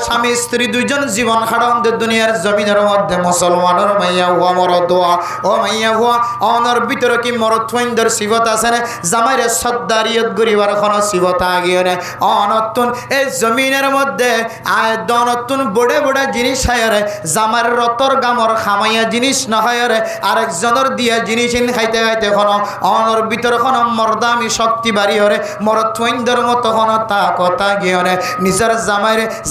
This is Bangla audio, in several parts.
স্বামী স্ত্রী দুইজন জীবন খাড়ান্তে দুনিয়ার জমিনের মধ্যে মুসলমানের মাইয়া হুয়া মরদোয়া ও মাইয়া হুয়া অনর ভিতরে কি মরত্বইন্দর সিবত আছে না জামাইরে সদ্দারিয়ত গরিবার কোনো সিবত আগিয়ে নে অনতুন এই জমিনের মধ্যে আয় দনতুন বড়ে বড়ে জিনিস হায়রে জামার রতর গামর খামাইয়া জিনিস নহায়রে আরেকজনের দিয়া জিনিস খাইতে খাইতে কোনো অনর ভিতরে কোনো মর্দামি শক্তি বাড়ি হরে মরত্বইন্দর মতো কোনো তা কথা গিয়ে নে নিজের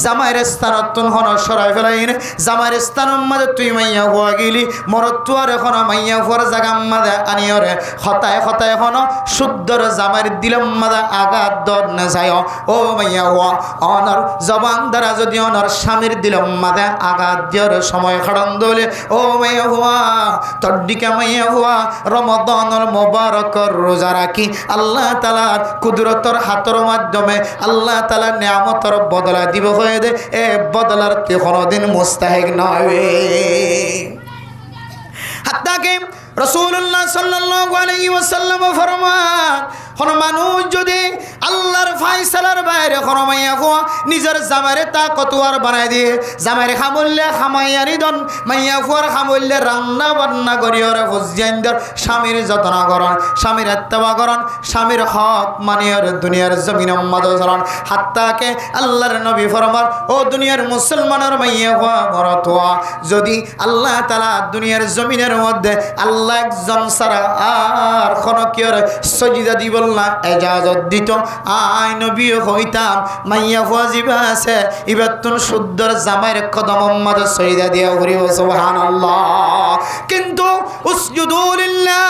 জামাইরে স্থানতুন কোনো সরাই ফেলাই নে জামাইর স্থানের মাঝে তুই মাইয়া হুয়া গেলি মরত্তুয়ার এখনো মাইয়া হুয়ার জাগার মাঝে আনিয়রে হতায় হতায় এখনো শুদ্ধর জামাইর দিলম মাঝে আঘাত দর না যায় ও মাইয়া হুয়া অনর জবান দ্বারা যদি অনর স্বামীর দিলম মাঝে আঘাত দিয়ার সময় খাড়ন দলে ও মাইয়া হুয়া তোর দিকে মাইয়া হুয়া রমাদানুল মুবারকর রোজা রাখি আল্লাহ তাআলার কুদরতর হাতের মাধ্যমে আল্লাহ তাআলা নিয়ামতের বদলা দিব হয়ে দে এ বদলার তে কোনোদিন মুস্তাহিক নয় হাত্তাকে রাসূলুল্লাহ সাল্লাল্লাহু আলাইহি ওয়াসাল্লাম ফরমান কোন মানুষ যদি আল্লাহর ফায়সালার বাইরে কোন মাইয়া হুয়া নিজের জামাইরে তা কতোয়ার বানাই দিয়ে জামাইরে খামুল্লে খামাইয়ারি দন মাইয়া হুয়ার খামুল্লে রান্না বান্না করিয়রে হুজিয়ানদের স্বামীর যত্ন করন স্বামীর ইত্তেবা করন স্বামীর হক মানিয়র দুনিয়ার জমিন মাদসরন হাত্তাকে আল্লাহর নবী ফরমান ও দুনিয়ার মুসলমানের মাইয়া হুয়া মরতোয়া যদি আল্লাহ তাআলা দুনিয়ার জমিনের মধ্যে আল্লাহ একজন সারা আর কোন কিয়রে সজিদা দিব না এজাজত দিত আই নবী হইতাম মাইয়া ফাজিবা আছে ইবাতুন শুদ্ধর জামাইর কদম উম্মত সজিদা দিয়া করিব সুবহানাল্লাহ কিন্তু উসজুদু লিল্লাহ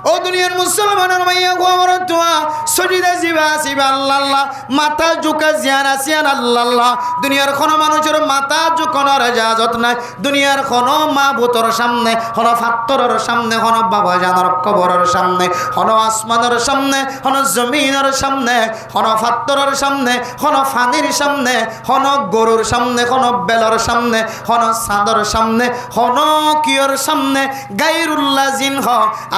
ও দুনিয়ার মুসলমানের মাইয়া গোমরতুয়া সজিদা জিবা সিবা আল্লাহ মাথা ঝুঁকা জিয়ানা সিয়ান আল্লাহ দুনিয়ার কোন মানুষের মাথা ঝুঁকানোর ইজাজত নাই দুনিয়ার কোন মাবুতর সামনে কোন ফাত্তরের সামনে কোন বাবা জানার কবরের সামনে কোন আসমানের সামনে কোন জমিনের সামনে কোন ফাত্তরের সামনে কোন ফানির সামনে কোন গরুর সামনে কোন বেলর সামনে কোন চাঁদর সামনে কোন কিয়র সামনে গায়রুল্লাহ জিন হ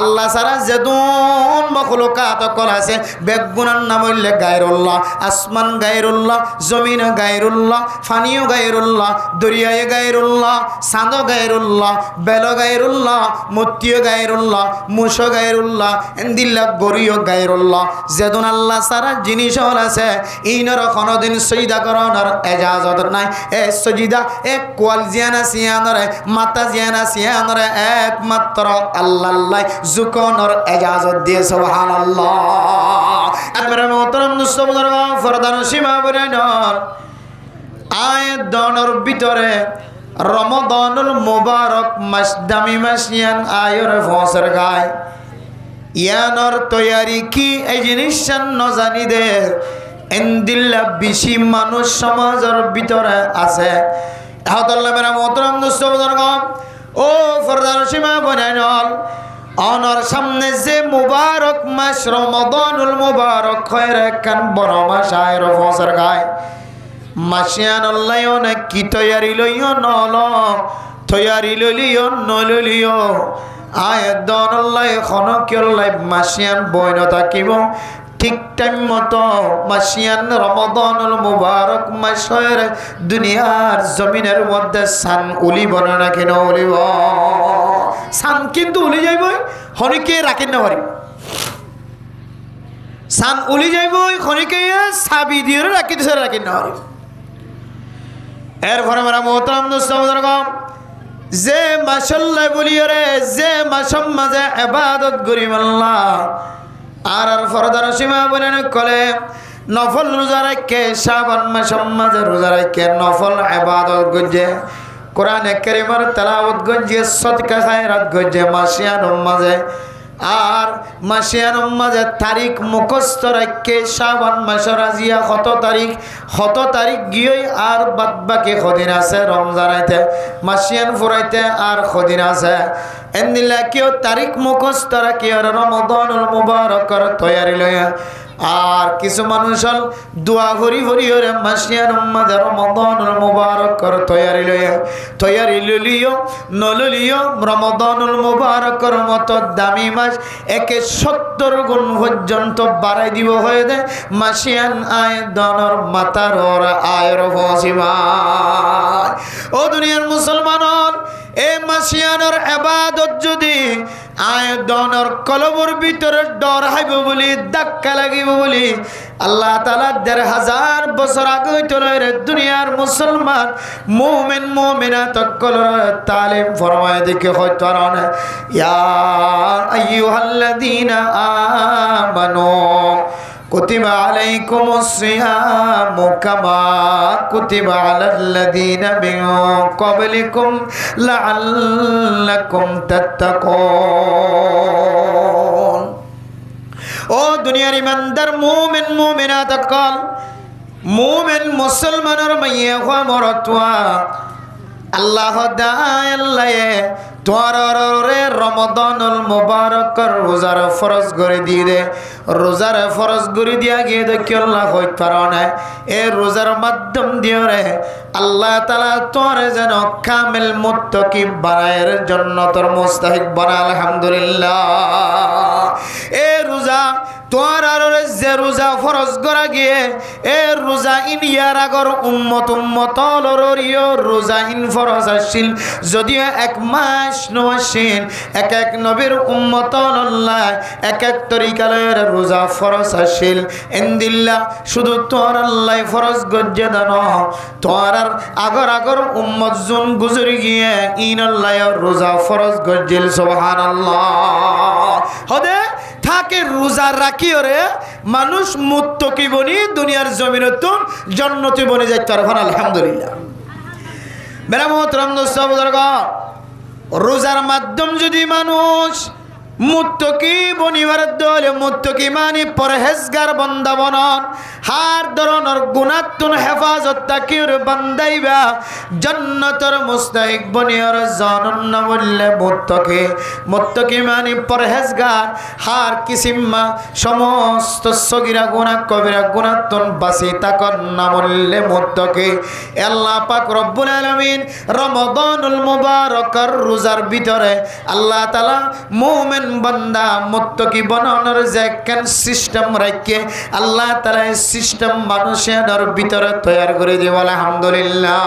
আল্লাহ সারা যেদুন মখলুকাত কল আছে বেগুনার নাম হইলে গায়রুল্লাহ আসমান গায়রুল্লাহ জমিন গায়রুল্লাহ ফানিও গায়রুল্লাহ দরিয়ায় গায়রুল্লাহ চাঁদ গায়রুল্লাহ বেল গায়রুল্লাহ মূর্তিও গায়রুল্লাহ মুসো গায়রুল্লাহ এন্দিল্লা গরিও গায়রুল্লাহ যেদুন আল্লাহ সারা জিনিস হল আছে ইনর কোনদিন সজিদা করানোর এজাজত নাই এ সজিদা এক কোয়াল জিয়ানা সিয়ানরে মাতা জিয়ানা সিয়ানরে একমাত্র আল্লাহ জুকনর এজাজত দিয়ে সুবহানাল্লাহ আপনারা মোহতরম মুসলমান ফরদান সীমা বরানর আয়াত দনর ভিতরে রমাদানুল মুবারক মাস দামি মাস ইয়ান আয়র ফসর গায় ইয়ানর তৈয়ারি কি এই জিনিস ন জানি দে এন্দিল্লা বেশি মানুষ সমাজের ভিতরে আছে আহতাল্লাহ মেরা মোহতরম মুসলমান ও ফরদান সীমা বরানর অনর সামনে যে মুবারক মাস রমাদানুল মুবারক খয়রে কান বড় মাস আয়র ফসর গায় মাসিয়ান আল্লাহ অনেক কি তৈয়ারি লইও নল তৈয়ারি লইও নলিও আয় দন আল্লাহ খনকিয়াল্লাহ মাসিয়ান বইন থাকিব ঠিক টাইম মতো মাসিয়ান রমাদানুল মুবারক মাসের দুনিয়ার জমিনের মধ্যে সান উলিব না কেন উলিব সান কিন্তু উলি যাইব হনিকে রাখেন না পারি সান উলি যাইব হনিকে সাবি দিয়ে রাখি দিছে রাখেন না পারি এরপরে মেরা মোহতরম দোস্ত যে মাশাল্লাহ বলিও রে যে মাসম মাঝে ইবাদত করিম আল্লাহ আর ফরদার সীমা বলেন কলে নফল রোজা রাখে শাবান মাসম মাঝে রোজা রাখে নফল ইবাদত গজে কোরআনে কারীমের তেলাওয়াত গজে সদকা খায়রাত গজে মাসিয়ান মাঝে আর মাসিয়ান মাঝে তারিখ মুখস্থ রাখে শাবান মাসের আজিয়া কত তারিখ গিয়ে আর বাদ বাকি কদিন আছে রমজান আইতে মাসিয়ান ফুরাইতে আর কদিন আছে এন্দিলা কেউ তারিখ মুখস্থ রাখি আর রমাদানুল মুবারকর তৈয়ারি লইয়া আর কিছু মানুষ হল দোয়া ভরি ভরি ওরে মাসিয়ার উম্মাদে রমাদানুল মুবারকর তৈয়ারি ললিও নললিও রমাদানুল মুবারকর মতো দামি মাস 70 গুণ পর্যন্ত বাড়াই দিব হয়ে দে মাসিয়ান আয় দনর মাতার ওর আয়ের ফসিমা। ও দুনিয়ার মুসলমানর এ মাসিয়ানোর ইবাদত যদি আয় দনর কলবর ভিতরে ডর হাইব বলি ধাক্কা লাগিব বলি আল্লাহ তাআলা ১৫০০ বছর আগে তোলের দুনিয়ার মুসলমান মুমিন মুমিনাত কলর তালিম ফরমায় দেখে হয়তো না ইয়া আইয়ুহাল্লাযীনা আমানু কুতিবা আলাইকুমুস সিয়ামু কামা কুতিবা আলাল্লাযীনা মিন ক্বাবলিকুম লাআল্লাকুম তাত্তাকুন। ও দুনিয়ার ইমানদার মুমিন মুমিনাত কল মুমিন মুসলমানের মাইয়া হওয়া মরতুয়া আল্লাহ দায়াল্লায়ে তোরে রমাদানুল মুবারকর রোজার ফরজ করে দিয়ে দে রোজার ফরজ করে দিয়া গিয়ে দেখি আল্লাহ হইতে পারো না এ রোজার মাধ্যম দিয়ে রে আল্লাহ তাআলা তোরে যেন কামিল মুত্তাকি বানায়ের জন্য তোর মুস্তাহিক বানা আলহামদুলিল্লাহ। এ রোজা তোর আর যে রোজা ফরজ করা গিয়ে এ রোজা ইন ইয়ার আগর উম্মত লরিও রোজা ইন ফরজ আসিল যদিও 1 মাস নওয়াসিন এক নবীর উম্মত আল্লাহ এক তরিকালের রোজা ফরজ আসিল ইনদিল্লাহ শুধু তোর আল্লাহ ফরজ গজ্জে দান তোর আর আগর উম্মত জুন গুজরি গিয়ে ইন আল্লাহ রোজা ফরজ গজ্জিল সুবহানাল্লাহ। হদে থাকে রোজা রাখি ওরে মানুষ মুত্তাকি বনি দুনিয়ার জমিনতুন জান্নাতি বনে যাইতে পারবেন আলহামদুলিল্লাহ। মেরা মোহতরম দোস্ত বুজুর্গ রোজার মাধ্যম যদি মানুষ মুত্তাকি বনিবার দল মুত্তাকি মানে পরহেজগার বান্দা বনন হার ধরনের গুনাহতুন হেফাজত তাকির বান্দাইবা জান্নাতের মুস্তাহিক বনিয়ার জানান বললে মুত্তাকি মানে পরহেজগার হার কিসিমা সমস্ত সগীরা গুনাহ কবিরা গুনাহতুন বাসি তাকন না বললে মুত্তাকি। আল্লাহ পাক রব্বুল আলামিন রমাদানুল মুবারকর রোজার ভিতরে আল্লাহ তাআলা মুমিন বান্দা মুত্তাকি বানানোর যে কেন সিস্টেম রাখে আল্লাহ তাআলা এই সিস্টেম মানুষের ভিতরে তৈরি করে দিব আলহামদুলিল্লাহ।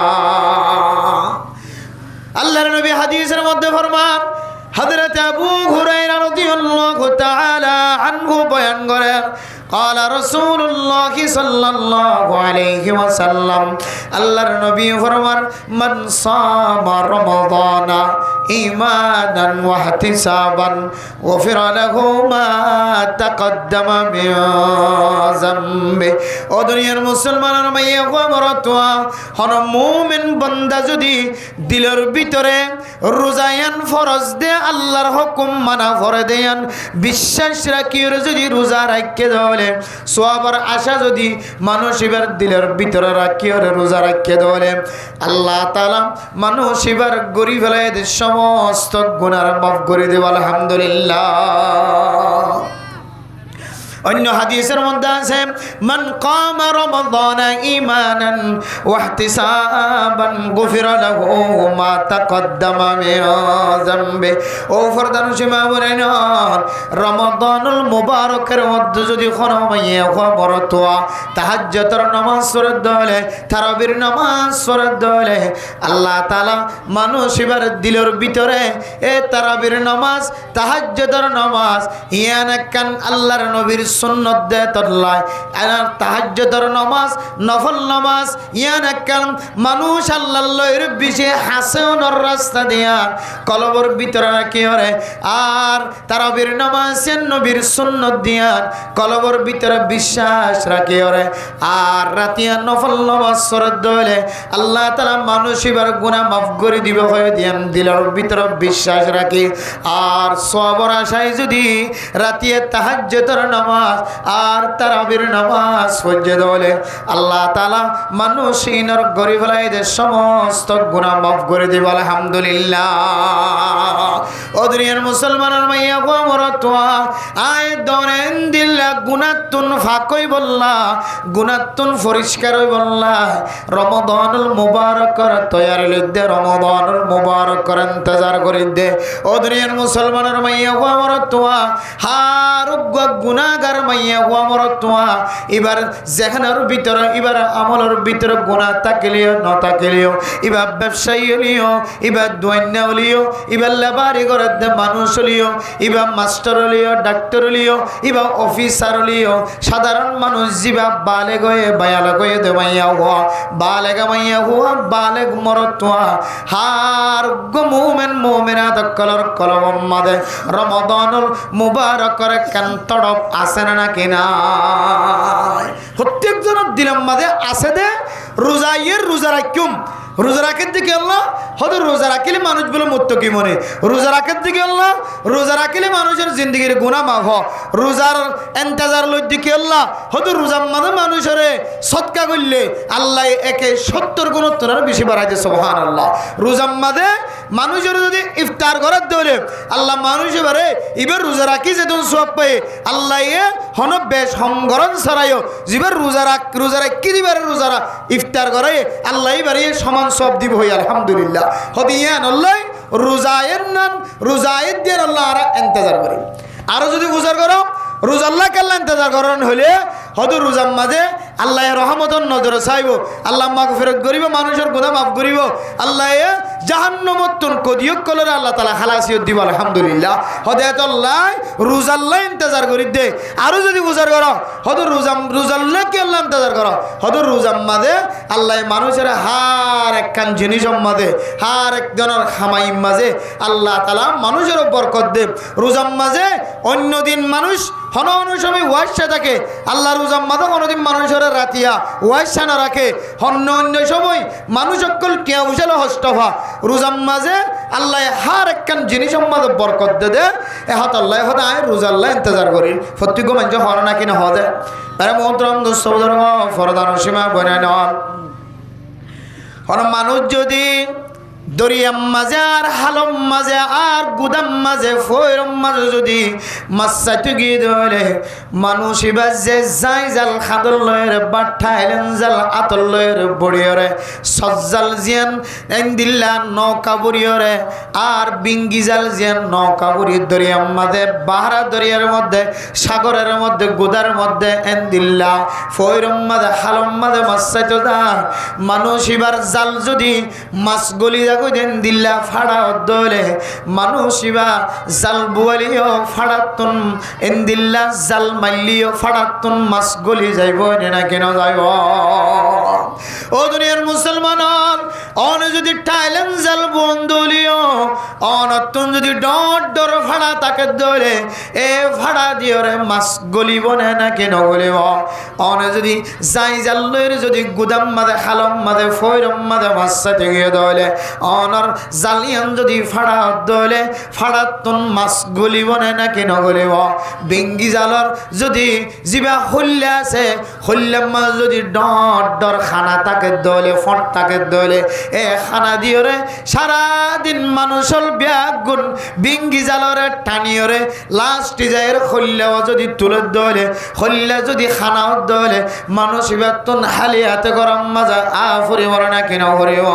আল্লাহর নবী হাদিসের মধ্যে ফরমান হযরত আবু হুরায়রা রাদিয়াল্লাহু তাআলা আনহু বয়ান করেন قال رسول الله صلى الله عليه وسلم আল্লাহর নবী ফরমান মান সামা রমাদান ঈমানান ওয়া ইহতিসাবান গফিরা লাহু মা তাকদ্দামা মিন যামবি। ও দুনিয়ার মুসলমানের মাইয়া গো মরতোয়া হন মুমিন বান্দা যদি দিলের ভিতরে রোজায়ান ফরজ দে আল্লাহর হুকুম মানা করে দেয়ান বিশ্বাস রাখি যদি রোজা রাখে দেওয়া সোয়াবার আশা যদি মানুষ এবার দিলের ভিতরে রাখি ওরে রোজা রাখিয়ে দেওয়ালে আল্লাহ তাআলা মানুষ এবার গরি ফেলায় সমস্ত গুনাহ মাফ করে দেব আলহামদুলিল্লাহ। অন্য হাদিসের মধ্যে আছে মান কামা রমাদান ঈমানান ওয়া ইহতিসাবান গুফিরা লাহু মা তাকদ্দামা মিন যামবি। ও ফরদানুশি মা বলেন রমাদানুল মুবারকের মধ্যে যদি কোনো মাইয়া বরতোয়া তাহাজ্জুদের নামাজ পড়ে দলে তারাবির নামাজ পড়ে দলে আল্লাহ তাআলা মানুষ এবার দিলের ভিতরে এ তারাবির নামাজ তাহাজ্জুদের নামাজ ইয়ানাকান আল্লাহর নবীর সুন্নত দে তল্লাহ আর তাহাজ্জুদের নামাজ নফল নামাজ ইয়ানাকান মানুষ আল্লাহর বেশি হাসানোর রাস্তা দিয়া কলবর ভিতরে রাখি ওরে আর তারাবির নামাজ নবীর সুন্নত দিয়া কলবর ভিতরে বিশ্বাস রাখি ওরে আর রাতিয়া নফল নামাজ পড়ে দলে আল্লাহ তাআলা মানুষ এবার গুনাহ মাফ করে দিবে হয়ে দিয়ান দিলের ভিতরে বিশ্বাস রাখি আর সওয়াবের আশায় যদি রাতিয়া তাহাজ্জুদের নামাজ নামাজ আর তারাবির নামাজ পড়ে দলে আল্লাহ তাআলা মানুষ ইনর গরি ফেলাই দে সমস্ত গুনাহ মাফ করে দিব আলহামদুলিল্লাহ ও দুনিয়ার মুসলমানের মাইয়া গো মরতোয়া আয় দরেন দিল্লা গুনাতুন ফাকই বললা গুনাতুন পরিষ্কার হই বললা রমাদানুল মুবারকর তৈয়ার লিদে রমাদানুল মুবারকর ইন্তজার করি দে ও দুনিয়ার মুসলমানের মাইয়া গো মরতোয়া হার গুনাহগার মাইয়া গো মরতোয়া এবার যেখানের ভিতরে এবার আমলের ভিতরে গুনাহ তাকলিও না তাকলিও এবার ব্যবসায়ী হলিও এবার দৈন্য হলিও এবার লেবারি করে মানুষ হলিও এবার মাস্টার হলিও ডাক্তার হলিও এবার অফিসার হলিও সাধারণ মানুষ জিবা বালে গয়ে বায়ালে গয়ে দে মাইয়া হুয়া বালেগা মাইয়া হুয়া বালেগ মরতোয়া হার গো মুমিন মুমিনাত কলর কলম মাদে রমাদানুল মুবারকর কান তড়প আছে না কিনা প্রত্যেকজনের দিলের মাঝে আছে দে রোজাইয়ের রোজা রাখুম রোজা রাখার দিকে আল্লাহ হয়তো রোজা রাখিলে মানুষ বলে মুত্তকি মনে রোজা রাখার দিকে আল্লাহ রোজা রাখিলে মানুষের জিন্দগির গুনাহ মাফ হয় রোজার ইন্তজার লই দিকে আল্লাহ হয়তো রোজার মাঝে মানুষের সদকা করলে আল্লাহ একে 70 গুণ উত্তরের বেশি বাড়াই দেয় সুবহানাল্লাহ রোজার মাঝে মানুষের যদি ইফতার করার দেলে আল্লাহ মানুষ এবারে এবার রোজা রাখি যেদিন সব পাই আল্লাহ হন বেশ সংগরণ ছাড়াইও যেবার রোজা রাখি দিবার রোজা ইফতার করে আল্লাহ এবারে সমান সব দিব হই আলহামদুলিল্লাহ হদিয়ান আল্লাহ রোজায়ের নাম রোজায়ের দিয়ে আল্লাহ আর ইন্তজার করে আরো যদি গুজার করো রোজা আল্লাহ কাল্লা ইন্তজার করেন হলে হয়তো রোজার মাঝে আল্লাহ রহমতন নজরে চাইব আল্লাহ মাগফিরাত করিব মানুষের গুনাহ মাফ করিব আল্লাহ জাহান্নামতুন কদিয়ক কলরে আল্লাহ তাআলা খালাসিয়ত দিব আলহামদুলিল্লাহ হদায়াত আল্লাহ রোজা আল্লাহ ইন্তজার করি দে আরো যদি গুজার করো হয়তো রোজা আল্লাহ কি আল্লাহ ইন্তজার করো হয়তো রোজার মাঝে আল্লাহ মানুষের হার একখান জিনিসের মাঝে হার একজনের খামাইর মাঝে আল্লাহ তাআলা মানুষের বরকত দে রোজার মাঝে অন্য দিন মানুষ হন সময় ওয়াইসা থাকে আল্লাহ রোজার মাঝে কোনোদিন মানুষের রাতিয়া ওয়াইসা না রাখে অন্য সময় মানুষ অকল কেউ বুঝাল হস্তফা রোজার মাঝে আল্লাহ হার একখান জিনিসের মাঝে বরকত দে দে এহত আল্লাহ এহত আয় রোজা আল্লাহ ইন্তজার করি প্রত্যেক মানুষ হর না কিনা হদে আরে মোহতরম দোস্ত ফরদান সীমা বনায় নেওয়া হন মানুষ যদি দরিয়াম মাঝে আর হালম মাঝে আর গুদাম মাঝে ফয়রম মাঝে যদি মাছাইতে গিয়ে ধরে মানুষ এবার যে যাই জাল খাদল লয়ের বাঠাইলেন জাল আতল লয়ের বড়িয়রে সজ্জাল জিয়ান দিল্লা নৌকা বড়িয়রে আর বিঙ্গি জাল জিয়ান নৌকা বড়ি দরিয়াম মাঝে বাহারা দরিয়ার মধ্যে সাগরের মধ্যে গুদার মধ্যে দিল্লা ফয়রম মাঝে হালম মাঝে মাছাইতে দার মানুষ এবার জাল যদি মাছ গলি দেন দিল্লা ফাড়া দলে মানুষ ইবা জাল বুয়ালিও ফাড়াতুন এন দিল্লা জাল মাইলিও ফাড়াতুন মাছ গলি যাইব না কেন যাইব ও দুনিয়ার মুসলমান অন যদি টাইলেন জাল বন্ধলিও অনতুন যদি ডর ফাড়া তাকে দলে এ ফাড়া দিওরে মাছ গলিব না কেন গলিব অন যদি যাই জাল্লের যদি গুদাম মাদে খালম মাদে ফয়রম মাদে মাছ সাথে গিয়ে দলে অনর জালিয়ান যদি ফাড়া দলে ফাড়াতুন মাছ গলিব না কেন গলিব বেঙ্গি জালর যদি জিবা হল্লা আছে হল্লার মাছ যদি ডর খানা তাকে দলে ফট তাকে দলে এ খানা দিওরে সারাদিন মানুষের ব্যাগুন বেঙ্গি জালরে টানিওরে লাস্ট যায়ের হল্লাও যদি তুলে দলে হল্লা যদি খানাও দলে মানুষ বেতন হালিয়াতে গরম মাজা আফরি মরে না কেন করিব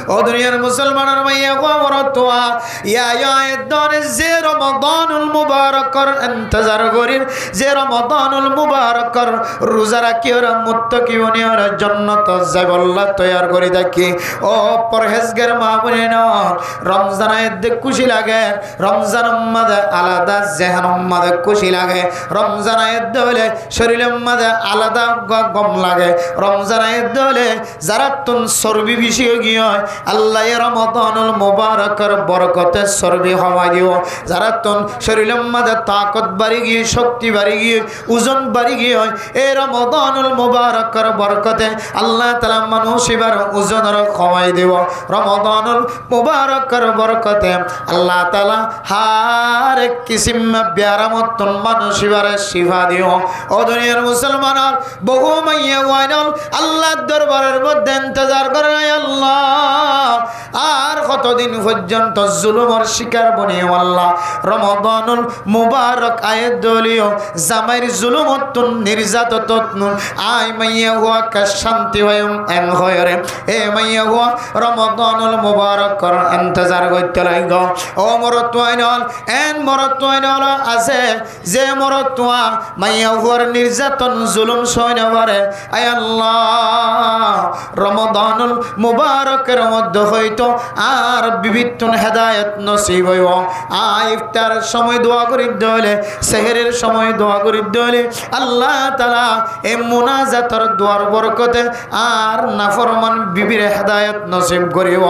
ও দুনিয়ার মুসলমানের মাইয়া গো মরতোয়া ইয়া দরে যে রমাদানুল মুবারকর ইন্তজার করির যে রমাদানুল মুবারকর রোজা রাখি ওরা মুত্তাকি ওরা জান্নাত যাবে আল্লাহ তৈয়ার করে দেখি ও পরহেজগার মা বোনেন রমজানের দিক খুশি লাগে রমজান মাদে আলাদা জেহান মাদে খুশি লাগে রমজানের দলে শরীরের মাদে আলাদা গম লাগে রমজানের দলে যারা তুন চর্বি বেশি গিয়ে আল্লাহ এই রমাদানুল মুবারকের বরকতে চর্বি কমাই দিও যারা তোন শরীরের মধ্যে তাকত বাড়ি গিয়ে শক্তি বাড়ি গিয়ে ওজন বাড়ি গিয়ে এই রমাদানুল মুবারকের বরকতে আল্লাহ তাআলা মানুষ এবার ওজনের কমাই দিব রমাদানুল মুবারকের বরকতে আল্লাহ তাআলা হার এক কিসিম ব্যারামত মানুষ এবার শিফা দিও ও দুনিয়ার মুসলমান বহু মাইয়া ওয়াইনল আল্লাহর দরবারের মধ্যে ইন্তজার করে আল্লাহ আর কতদিন পর্যন্ত জুলুমের শিকার বনি আল্লাহ রমাদানুল মুবারক আয়াত দলিও জামাইর জুলুমত নির্যাতত আই মাইয়া হুয়া কা শান্তি হয়ম এন হয়রে এ মাইয়া হুয়া রমাদানুল মুবারক কর ইন্তজার করতে লাগ ও মরতওয়াইনল এন মরতওয়াইনল আছে যে মরতওয়া মাইয়া হুয়ার নির্যাতন জুলুম সইন পারে আয় আল্লাহ রমাদানুল মুবারকের মধ্যে হয়তো আর বিভিন্ন হেদায়েত নসিব হইব ইফতার সময় দোয়া করি দলে সেহরের সময় দোয়া করি দলে আল্লাহ তাআলা এই মুনাজাতের দোয়ার বরকতে আর নাফরমান বিবির হেদায়েত নসিব করিব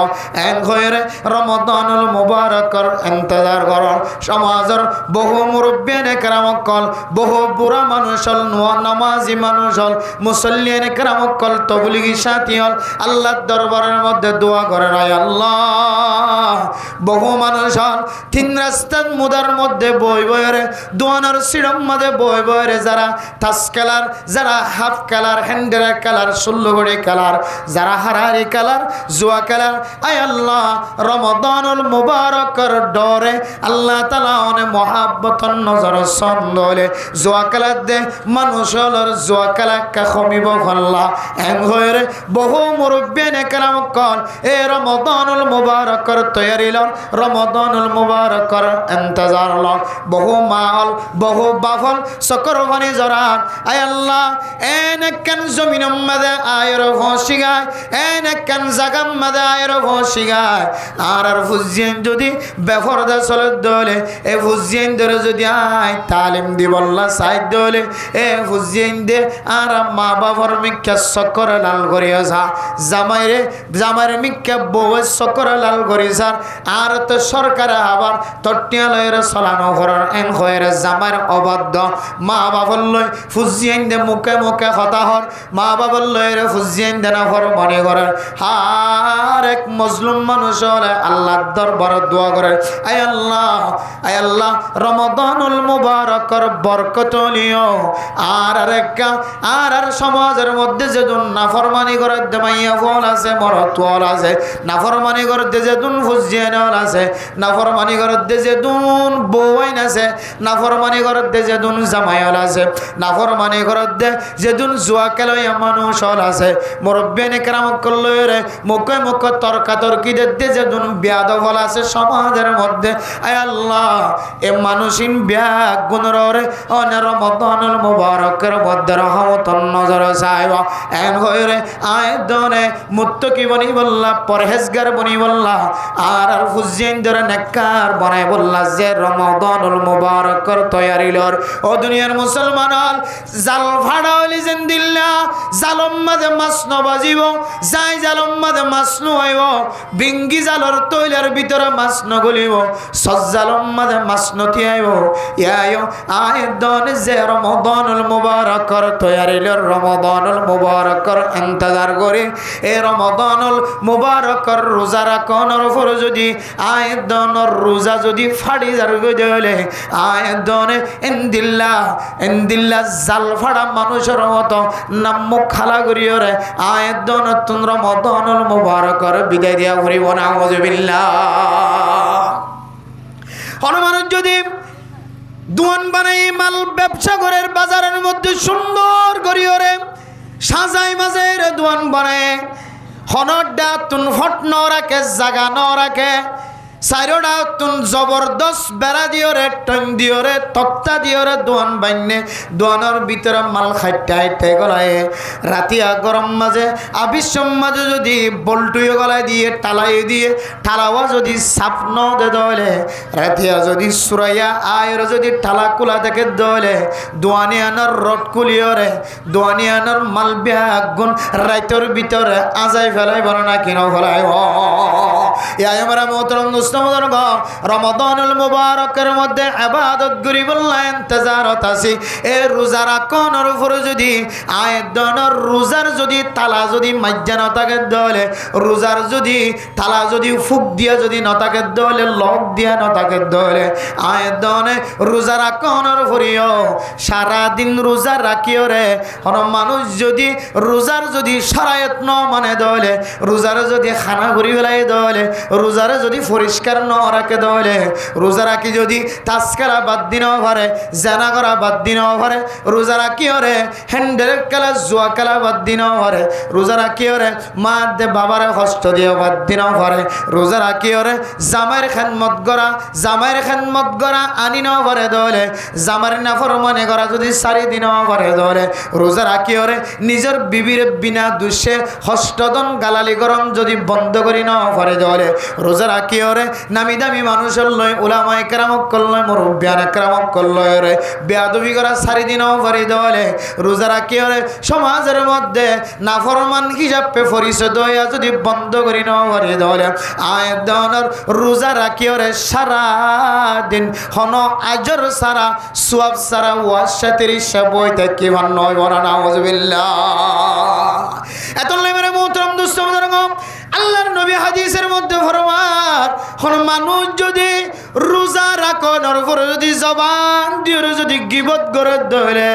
এন হইরে রমাদানুল মুবারকের ইন্তজার কর সমাজের বহু মুরব্বিয়ানে কেরামকল বহু বুড়া মানুষ হল নামাজি মানুষ হল মুসল্লিয়ানে কেরামকল তবলিগি সাথী হল আল্লাহর দরবারের মধ্যে দোয়া করে নাই আল্লাহ বহু মানুষ হল তিন রাস্তার মুদার মধ্যে বই বইরে দোয়ানোর সিরম মধ্যে বই বইরে যারা তাস খেলার যারা হাফ খেলার হ্যান্ডের খেলার ষোল্লগড়ি খেলার যারা হারারি খেলার জুয়া খেলার আয় আল্লাহ রমাদানুল মুবারকের ডরে আল্লাহ তাআলা অনেক মহাব্বতন নজর সন্দলে জুয়া খেলার দে মানুষ হলর জুয়া খেলা কমিব আল্লাহ এম হয়ে বহু মুরব্বিয়ানে কেরাম কল এ রমাদানুল মুবারকের তৈয়ারি লন রমাদানুল মুবারকের ইন্তজার লন বহু মাল বহু বাফল সকর ভানি জরান আয় আল্লাহ এন কেন জমিনের মধ্যে আয়ের ভসি গায় এন কেন জাগাম মধ্যে আয়ের ভসি গায় আর ফুজিয়েন যদি বেফরদা চলে দলে এ ফুজিয়েন ধরে যদি আয় তালিম দিবল্লা সাইড দলে এ ফুজিয়েন দে আর মা বাবার মিক্কা সকর লাল করিয়া জামাইরে জামাইর মিক্কা বউ সকর লাল করিয়া আর তো সরকার আবার তটিয়ালয়ের চলানো করার এন হয়ে জামাইর অবাধ্য মা বাবার লই ফুজিয়েন দে মুখে মুখে হতাহর মা বাবার লয়ের ফুজিয়েন দে না হর মনে করার আর এক মুসলিম মানুষ হলে আল্লাহর দরবারে দোয়া করে আয় আল্লাহ রমাদানুল মুবারকের বরকত নিও আর সমাজের মধ্যে যেদিন নাফরমানি করে মাইয়া ফল আছে মরতওয়াল আছে নাফরমানি করে যেদিন ফুজিয়ানল আছে নাফরমানি করে যেদিন বউয়াইন আছে নাফরমানি করে যেদিন জামাইল আছে নাফরমানি করে যেদিন জুয়া খেলইয়া মানুষ হল আছে মুরব্বিয়ানে কেরাম করলে রে মুখে মুখে তর্কাতর্কি দেখতে যেদিন বিয়াদব হল আছে সমাজের মধ্যে আয় আল্লাহ এ মানুষিন ব্যাগ গুণরে অনে রমাদানুল মুবারকের মধ্যে রহমতন নজর চাইব এন হইরে আয় দনে মুত্তকি বনি বললা পরহেজগার বনি বললা আর ফুজিয়েন ধরে নেককার বনাই বললা যে রমাদানুল মুবারকের তৈয়ারিলর ও দুনিয়ার মুসলমান জাল ফাড়া হইলি যেন দিল্লা জালম মাঝে মাছ নবাজিব যাই জালম মাঝে মাছ নুয়াইব বিঙ্গি জালর তৈলার ভিতরে মাছ নগলিব সজ্জালম মাঝে মাছ নতিয়াইব ইয়ায়ো আয় দনে যে রমাদানুল মুবারকের তৈয়ারিলর রমাদানুল মুবারকের ইন্তজার করে এ রমাদানুল মুবারকের রোজা রাখনের উপর যদি আয় দনের রোজা যদি ফাড়ি যার গলে আয় দনে ইন্দিল্লা জাল ফাড়া মানুষের মতো নাম মুখ খালা করিও রে আয় দন তুন রমাদানুল মুবারকের বিদায় দিয়া ঘুরিব না আউযুবিল্লাহ হনুমান যদি দোয়ান বানাই মাল ব্যবসা করার বাজারের মধ্যে সুন্দর করিও রে সাজাই মাঝের দোয়ান বানায় হনডা তুন ফট ন রাখে জাগা ন রাখে চাইরোটা তুন জবরদস্ত বেড়া দিওরে টন দিওরে তক্তা দিওরে দোয়ান বাইনে দোয়ানোর ভিতরে মাল খাইতে গলায় রাতিয়া গরম মাঝে আবিশ্বম মাঝে যদি বল্টুয়ে গলায় দিয়ে টালাই দিয়ে ঠালাওয়া যদি সাপন দে দলে রাতিয়া যদি সুরাইয়া আয়ের যদি ঠালা কুলা থেকে দলে দোয়ানি আনার রড কুলিওরে দোয়ানি আনার মাল ব্যাগুন রাইতর ভিতরে আজাই ফেলাই বলো না কিনো ফেলাই আমরা মোহতরম দুস্তমদর গ রমাদানুল মুবারকের মধ্যে ইবাদত গরিবুল্লাহ ইন্তজারত আছি এ রোজা রাখনের উপরে যদি আয়দনের রোজার যদি তালা যদি মাজ্জা না থাকে দলে রোজার যদি তালা যদি ফুক দিয়া যদি না থাকে দলে লক দিয়া না থাকে দলে আয়দনে রোজা রাখনের উপরেও সারাদিন রোজা রাখিও রে কোন মানুষ যদি রোজার যদি শরায়ত ন মানে দলে রোজার যদি খানা ঘুরি ফেলাই দলে রোজার যদি পরিষ্কার ন রাখে দলে রোজা রাখি যদি তাস্কারা বাদ দিন পারে জানা করা বাদ দিন পারে রোজা রাখি ওরে হ্যান্ডেল খেলা জুয়া খেলা বাদ দিন পারে রোজা রাখি ওরে মা দে বাবারে কষ্ট দিয়ে বাদ দিন পারে রোজা রাখি ওরে জামাইয়ের খেদমত করা আনি ন পারে দলে জামার নাফরমানি করা যদি 4 দিন পারে দলে রোজা রাখি ওরে নিজের বিবির বিনা দোষে হস্তদন গালালি গরম যদি বন্ধ করি ন পারে দলে রোজা রাখি ওরে নামি দামি মানুষের লয় উলামায়ে কেরামক করলয় মুরব্বিয়ান কেরামক করলয় রে বেয়াদবি করা 4 দিনও পারি দলে রোজা রাখি ওরে সমাজের মধ্যে নাফরমান হিসাবে পরিচয় দয়া যদি বন্ধ করি ন পারি দলে আয়দনের রোজা রাখি ওরে সারা দিন হন আজর সারা সওয়াব সারা ওয়াশা 30 বইতে কি মান নয় বনা নাউজুবিল্লাহ এত লেমের মুহতরম দুস্তমদের আল্লাহর নবী হাদিসের মধ্যে ফরমান কোন মানুষ যদি রোজা রাখনের উপরে যদি জবান দিয়ে যদি গীবত করে ধরে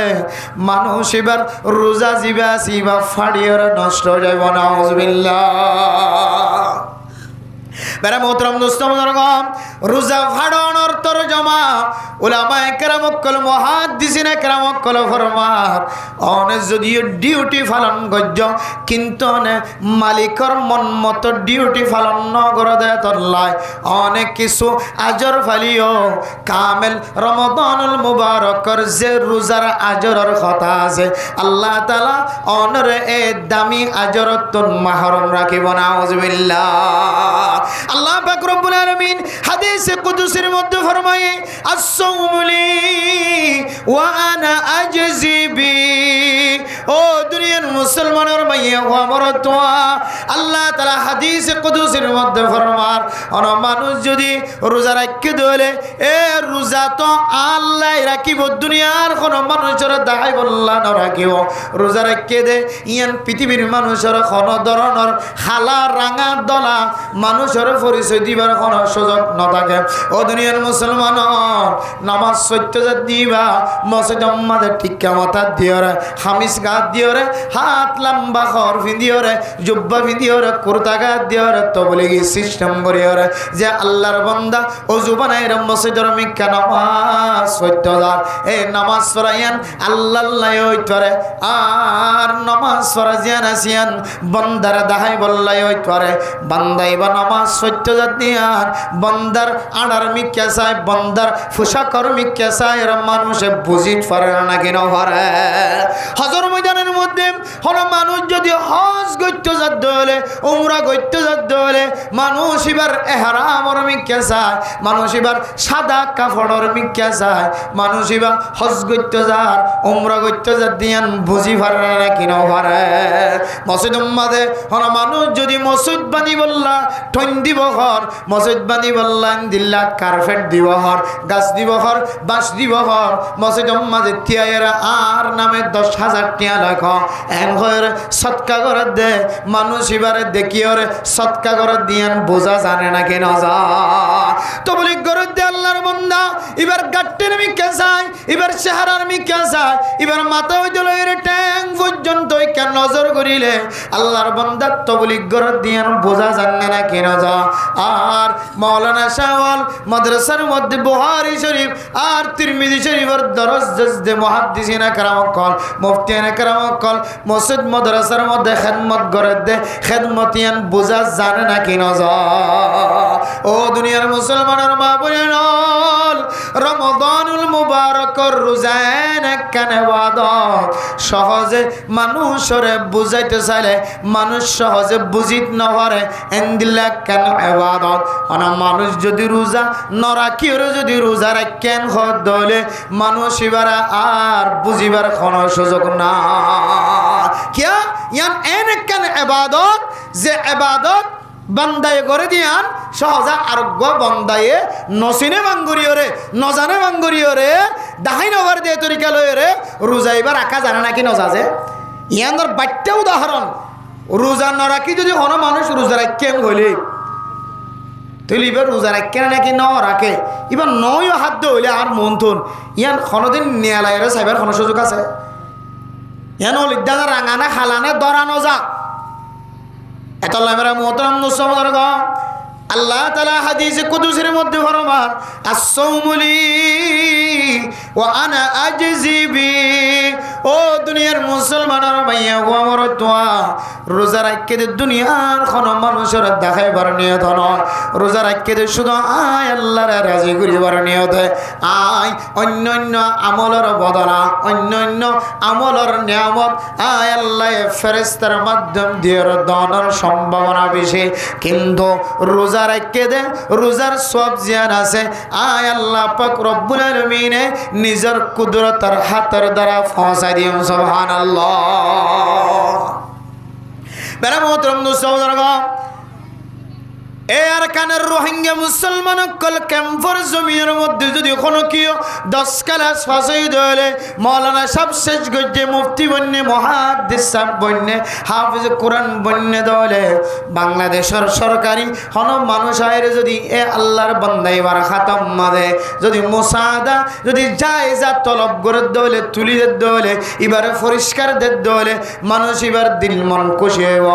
মানুষ এবার রোজা জিবা সিবা ফাড়িয়ে নষ্ট হয়ে যাবে নাউজুবিল্লাহ বেরা মোহতরম দুস্তমদের রোজা ফাড়ানোর তরজমা উলামায়ে কেরামক কল মুহাদ্দিসিনে কেরামক কল ফরমান অনে যদিও ডিউটি পালন গজ্য কিন্তু অনে মালিকর মন মতো ডিউটি পালন নগর দেয় তল্লায় অনেক কিছু আজর ফালিও কামেল রমাদানুল মুবারকর যে রোজার আজরের কথা আছে আল্লাহ তাআলা অনরে এ দামি আজরতুন মাহরুম রাখিব নাউজুবিল্লাহ আল্লাহ পাক রব্বুল আলামিন হাদিসে কুদসির মধ্যে ফরমায়ে as-sawmu li wa ana ajzi bi ও দুনিয়ার মুসলমানের মাইয়া ও আমার তোয়া আল্লাহ তাআলা হাদিসে কুদসির মধ্যে ফরমান অন মানুষ যদি রোজা রাখে দলে এ রোজা তো আল্লাহ রাখিব দুনিয়ার কোন মানুষের দায় বল্লা না রাখিব রোজা রাখে দে ইয়ান পৃথিবীর মানুষের কোন ধরনের হালা রাঙা দলা মানুষের পরিচয় দিবার কোন সুযোগ না থাকে ও দুনিয়ার মুসলমান নামাজ সত্যতা দিবা মসজিদ আমাদের টিকা মাথা দিওরে হামিস গাত দিওরে হাত লম্বা খর ফিদিওরে জুব্বা ফিদিওরে কুর্তা গাত দিওরে তো বলে কি সিস্টেম করিওরে যে আল্লাহর বান্দা ওযু বানাইরা মসজিদের মিকা নামাজ সত্যতা এই নামাজ পড়াইয়ান আল্লাহ হইতরে আর নামাজ পড়া জিয়ান আসিয়ান বান্দার দাহাই বল্লাই হইতরে বান্দাই বা নামাজ সত্যতা দিয়ান বান্দার আড়ার মিকা চাই বান্দার পোশাকর মিকা চাই এর মানুষে বুঝিত পারে না কেন পারে হজর ময়দানের মধ্যে হলো মানুষ যদি হজ গইতে যাত হলে উমরা গইতে যাত হলে মানুষ এবার ইহরামর মিকা চায় মানুষ এবার সাদা কাপড়ের মিকা চায় মানুষ এবার হজ গইতে যার উমরা গইতে যাত দিয়ান বুঝি পারে না কেন পারে মসজিদ উম্মাদে হলো মানুষ যদি মসজিদ বানি বললা ঠন দিব হর মসজিদ বানি বললান দিল্লা কার্পেট দিব হর গাছ দিব হর বাঁশ দিব হর মসজিদ উম্মাদে তিয়ায়েরা আর নামে 10,000 টিয়া লাখ এন হয়ে সৎকা করে দে মানুষ এবারে দেখিওরে সৎকা করে দিয়ান বোঝা জানে না কেন যা তো বলি করে দে আল্লাহর বন্দা এবার গাট্টের মিকে যায় এবার চেহারার মিকে যায় এবার মাথা হইতে লইরে ট্যাং পর্যন্ত কেন নজর করিলে আল্লাহর বন্দা তবলিগ গরত দিয়ান বোঝা জানে না কেন যা আর মাওলানা শাওয়াল মাদ্রাসার মধ্যে বুখারী শরীফ আর তিরমিজি শরীফের দরস জজদে মুহাদ্দিসিনা کرام কল মুফতিয়ানা کرام কল মসজিদ মাদ্রাসার মধ্যে খিদমত করে দে খিদমতিয়ান বোঝা জানে না কেন যা ও দুনিয়ার মুসলমানের মা বোনেরা রমাদানুল মুবারকর রোজান একখান ইবাদত সহজে মানুষরে বুঝাইতে চাইলে মানুষ সহজে বুঝিত না পারে এন্দিলা কেন ইবাদত অনা মানুষ যদি রোজা না রাখিও যদি রোজা রাখেন হলে মানুষ এবারে আর বুঝিবার কোনো সুযোগ না কিয়া ইয়ান একখান ইবাদত যে ইবাদত বান্দায়ে করে দিয়ান সহজা আরোগ্য বন্দায়ে নসিনে বাঙ্গুরিও রে নজানে বাঙ্গুরিও রে দাহাই নবার দিয়ে তরিকা লয়ে রে রোজা এবার রাখা জানে নাকি নজাজে ইয়ানোর বাট্টা উদাহরণ রোজা ন রাখি যদি কোনো মানুষ রোজা রাখেন হইলে তুই এবার রোজা রাখেন নাকি ন রাখে এবার নয়ও হাত হইলে আর মন থুন ইয়ান কোনোদিন নেয়ালাইরে সাইবার কোনো সুযোগ আছে ইয়ান লিদ্দানা রাঙানা খালানে দরানো যা এত লামেরা মোহতরম মুসলমানগণ আল্লাহ তাআলা হাদিসে কুদসির মধ্যে ফরমান as-sawmuli ওয়া আনা আজজি বি ও দুনিয়ার মুসলমানের ভাইয়া ও আমার তোয়া রোজা রাখকে দে দুনিয়ার কোন মানুষের দেখাইবার নিয়ত নয় রোজা রাখকে দে শুধু আয় আল্লাহর রাজি করিবার নিয়ত আয় অন্যান্য আমলের বদলা অন্যান্য আমলের নিয়ামত আয় আল্লাহ ফেরেশতার মাধ্যম দিয়ে দানের সম্ভাবনা বেশি কিন্তু রোজা রাখকে দে রোজার সব জিয়ান আছে আয় আল্লাহ পাক রব্বুল আলামিন নিজের কুদরতের হাতের দ্বারা পৌঁছায় দিম সুবহানাল্লাহ বেরা মোহতরম মুসলমানগণ এ আর কানের রোহিঙ্গা মুসলমান কল ক্যাম্পর জমিনের মধ্যে যদি কোনো কেউ 10 ক্লাস ফাঁসাই দলে মৌলানা সব শেষ গজ্জে মুফতি বন্যে মুহাদ্দিস সাহেব বন্যে হাফিজ কোরআন বন্যে দলে বাংলাদেশের সরকারি হন মানুষ আয়ের যদি এ আল্লাহর বান্দা এবার খাতম মাদে যদি মুসাদা যদি জায়েজা তলব করে দলে তুলি দে দলে এবারে পরিষ্কার দে দলে মানুষ এবার দিল মন খুশি হইব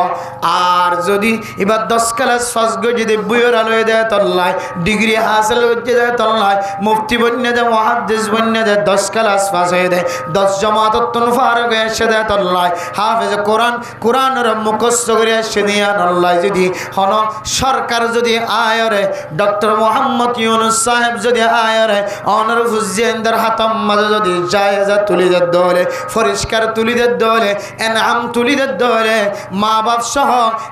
আর যদি এবার 10 ক্লাস ফাঁস গজ্জে বুয়ের আলোয় দেয় তল্লায় ডিগ্রি হাসিল করতে দেয় তল্লায় মুফতি বন্যে দেয় মুহাদ্দিস বন্যে দেয় 10 ক্লাস পাস হয়ে দেয় 10 জামাতুন ফারুক এসে দেয় তল্লায় হাফেজ কোরআনের মুখস্থ করে এসে দিয়ে আল্লাহ যদি হন সরকার যদি আয়রে ডক্টর মোহাম্মদ ইউনুস সাহেব যদি আয়রে অনর হুজেন্দার হাতম মাঝে যদি জায়েজা তুলি দে দলে পরিষ্কার তুলি দে দলে এনাম তুলি দে দলে মা বাপ সহ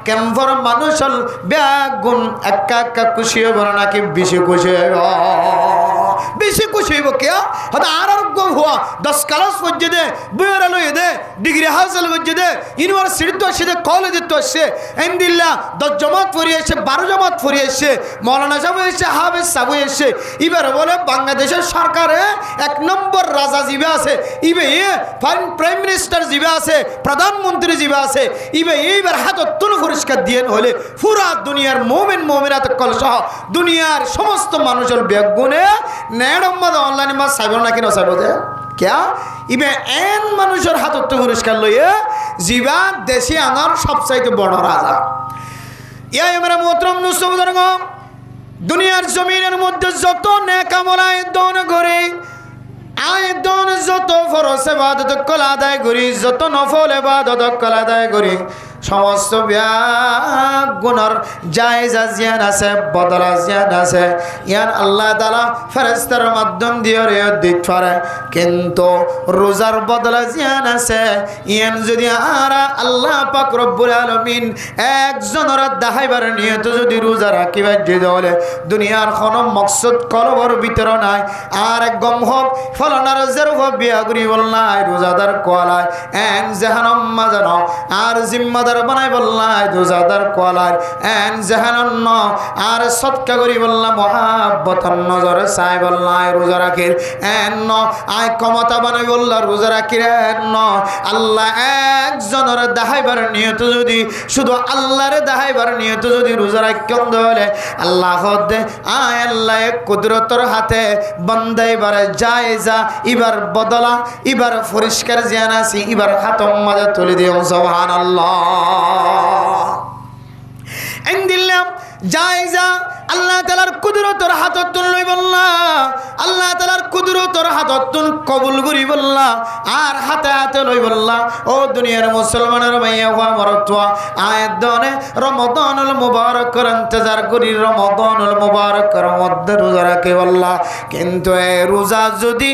কেমভর মানুষল ব্যাগুন একা একা খুশি হইব নাকি বেশি খুশি হইব বেশি খুশি হইব কে হয়তো আরোগ্য হওয়া 10 ক্লাস পর্যন্ত দে বইয়ের লইয়ে দে ডিগ্রি হাসিল করছে দে ইউনিভার্সিটি তো আসছে কলেজে তো আসছে আলহামদুলিল্লাহ 10 জামাত পড়িয়ে এসে 12 জামাত পড়িয়ে এসে মৌলানা সাহেব এসে হাফেজ সাহেব এসে এবার বলে বাংলাদেশের সরকারে 1 নম্বর রাজা জিবে আছে ইবে প্রাইম মিনিস্টার জিবে আছে প্রধানমন্ত্রী জিবে আছে ইবে এইবার হাত তুলে পরিষ্কার দিয়ে হলে পুরা দুনিয়ার মুমিন মুমিনাত কল সহ দুনিয়ার সমস্ত মানুষের বেগুনে নেড়ম্মদ অনলাইন মাস সাইব না কেন সাইব দে क्या इबे एन মানুষের হাতত পুরস্কার লইয়ে জিবা দেশে আনার সবচাইতে বড় রাজা ইয়া আমরা মোহতরম মুসলমানগণ দুনিয়ার জমিনের মধ্যে যত নেক আমল আয়োজন করে আয়োজন যত ফরজ ইবাদত কল আদায় করি যত নফল ইবাদত কল আদায় করি সমস্ত গুনার জায়েজা জিয়ান আছে বদলা জিয়ান আছে ইয়ান আল্লাহ তাআলা ফেরেশতার মাধ্যম দিয়ে দিতে পারে কিন্তু রোজার বদলা জিয়ান আছে ইয়ান যদি আর আল্লাহ পাক রব্বুল আলামিন একজনের দাহাইবার নিয়ত যদি রোজা রাখিবার দিলে দুনিয়ার কোনো মকসদ কলবর ভিতর নাই আর গম হোক ফলনার জেরফ বিয়া করি বললাই রোজাদার কোয়ালায় এন জাহান্নাম মাজানো আর জিম্মাদার বানাই বললাই রোজাদার কোয়ালায় নজর এন জাহান্ন আর সৎকা করি বললাম মহাব্বতন নজর চাই বললাম রোজা রাখির এন আয় ক্ষমতা বানাই বললাম রোজা রাখির এন আল্লাহ একজনের দাহাইবার নিয়ত যদি শুধু আল্লাহরে দাহাইবার নিয়ত যদি রোজা রাখেন দলে আল্লাহ দে আয় আল্লাহ কুদরতর হাতে বান্দাইবার যায় যা এবার বদলা এবার পরিষ্কার জিয়ান আছি এবার হাতম মাঝে তুলে দিও সুবহানাল্লাহ এন দিলাম জায়জা আল্লাহ তাআলার কুদরতর হাতত তুল লই বললা আল্লাহ তাআলার কুদরতর হাতত তুল কবুল করি বললা আর হাতে হাতে লই বললা ও দুনিয়ার মুসলমানের ভাইয়া ওয়া মরতওয়া আয়াত দনে রমাদানুল মুবারকের ইন্তজার করি রমাদানুল মুবারকের মধ্যে রোজা রাখে বললা কিন্তু এই রোজা যদি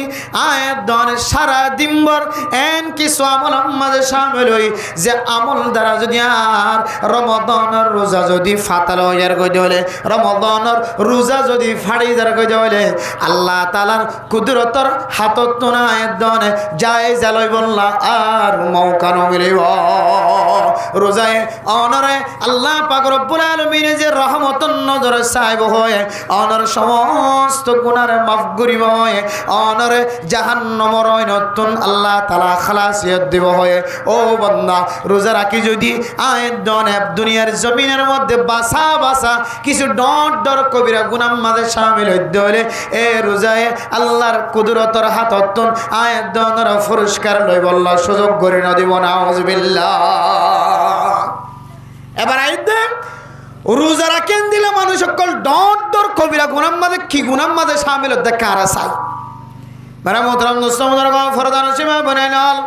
আয়াত দনে সারা দিনভর এন কিছু আমল আমাদের শামিল হই যে আমল দ্বারা যদি আর রমাদানের রোজা যদি ফাতাল হয়ে কইলে রমাদানের রোজা যদি ফাড়ি যার কইতে হইলে আল্লাহ তাআলার কুদরতর হাতত তোনায় দনে যায় জালই বললা আর মৌকা মিলিব রোজায় অনরে আল্লাহ পাক রব্বুল আলামিন যে রহমতন নজর চাইব হয় অনর সমস্ত গুনাহ মাফ করিব হয় অনরে জাহান্নামের নতুন আল্লাহ তাআলা খালাসিয়ত দিব হয় ও বান্দা রোজা রাখি যদি আয়াত দনে দুনিয়ার জমিনের মধ্যে বাসা বাসা কিছু ডট ডর কবিরা গুনাহ মাঝে শামিল হইতে হলে এ রোজায় আল্লাহর কুদরতর হাতত আয়াত দনের পুরস্কার লই বল্লা সুযোগ করে না দিব নাউজুবিল্লাহ এবার আইতে রোজা রাখেন দিলে মানুষ সকল ডট ডর কবিরা গুনাহ মাঝে কি গুনাহ মাঝে শামিল হতে কারা চাই মেরা মোহতারাম দোস্ত মুবারক ফরদান সীমা বানাইনাল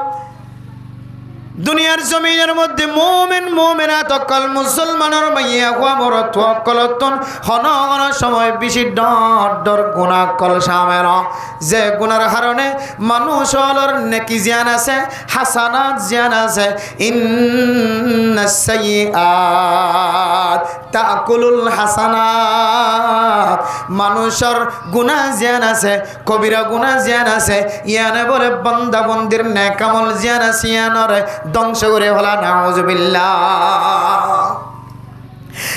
দুনিয়ার জমিনের মধ্যে মুমিন মুমিনাত অকল মুসলমানের মাইয়া হওয়া মরত অকলতন হন হন সময় বেশি ডর গুনাহ কল শামেল যে গুনার কারণে মানুষ হলর নেকি জিয়ান আছে হাসানাত জিয়ান আছে ইন্নাস সাইয়্যাত তাকুলুল হাসানাত মানুষের গুনাহ জিয়ান আছে কবিরা গুনাহ জিয়ান আছে ইয়ানে বলে বান্দা বন্দির নেক আমল জিয়ান আছে ইয়ানরে ধ্বংস করে ফেলা নাউজুবিল্লাহ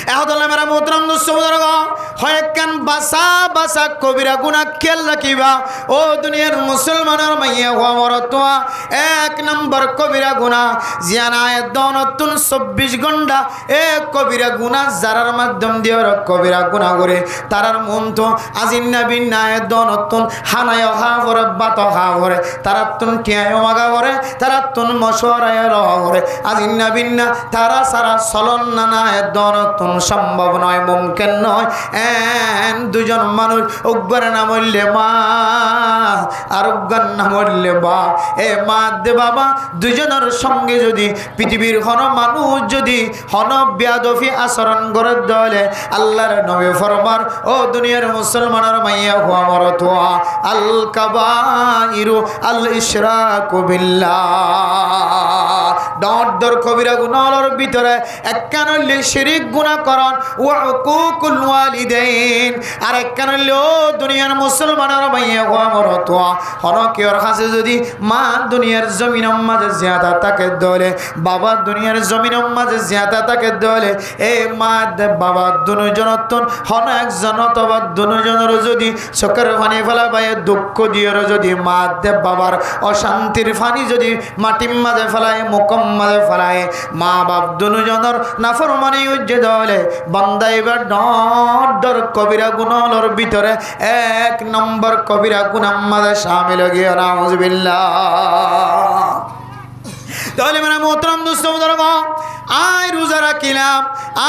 এহদল্লাহ মেরা মোহতারাম দোস্ত বুজুর্গ হয় কান বাসা বাসা কবিরা গুনাহ খেয়াল রাখিবা ও দুনিয়ার মুসলমানের মাইয়া হওয়া মরতোয়া এক নম্বর কবিরা গুনাহ জিয়ানায় দনতুন 24 ঘন্টা এক কবিরা গুনাহ যারার মাধ্যম দিয়ে কবিরা গুনাহ করে তারার মন তো আজিন্না বিন্নায় দনতুন হানায় হা করে বাত হা করে তারাতুন টিয়ায় মাগা করে তারাতুন মশওয়ারায় রহ করে আজিন্না বিন্না তারা সারা চলন নানায় দন সম্ভব নয় মুমকিন নয় এন দুজন মানুষ উগ্র না মরলে মা আর উগ্র না মরলে বা এ মা দে বাবা দুজনের সঙ্গে যদি পৃথিবীর হন মানুষ যদি হন বেয়াদফি আচরণ করে দলে আল্লাহর নবী ফরমান ও দুনিয়ার মুসলমানের মাইয়া হুয়া মরতুয়া আল কাবাইরু আল ইশরাকু বিল্লাহ ডট দর কবিরা গুনাহর ভিতরে একখান হইলে শিরিক গুনাহ করন ওয়া উকুকুল ওয়ালিদাইন আর একখান হইলে ও দুনিয়ার মুসলমানের মাইয়া হুয়া মরতুয়া হন কিওর কাছে যদি মা দুনিয়ার জমিনের মাঝে জিয়াদা থাকে দলে বাবা দুনিয়ার জমিনের মাঝে জিয়াদা থাকে দলে এ মা দে বাবা দুজনতন হন একজন অথবা দুজনের যদি চোখের পানি ফেলা পায় দুঃখ দিয়ে যদি মা দে বাবার অশান্তির পানি যদি মাটির মাঝে ফেলায় মুকম মাঝে ফেলায় মা বাপ দুজনের নাফরমানি উজ্জে দলে বান্দা এবার ডর কবিরা গুনাহর ভিতরে এক নম্বর কবিরা গুনাহ মাঝে শামিল গিয়ে নাউজুবিল্লাহ তাহলে মানে মোহতারাম দোস্ত বুজুর্গ আয় রোজা রাখিলাম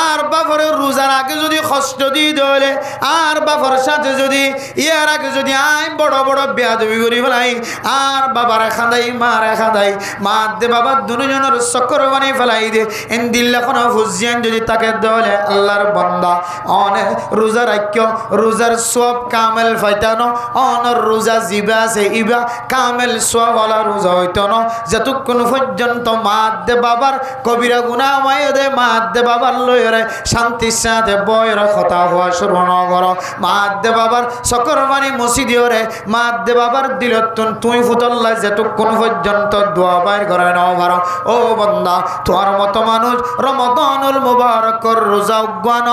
আর বাপরের রোজার আগে যদি কষ্ট দিয়ে দলে আর বাপর সাথে যদি ইয়ার আগে যদি আয় বড় বড় বেয়াদবি করি ফেলাই আর বাবার খাদাই মার খাদাই মা দে বাবা দুজনের চক্কর বানিয়ে ফেলাই দে এন দিল্লা কোনো হুজিয়ান যদি তাকে দলে আল্লাহর বান্দা অনেক রোজা রাখ্য রোজার সব কামেল ফাইতানো অনর রোজা জিবা আছে ইবা কামেল সওয়ালা রোজা হইতো না যতক্ষণ পর্যন্ত পর্যন্ত মাদ্দে বাবার কবিরা গুনাহ মায় দে মাদ্দে বাবার লয়রে শান্তির সাথে বয়র কথা হওয়া শুরু নগর মাদ্দে বাবার সকরবানি মসজিদে মাদ্দে বাবার দিলতুন তুই ফুতল্লা যেটুকুন পর্যন্ত দোয়া বাইর করে নাও ভারো ও বন্দা তোমার মতো মানুষ রমাদানুল মুবারকর রোজা উগান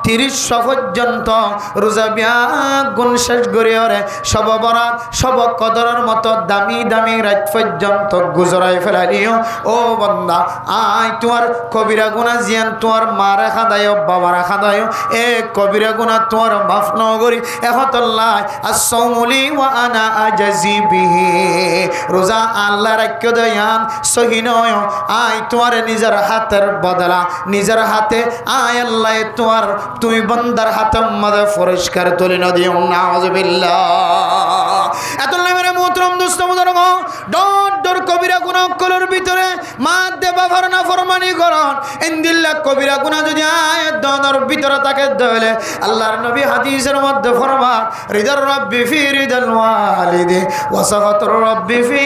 30 পর্যন্ত রোজা বিয়া গুণ শেষ করিয়রে সব বরাত সব কদরের মতো দামি দামি রাত পর্যন্ত গুজরাই ফেলালিও ও বন্দা আয় তোমার কবিরা গুনাহ জিয়ান তোমার মা রাখা দায় বাবা রাখা দায় এ কবিরা গুনাহ তোমার মাফ নগরি এহতল্লাহ আসসাউলি ওয়া আনা আজাজি বিহি রোজা আল্লাহ রাখ্য দয়ান সহিনয় আয় তোমার নিজের হাতের বদলা নিজের হাতে আয় আল্লাহ তোমার তুমি বন্দার হাতের মধ্যে পুরস্কার তুলে দিও নাউযুবিল্লাহ এতলে মেরে মোহতরম দোস্ত মুদরগ ডর ডর কবিরা গুনাহ কলর ভিতরে মাদ্দে বাবার না ফরমানি করন ইনদিল্লাহ কবিরা গুনাহ যদি আয় দনর ভিতরে থাকে দলে আল্লাহর নবী হাদিসের মধ্যে ফরমান রিদার রাব্বি ফি রিদাল ওয়ালিদি ওয়া সাখাতুর রাব্বি ফি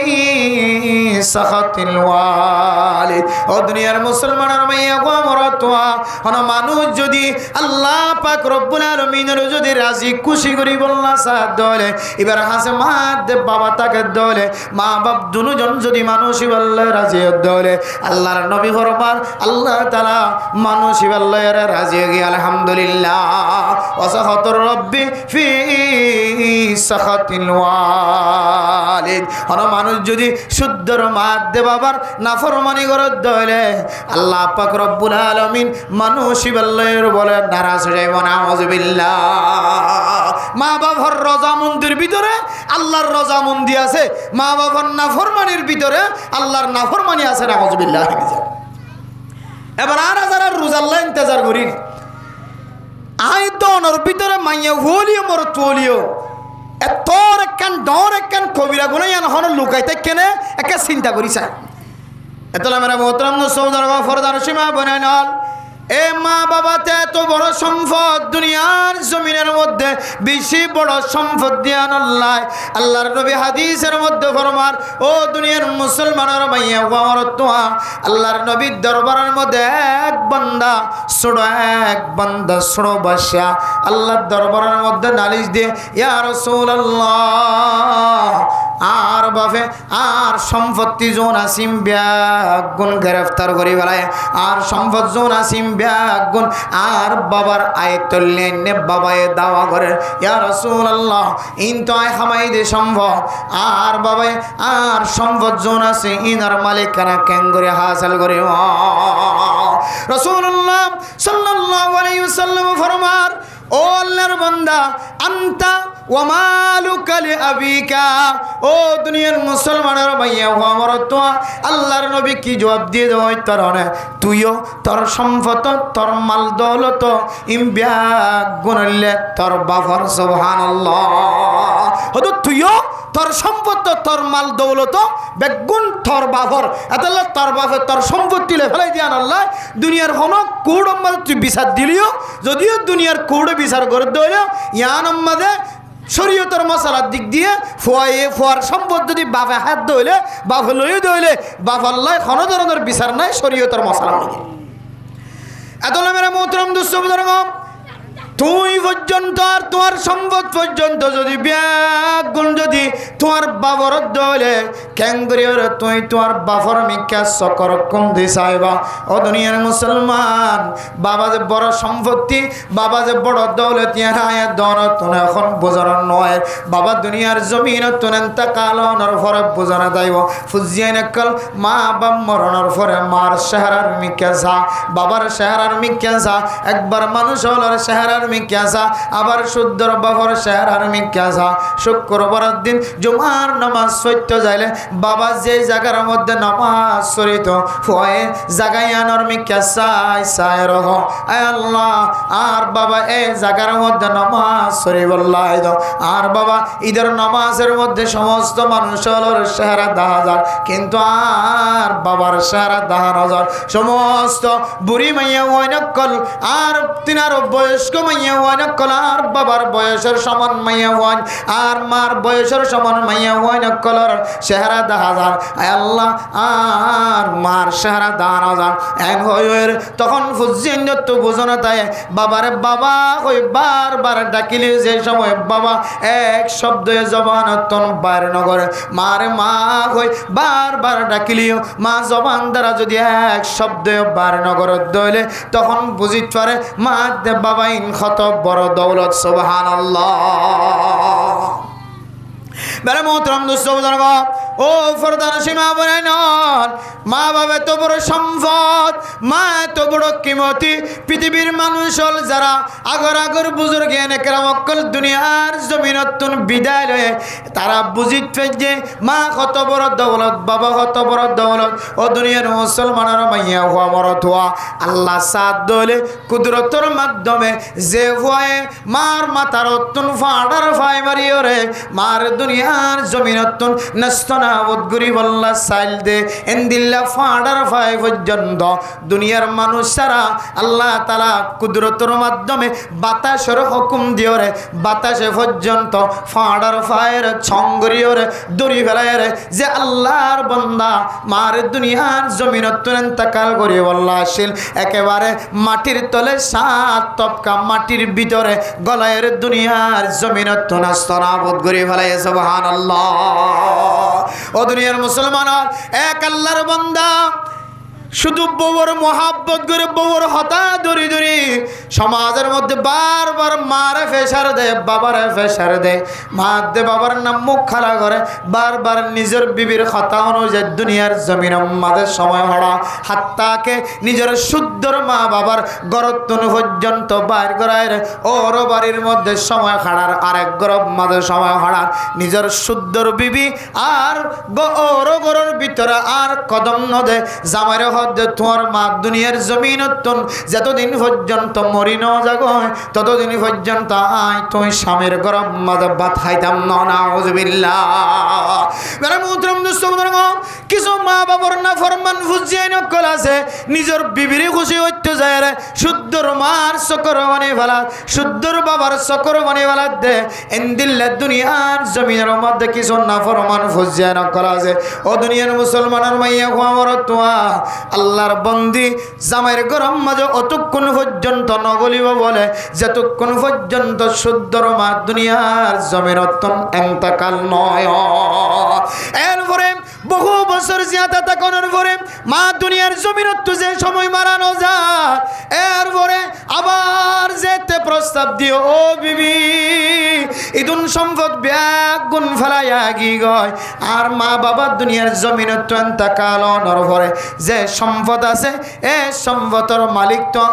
সাখাতিল ওয়ালিদ ও দুনিয়ার মুসলমানের মাইয়া গো মরতওয়া হন মানুষ যদি আল্লাহ পাক রব্বুল আলামিনের যদি রাজি খুশি করি বলনা সাদ দলে এবার হাসে মাদ্দে বাবা তাকে দলে মা বাপ দুজন যদি মানুষই বললে রাজি দলে আল্লাহর নবী ফরমান আল্লাহ তাআলা মানুষই বললে রাজি হয়ে আলহামদুলিল্লাহ ওয়া সাখাতুর রাব্বি ফি সাখাতিল ওয়ালিদ হন মানুষ যদি শুদ্ধর মাদ্দে বাবার নাফরমানি করে দলে আল্লাহ পাক রব্বুল আলামিন মানুষই বললে বলে নারাজ হয়ে যাবে নাউযুবিল্লাহ মা বাবার রজা মন্দির ভিতরে আল্লাহর রজা মন্দি আছে মা বাবার নাফরমানির ভিতরে আল্লাহর নাফরমানি আছে নাউযুবিল্লাহ এবার আর যারা রোজাল্লাহ ইন্তজার করি আই দনর ভিতরে মাইয়া হলিও মর চলিও এতর একখান ডর একখান কবিরা গুনাহ ইয়ান হন লুকাইতে কেনে একা চিন্তা করিছা এতলা মেরা মোহতরম সৌদর ফরদার সীমা বনায় নল এ মা বাবাতে এত বড় সম্পদ দুনিয়ার জমিনের মধ্যে বেশি বড় সম্পদ দিয়ান আল্লাহ আল্লাহর নবী হাদিসের মধ্যে ফরমান ও দুনিয়ার মুসলমানের মাইয়া ওয়ারতুয়া আল্লাহর নবীর দরবারের মধ্যে এক বান্দা ছোড়ো বাদশা আল্লাহর দরবারের মধ্যে নালিশ দিয়ে ইয়া রাসূলুল্লাহ আর বাফে আর সম্পত্তি জোন আসিম ব্যাগুন গ্রেফতার করি বেলায় আর সম্পদ জোন আসিম ব্যাগুন আর বাবার আয়তল্যেন বাবায় দাওয়া করে ইয়া রাসূলুল্লাহ ইন তো আয় হামাই দে সম্ভব আর বাবায় আর সম্পদ জোন আছে ইনার মালিকানা কেন করে হাসিল করে রাসূলুল্লাহ সাল্লাল্লাহু আলাইহি ওয়াসাল্লাম ফরমান ও আল্লাহর বান্দা আনতা ওয়া মালুকা লিআবিকা ও দুনিয়ার মুসলমানের ভাইয়া আমার তো আল্লাহর নবী কি জবাব দিয়ে দেয় তোর তুইও তোর সম্পদ তোর মাল দৌলত ইমবিয়া গুনলে তোর বাবার সুবহানাল্লাহ হতো তুইও তোর সম্পদ তোর মাল দৌলত বেগুন তোর বাবার এতলা তোর বাবার তোর সম্পত্তি ফেলাই দিয়ান আল্লাহ দুনিয়ার কোনো কোড তুই বিচার দিলিও যদিও দুনিয়ার কোড বিচার করে দিলেও ইয়ান আমাদের শরীয়তের মশালার দিক দিয়ে ফোয়ার সম্পদ যদি বাপে হাত দইলে বাপ লইও দইলে বাপ আল্লাহ কোনো ধরনের বিচার নাই শরীয়তের মশালা নাকি এত মেরা মোহতরম দুঃসম তুই পর্যন্ত আর তোমার সম্পদ পর্যন্ত যদি ব্যাগুন যদি তোমার বাবর দলে ক্যাঙ্গরিয়র তুই তোমার বাবর মিকা সকর কম দিছাইবা ও দুনিয়ার মুসলমান বাবা যে বড় সম্পত্তি বাবা যে বড় দৌলত ইয়ানায় দন তুমি এখন বোঝার নয় বাবা দুনিয়ার জমিন তুনেন তা কালনের ফরে বোঝানো যাইব ফুজিয়ান একল মা বাপ মরণের ফরে মার চেহারার মিকা যা বাবার চেহারার মিকা যা একবার মানুষ হলার চেহারার মিক্যাসা আবার শুদ্ধর বাবার চেহারার মিক্যাসা শুক্রবারের দিন জুমার নামাজ সত্য যাইলে বাবা যে জায়গার মধ্যে নামাজ সরিত ফয়ে জায়গায় আনর মিক্যাসাই সাই রহ আয় আল্লাহ আর বাবা এই জায়গার মধ্যে নামাজ সরি বল্লাই দাও আর বাবা ঈদের নামাজের মধ্যে সমস্ত মানুষের চেহারা দেখা যায় কিন্তু আর বাবার চেহারা দেখা না যায় সমস্ত বুড়ি মাইয়া ওই নকল আর তিনার বয়স্ক মাইয়া হওয়ান কলার বাবার বয়সের সমান মাইয়া হওয়ান আর মার বয়সের সমান মাইয়া হওয়ান কলার চেহারা দেখা যান আল্লাহ আর মার চেহারা দাঁড়া যান এন হইয়ের তখন ফুজিন তো বুঝনা তাই বাবারে বাবা ওই বারবার ডাকিলে যে সময় বাবা এক শব্দে জবান তন বাইর নগরে মারে মা হই বারবার ডাকিলিও মা জবান দ্বারা যদি এক শব্দে বাইর নগরে দইলে তখন বুঝিত পারে মা দে বাবা ইন কত বড় দৌলত সুবহানাল্লাহ মেরে মোহতরম দোস্ত বুজুর্গ ও ফরদান সীমা বলে নন মা বাবা তো বড় সম্পদ মা তো বড় কিমতি পৃথিবীর মানুষ হল যারা আগর আগর বুজুর্গ এনে কেরাম অকল দুনিয়ার জমিনতুন বিদায় লয়ে তারা বুঝিত যে মা কত বড় দৌলত বাবা কত বড় দৌলত ও দুনিয়ার মুসলমানের মাইয়া হওয়া মরত হওয়া আল্লাহ সাথ দলে কুদরতর মাধ্যমে যে ভয়ে মার মাথার অত্যন ফাড়ার ফাই মারিও রে মার দুনিয়ার জমিনতুন নস্তনাবদ গরিব আল্লাহ সাইল দে এন্দিল্লা ফাড়ার ফাই পর্যন্ত দুনিয়ার মানুষ সারা আল্লাহ তাআলা কুদরতের মাধ্যমে বাতাসের হুকুম দিও রে বাতাসে পর্যন্ত ফাড়ার ফায়ের ছঙ্গরিও রে দড়ি ফেলায় রে যে আল্লাহর বান্দা মার দুনিয়ার জমিনতুন ইন্তেকাল করি আল্লাহ আসিল একেবারে মাটির তলে সাত তপকা মাটির ভিতরে গলায়ের দুনিয়ার জমিনতুন নস্তনাবদ গরি ফেলায় সুবহানাল্লাহ ও দুনিয়ার মুসলমান এক আল্লাহর বান্দা শুধু বউর মোহাব্বত করে বউর হতা দড়ি দড়ি সমাজের মধ্যে বারবার মারে ফেসার দেয় বাবারে ফেসার দেয় মা দে বাবার নাম মুখ খাড়া করে বারবার নিজের বিবির কথা অনুযায়ী দুনিয়ার জমিন মাদের সময় হড়া হাত্তাকে নিজের শুদ্ধর মা বাবার গরত্তন পর্যন্ত বাইর করায় ওর বাড়ির মধ্যে সময় খাড়ার আরেক গরব মাদের সময় হড়ার নিজের শুদ্ধর বিবি আর ওর গরর ভিতরে আর কদম নদে জামাইর তোমার মা দুনিয়ার জমিনতুন যতদিন পর্যন্ত মরি ন জাগয় ততদিন পর্যন্ত আয় তুই স্বামীর গরম মাঝে ভাত খাইতাম নাউজুবিল্লাহ মেরা মুহতরম দোস্ত বুজুর্গ কিছু মা বাবার না ফরমান ফুজিয়ে নকল আছে নিজের বিবির খুশি হইতে যায় রে শুদ্ধর মার চকর বানি ফেলা শুদ্ধর বাবার চকর বানি ফেলা দে এন্দিল্লা দুনিয়ার জমিনের মধ্যে কিছু না ফরমান ফুজিয়ে নকল আছে ও দুনিয়ার মুসলমানের মাইয়া খোয়ার তোয়া আল্লাহর বন্দি জামাইয়ের গরম মাঝে অতক্ষণ পর্যন্ত নগলিব বলে যতক্ষণ পর্যন্ত শুদ্ধর মা দুনিয়ার জমিনতুন ইন্তেকাল নয় এরপরে বহু বছর জিয়াদা তাকানোর পরে মা দুনিয়ার জমিনত যে সময় মারানো যায় এরপরে আবার যেতে প্রস্তাব দিও ও বিবি ইদুন সম্পদ ব্যাগ গুণ ফেলাইয়া গি গয় আর মা বাবা দুনিয়ার জমিনত ইন্তেকাল হওয়ার পরে যে সম্পদ আছে এ সম্পদের মালিক তো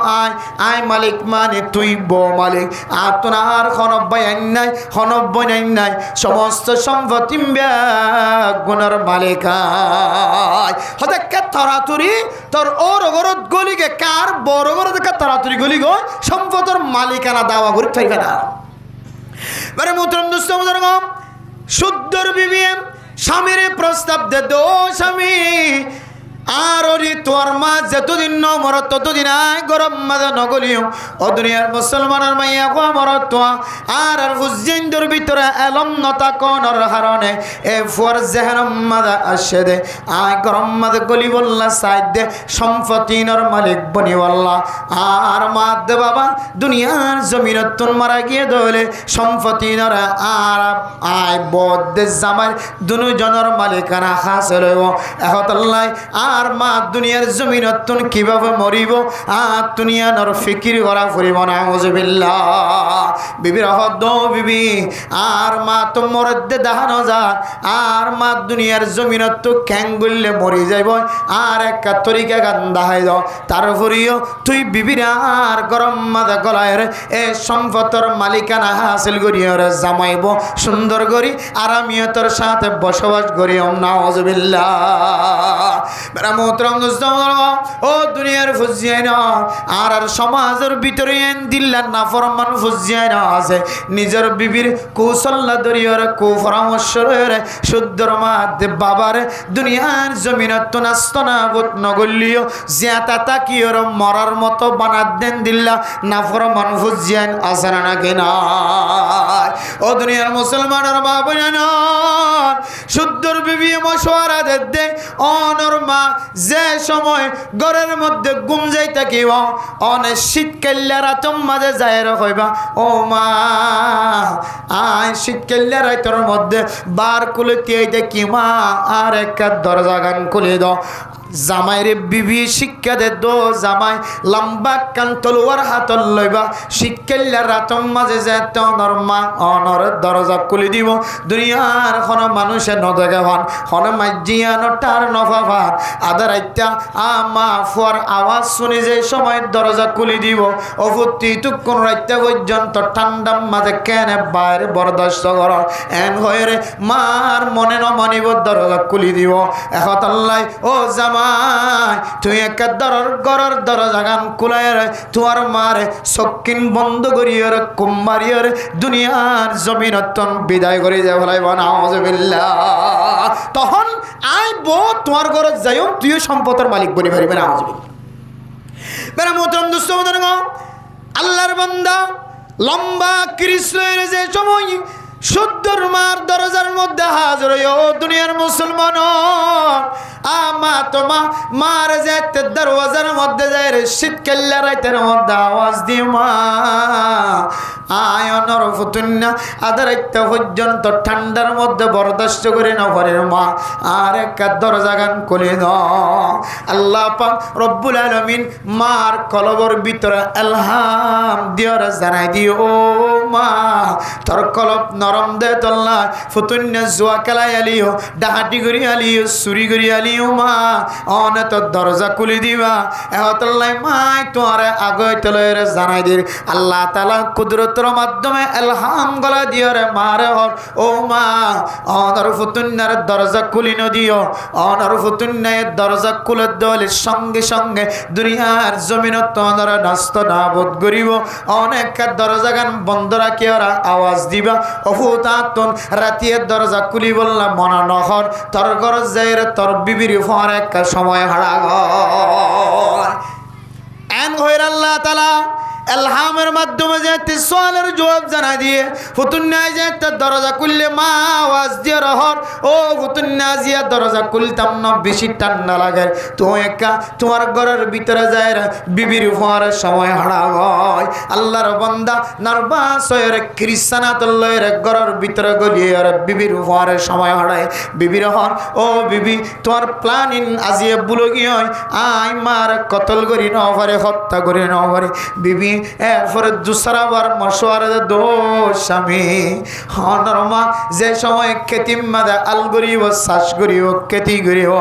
আয় মালিক মানে তুই বউ মালিক আর তোর আর খনব্বই আইন নাই খনব্বই আইন নাই সমস্ত সম্পত্তি গুণের মালিক হতে কে তরাতুরি তোর ওর গরত গলিকে কার বড় গরত কে তরাতুরি গলি গো সম্পদের মালিকানা দাওয়া করে থাকবে না বারে মুহতরম দোস্ত বুজুর্গ শুদ্ধর বিবি স্বামীর প্রস্তাব দে দো স্বামী আর ওরি তোর মা যতদিন ন মরত ততদিন আয় গরম মাঝে নগলিও ও দুনিয়ার মুসলমানের মাইয়া কো মরত তো আর হুজিন্দর ভিতরে এলম নতা কোনর কারণে এ ফর জেহনম মাদা আসে দে আয় গরম মাঝে গলি বললা সাইড দে সম্পত্তির মালিক বনি বললা আর মা দে বাবা দুনিয়ার জমিনতুন মারা গিয়ে দলে সম্পত্তির আর আয় বদ জামাই দুজনের মালিকানা হাসিল হইব এহতাল্লাহ আর মা দুনিয়ার জমিনতুন কিভাবে মরিব আর দুনিয়ার ফিকির করা ফুরিব না নাউজুবিল্লাহ বিবির হদ বিবি আর মা তো মরদে দেখানো যায় আর মা দুনিয়ার জমিনত ক্যাং বললে মরি যাইব আর এক তরিকা গান দেখাই দাও তারপরেও তুই বিবির আর গরম মাদা গলায় এ সম্পদের মালিকানা হাসিল করিও রে জামাইব সুন্দর করি আরামিয়তর সাথে বসবাস করিও নাউজুবিল্লাহ মোহতরম দোস্ত ও দুনিয়ার ফুজিয়াই না আর সমাজের ভিতরে দিল্লার নাফরমান ফুজিয়াই না আছে নিজের বিবির কৌশল্য দরিয়র কুপরামর্শ রয়ে শুদ্ধর মাধ্যে বাবার দুনিয়ার জমিনত নাস্ত না বোধ নগল্লিও জিয়াতা তাকিওর মরার মতো বানাত দেন দিল্লা নাফরমান ফুজিয়ান আছে না কিনা ও দুনিয়ার মুসলমানের বাবা না শুদ্ধর বিবি মশওয়ারা দে অনর মা যে সময় ঘরের মধ্যে ঘুম যাই থাকিব অনেক শীতকাল্লা রাতম মাঝে যায় হইবা ও মা আয় শীতকাল্লা রাতর মধ্যে বার খুলে দিয়ে কি মা আর একটা দরজা গান খুলে দাও জামাইরে বিবি শিক্ষা দে দো জামাই লম্বা কান তলোয়ার হাতল লইবা শিক্ষাল্লা রাতম মাঝে যেতে অনর মা অনর দরজা খুলে দিব দুনিয়ার কোনো মানুষের নদগে হন হন মাইজিয়ানো টার নফাফার আদার আইতা আমা ফুয়ার আওয়াজ শুনি যে সময় দরজা খুলে দিব অফুতি তুকুন রাইতে পর্যন্ত ঠান্ডার মাঝে কেনে বাইরে বরদাস্ত কর এন হয়ে রে মার মনে ন মনিব দরজা খুলে দিব এখন আল্লাহ ও জামা তুই একটা গরর দরজা গান কুলায় তোমার মারে সকিন বন্ধ করিয়ে কুম্বারিয়ে দুনিয়ার জমিনতন বিদায় করে যায় বলাইব নাউজুবিল্লাহ তখন আইব তোমার ঘরে যাইও তুইও সম্পদের মালিক বনি পারিবে নাউজুবিল্লাহ বেরা মোহতরম দোস্ত আল্লাহর বান্দা লম্বা কৃষ্ণের যে সময় শুদ্ধর মার দরজার মধ্যে হাজির ও দুনিয়ার মুসলমান আমা তোমা মার যেতে দরওয়াজার মধ্যে যায় রে শীতকাল্লা রাতের মধ্যে আওয়াজ দিও মা আয়নর ফুতুন্না আদারাইতে পর্যন্ত ঠান্ডার মধ্যে বরদাস্ত করে না পারে মা আর একটা দরজা গান খুলে দাও আল্লাহ পাক রব্বুল আলামিন মার কলবর ভিতরে আলহাম দিয়র জানাই দিও ও মা তোর কলব নরম দে তোল্লা ফুতুন্না জুয়া খেলাই আলিও ডাহাটি করি আলিও চুরি করি আলিও মা অনে তোর দরজা খুলে দিবা এহতল্লাই মাই তোমারে আগে তলের জানাই দির আল্লাহ তাআলা কুদরত মাধ্যমে এলহাম গলা দিও রে মারে হর ও মা অনর ফুতুন্নার দরজা খুলি নদিও অনর ফুতুন্নার দরজা খুলে দলে সঙ্গে সঙ্গে দুনিয়ার জমিন তোমার নাস্ত নাবদ করিব অনেক দরজা গান বন্ধ রাখি ওরা আওয়াজ দিবা অফুতাতন রাতিয়ের দরজা খুলি বললাম মনা নহর তোর ঘর যাই রে তোর বিবির ফর এক সময় হারা এন হইর আল্লাহ তাআলা এলহামের মাধ্যমে যে সোয়ালের জবাব জানা দিয়ে ফুতুন্না যে দরজা খুললে মা আওয়াজ দিয়ে রহর ও ফুতুন্না জিয়া দরজা খুলতাম না বেশি ঠান্ডা লাগে তো একা তোমার ঘরের ভিতরে যায় বিবির ফোয়ার সময় হারা হয় আল্লাহর বান্দা নার্ভাস হয়ে খ্রিস্টানাত লয়ের ঘরের ভিতরে গলিয়ে আর বিবির ফোয়ারের সময় হারায় বিবির হর ও বিবি তোমার প্ল্যানিং আজিয়ে বুলো কি হয় আই মার কতল করি ন পারে হত্যা করি ন পারে বিবি এরপরে দুসরাবার মশওয়ারা দোষ স্বামী হনর মা যে সময় খেতিম মাদা আল গরিব শ্বাস গরিব খেতি গরিব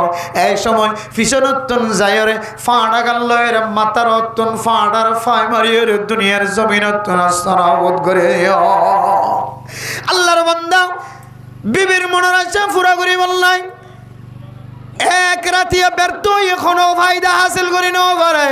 এই সময় ফিসনতন যায়রে ফাঁড়া গাল্লয়ের মাতার অতন ফাঁড়ার ফাই মারিয়ে দুনিয়ার জমিনতন আস্তারাবত করে আল্লাহর বান্দা বিবির মনের আশা পুরা করি বললাই এক রাতিয়া ব্যর্থ এখনো ফায়দা হাসিল করি ন পারে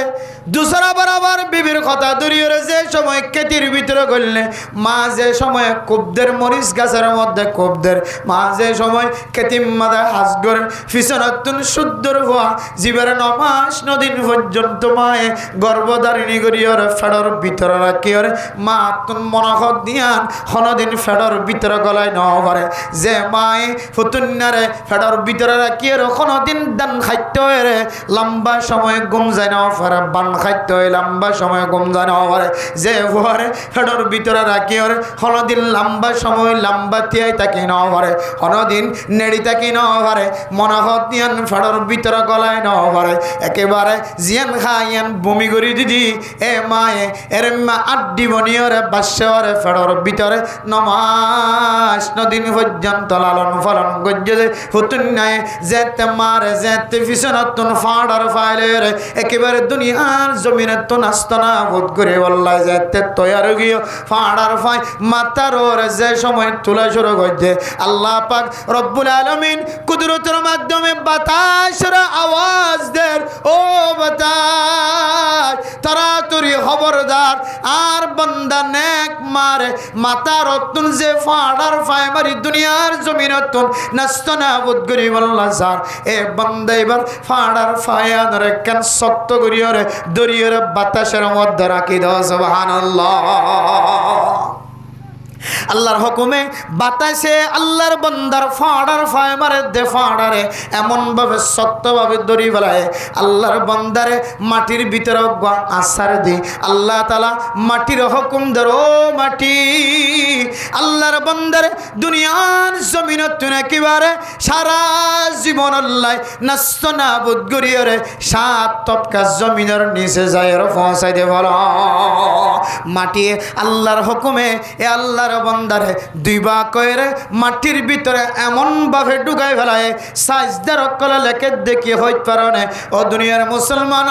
दूसरा बराबर बीबिर कथा दरियर जे समय केतिर भितरे गलने मा जे समय कुबदेर मरिच गाछेर मध्य कुबदेर मा जे समय केतिम मादा हाजगर फिसनातुन शुद्धर हुआ जीवेर 9 मास 9 दिन पर्यन्त माए गर्भधारिणी करियर फेडर भितरे राखियर मा तुन मनखत दियान हन दिन फेडर भितरे गलाय न पारे जे माए फुतुन्नारे फेडर भितरे राखियर हन दिन दान खाद्य रे लम्बा समय घुम जाय न पारे बान খাদ্য লম্বা সময় ঘুম জানা পারে যে ঘরে ফেডর ভিতরে রাখি ওরে হনদিন লম্বা সময় লম্বা তিয়াই তাকে না পারে হনদিন নেড়ি তাকে না পারে মনহত দিয়ান ফেডর ভিতরে গলায় না পারে একেবারে জিয়ান খাইয়ান বমি করি দিদি এ মায়ে এর মা আড্ডি বনিয়রে বাসরে ফেডর ভিতরে 9 মাস 9 দিন পর্যন্ত লালন পালন গজ্জে হুতুন নাই যেতে মা মার যেতে পিছনতন ফাড়ার ফাইলের একেবারে দুনিয়ার জমিনের তো নাস্তানা বোধ করে বললা যেতে তৈয়ার গিয়ে ফাড়ার ফাই মাতার ওর যে সময় তোলা শুরু করছে আল্লাহ পাক রব্বুল আলামিন কুদরতের মাধ্যমে বাতাসের আওয়াজ দেন ও বাতাস তাড়াতাড়ি খবরদার আর বান্দা নেক মারে মাতার অতুন যে ফাড়ার ফাই মারি দুনিয়ার জমিনতন নাস্তানা বোধ করে বললা স্যার এ বান্দা এবার ফাড়ার ফায়ান কেন শক্ত করিয়রে দরিয়রে বাতাসের মধ্যে রাখি দাও সুবহানাল্লাহ আল্লাহর হুকুমে বাতাসে আল্লাহর বান্দার ফাড়ার ফায় মারে দে ফাড়ারে এমনভাবে শক্তভাবে দড়ি ফেলায় আল্লাহর বান্দারে মাটির ভিতরে আসার দি আল্লাহ তাআলা মাটির হুকুম ধরো মাটি আল্লাহর বান্দারে দুনিয়ার জমিনত একেবারে সারা জীবন আল্লাহ নষ্ট নাবুদ করিয়রে সাত তপকা জমিনের নিচে যায় পৌঁছাই দে বলো মাটি আল্লাহর হুকুমে এ আল্লাহর বান্দারে দুইবা কইরে মাটির ভিতরে এমন ভাবে ঢুকাই ফেলায় সাজদার কলা লেখে দেখি হইতে পারে ও দুনিয়ার মুসলমান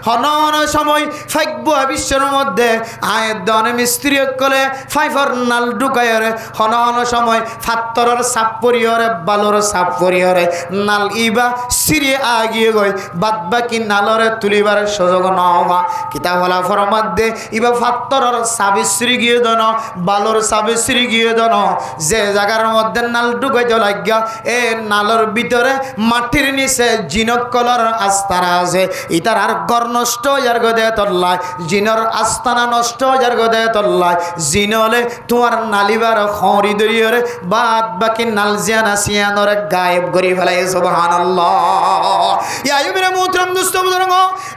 হনন সময় ফাইকবো বিশ্বের মধ্যে আয়ের দনে মিস্ত্রি কলে ফাইফর নাল ঢুকাইরে হনন সময় ফাত্তরের সাপ পরিয়রে বালোর সাপ পরিয়রে নাল ইবা সিঁড়ি আগিয়ে গই বাদ বাকি নালরে তুলিবার সুযোগ নহবা কিতাব হলা ফরমাদ্দে ইবা ফাত্তরের সাবিশ্রী গিয়ে দন বালোর সাবিশ্রী গিয়ে দন যে জায়গার মধ্যে নাল ঢুকাইতে লাগিয়া এ নালর ভিতরে মাটির নিচে জিনক কলর আস্তানা আছে ইতার আর গর নষ্ট যার গদে তল্লায় জিনর আস্তানা নষ্ট যার গদে তল্লায় জিনলে তোমার নালিবার খড়ি দরিয়রে বাদ বাকি নালজিয়ানা সিয়ানরে গায়েব করি ফেলাই সুবহানাল্লাহ ইয়া ইবনে মুহতারাম দোস্ত বুজুর্গ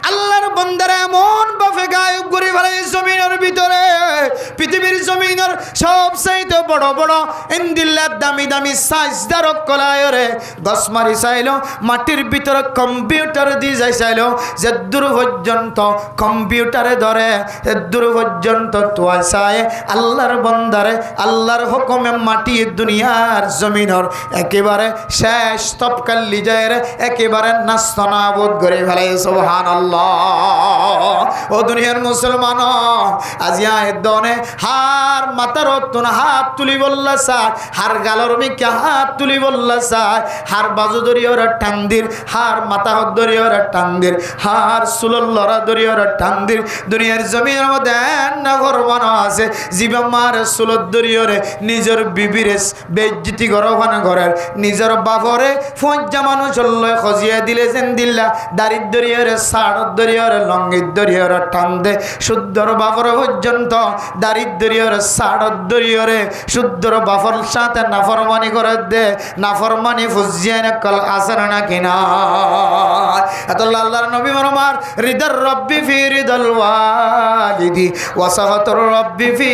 আল্লাহর বান্দারা এমন ভাবে গায়েব করি ফেলাই জমিনের ভিতরে পৃথিবীর জমিনের সবচাইতে বড় বড় ইন্দিল্লার দামি দামি সাজদার কলায়রে গসমারি চাইলো মাটির ভিতরে কম্পিউটার দিয়ে যাই চাইলো যে দূর পর্যন্ত কম্পিউটারে ধরে দূর পর্যন্ত তোয়া চায় আল্লাহর বান্দারে আল্লাহর হুকুমে মাটি দুনিয়ার জমিনের একেবারে শেষ তপকাল লিজায়ের একেবারে নাস্তনাবুদ করে ফেলে সুবহানাল্লাহ ও দুনিয়ার মুসলমান আজি আয়ের দনে হার মাথার অতুন হাত তুলি বললা চায় হার গালর মিকে হাত তুলি বললা চায় হার বাজু দরিয়র টান্দির হার মাথা দরিয়র টান্দির হার সুলল লড়া দরিয়র টান্দির দুনিয়ার জমির মধ্যে নগর বানো আছে জীবা মার সুলত দরিয়রে নিজের বিবিরে বেজ্জিতি গরবান ঘরের নিজের বাপরে ফজ্জা মানুষ লয় খজিয়ে দিলে যেন দিল্লা দারিদ দরিয়রে সাড় দরিয়রে লঙ্গির দরিয়রে টান্দে শুদ্ধর বাপর পর্যন্ত দারিদ দরিয়রে সাড় দরিয়রে শুদ্ধর বাপর সাথে নাফরমানি করে দে নাফরমানি ফুজিয়ে কল আসর না কিনা এত আল্লাহর নবী আমার রিদার রব্বি ফি রিদাল ওয়ালিদি ওয়া সাখাতুর রব্বি ফি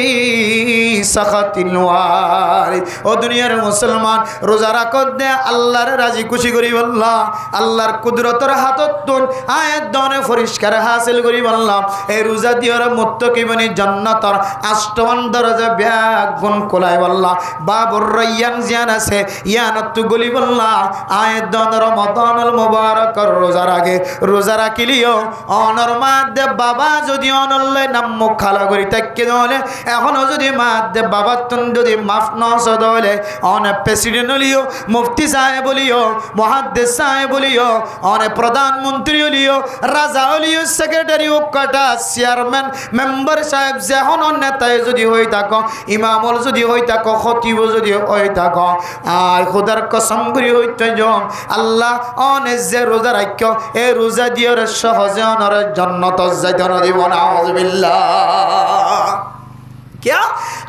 সাখাতিল ওয়ালিদ ও দুনিয়ার মুসলমান রোজা রাখত দে আল্লাহর রাজি খুশি করি বললাম আল্লাহর কুদরতের হাতত তুল আয়াত দনে পরিষ্কার হাসিল করি বললাম এই রোজা দিয়র মুত্তাকি বনি জান্নাতর আষ্টমান দরজা ব্যাগ গুণ কোলাই বললাম বাবুর রায়্যান জিয়ান আছে ইয়ানত গলি বললাম আয়াত দন রমাদানুল মুবারকর রোজার আগে রোজা রাখিলিও অনর মাদে বাবা যদি অনল্লে নাম মুখ খালা করি থাকি দলে এখনো যদি মাদে বাবা তুন যদি মাফ নস দলে অনে প্রেসিডেন্ট হলিও মুফতি সাহেব বলিও মুহাদ্দিস সাহেব বলিও অনে প্রধানমন্ত্রী হলিও রাজা হলিও সেক্রেটারি ওকাটা চেয়ারম্যান মেম্বার সাহেব যেহন নেতায় যদি হয়ে থাকো ইমামল যদি হয়ে থাকো খতিব যদি হয়ে থাকো আর খোদার কসম করি হইতে যাও আল্লাহ অনে যে রোজা রাখ এ রোজা দিয়র সহজে অনর জান্নাত যাইতে দিব না আউযুবিল্লাহ क्या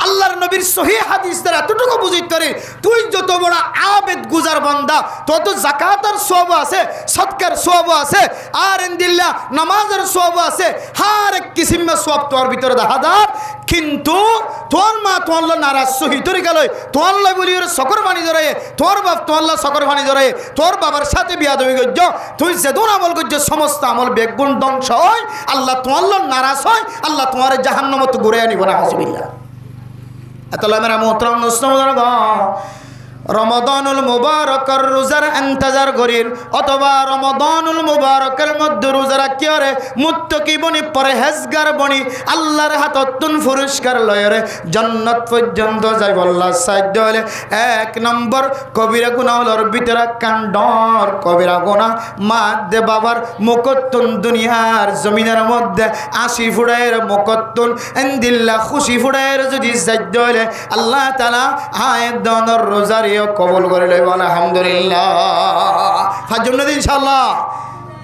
আল্লাহর নবীর সহিহ হাদিস দ্বারা এতটুকু বুঝিত করে তুই যত বড় আবেদ গুজার বান্দা তত যাকাতের সওয়াব আছে সদকার সওয়াব আছে আর ইনদিল্লাহ নামাজের সওয়াব আছে হর এক কিসিমের সওয়াব তোর ভিতরে দেখা দার কিন্তু তোর মা তোর নারাজ সহি তরিকা লয় তোর লাই বলি সকর বাণী ধরে তোর বাপ তোর সকর বাণী ধরে তোর বাবার সাথে বিয়াদবি করছ তুই যেদন আমল করছ সমস্ত আমল বেগুন ধ্বংস হয় আল্লাহ তোর নারাজ হয় আল্লাহ তোমার জাহান্নামত ঘুরে আনিব না হাসবিল্লাহ এতলা মেরা মোহতরম নসনগণ ও রমাদানুল মুবারকের রোজার ইন্তজার করির অথবা রমাদানুল মুবারকের মধ্যে রোজা রাখিয়ারে মুত্তাকি বনি পরহেজগার বনি আল্লাহর হাততুন পুরস্কার লয়রে জান্নাত পর্যন্ত যাইব আল্লাহ সাহায্য হলে। এক নম্বর কবিরা গুনাহর ভিতরে কান্ডর কবিরা গুনাহ মা দে বাবার মুকত্তুন দুনিয়ার জমিনের মধ্যে 80 ফুটের মুকত্তুন ইনদিল্লা খুশি ফুটের যদি সাহায্য হলে আল্লাহ তাআলা আয়াতর রোজার কবুল করে লইব আলহামদুলিল্লাহ। তার জন্য ইনশাআল্লাহ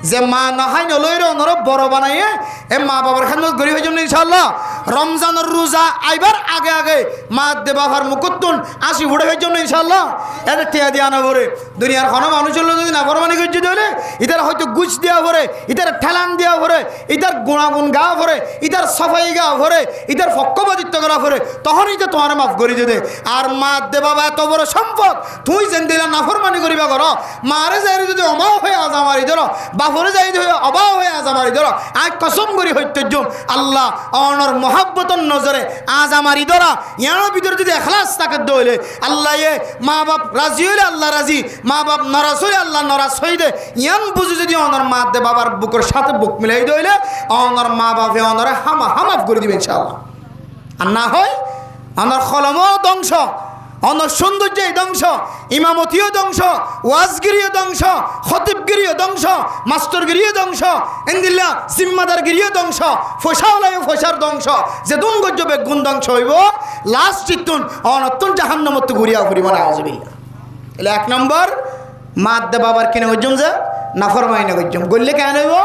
যে মা নহাই নলইর অনর বড় বানাইয়ে এ মা বাবার খাদমত গরিব জন্য ইনশাআল্লাহ রমজানের রোজা আইবার আগে আগে মা দে বাবার মুকুত্তুন 80 ফুটে হয়ে জন্য ইনশাআল্লাহ এটা টিয়া দিয়া না ভরে দুনিয়ার কোনো মানুষের যদি না ফরমানি করছে তাহলে ইতার হয়তো গুছ দেওয়া ভরে ইতার ঠেলান দেওয়া ভরে ইতার গুণাগুণ গা ভরে ইতার সফাই গা ভরে ইতার পক্ষপাতিত্ব করা ভরে তখন ইতা তোমার মাফ করে দিতে। আর মা দে বাবা এত বড় সম্পদ তুই যেন দিলা নাফরমানি করিবা করো মারে যাই যদি অমাও হয়ে আজ আমারই ধরো বাপরে যাই অবাও হয়ে আজ আমারই ধরো আজ কসম করি হইতেজ আল্লাহ অনর মহাব্বতর নজরে আজ আমারই ধরা ইয়ার ভিতরে যদি এখলাস থাকে দইলে আল্লাহ এ মা বাপ রাজি হইলে আল্লাহ রাজি মা বাপ নারাজ হইলে আল্লাহ নারাজ হই দে ইয়ান বুঝি যদি অনর মা দে বাবার বুকের সাথে বুক মিলাই দইলে অনর মা বাপে অনরে হামাফ করে দিবে ইনশাআল্লাহ। আর না হয় অনর কলমও ধ্বংস অনর সৌন্দর্য ধ্বংস ইমামতিও ধ্বংস ওয়াজগিরিও ধ্বংস খতিবগিরিও ধ্বংস মাস্টরগিরিও ধ্বংস ইনদিল্লা জিম্মাদারগিরিও ধ্বংস ফসাওলাইও ফসার ধ্বংস যে দুর্গজ্য বেগুণ ধ্বংস হইব লাস্ট চিত্তুন অনতুন জাহান্নামত ঘুরিয়া ফুরিব না আউযুবিল্লাহ। এলে এক নম্বর মা দে বাবার কিনে গজ্জম যা নাফরমাইনা গজ্জম গল্লে কেন হইব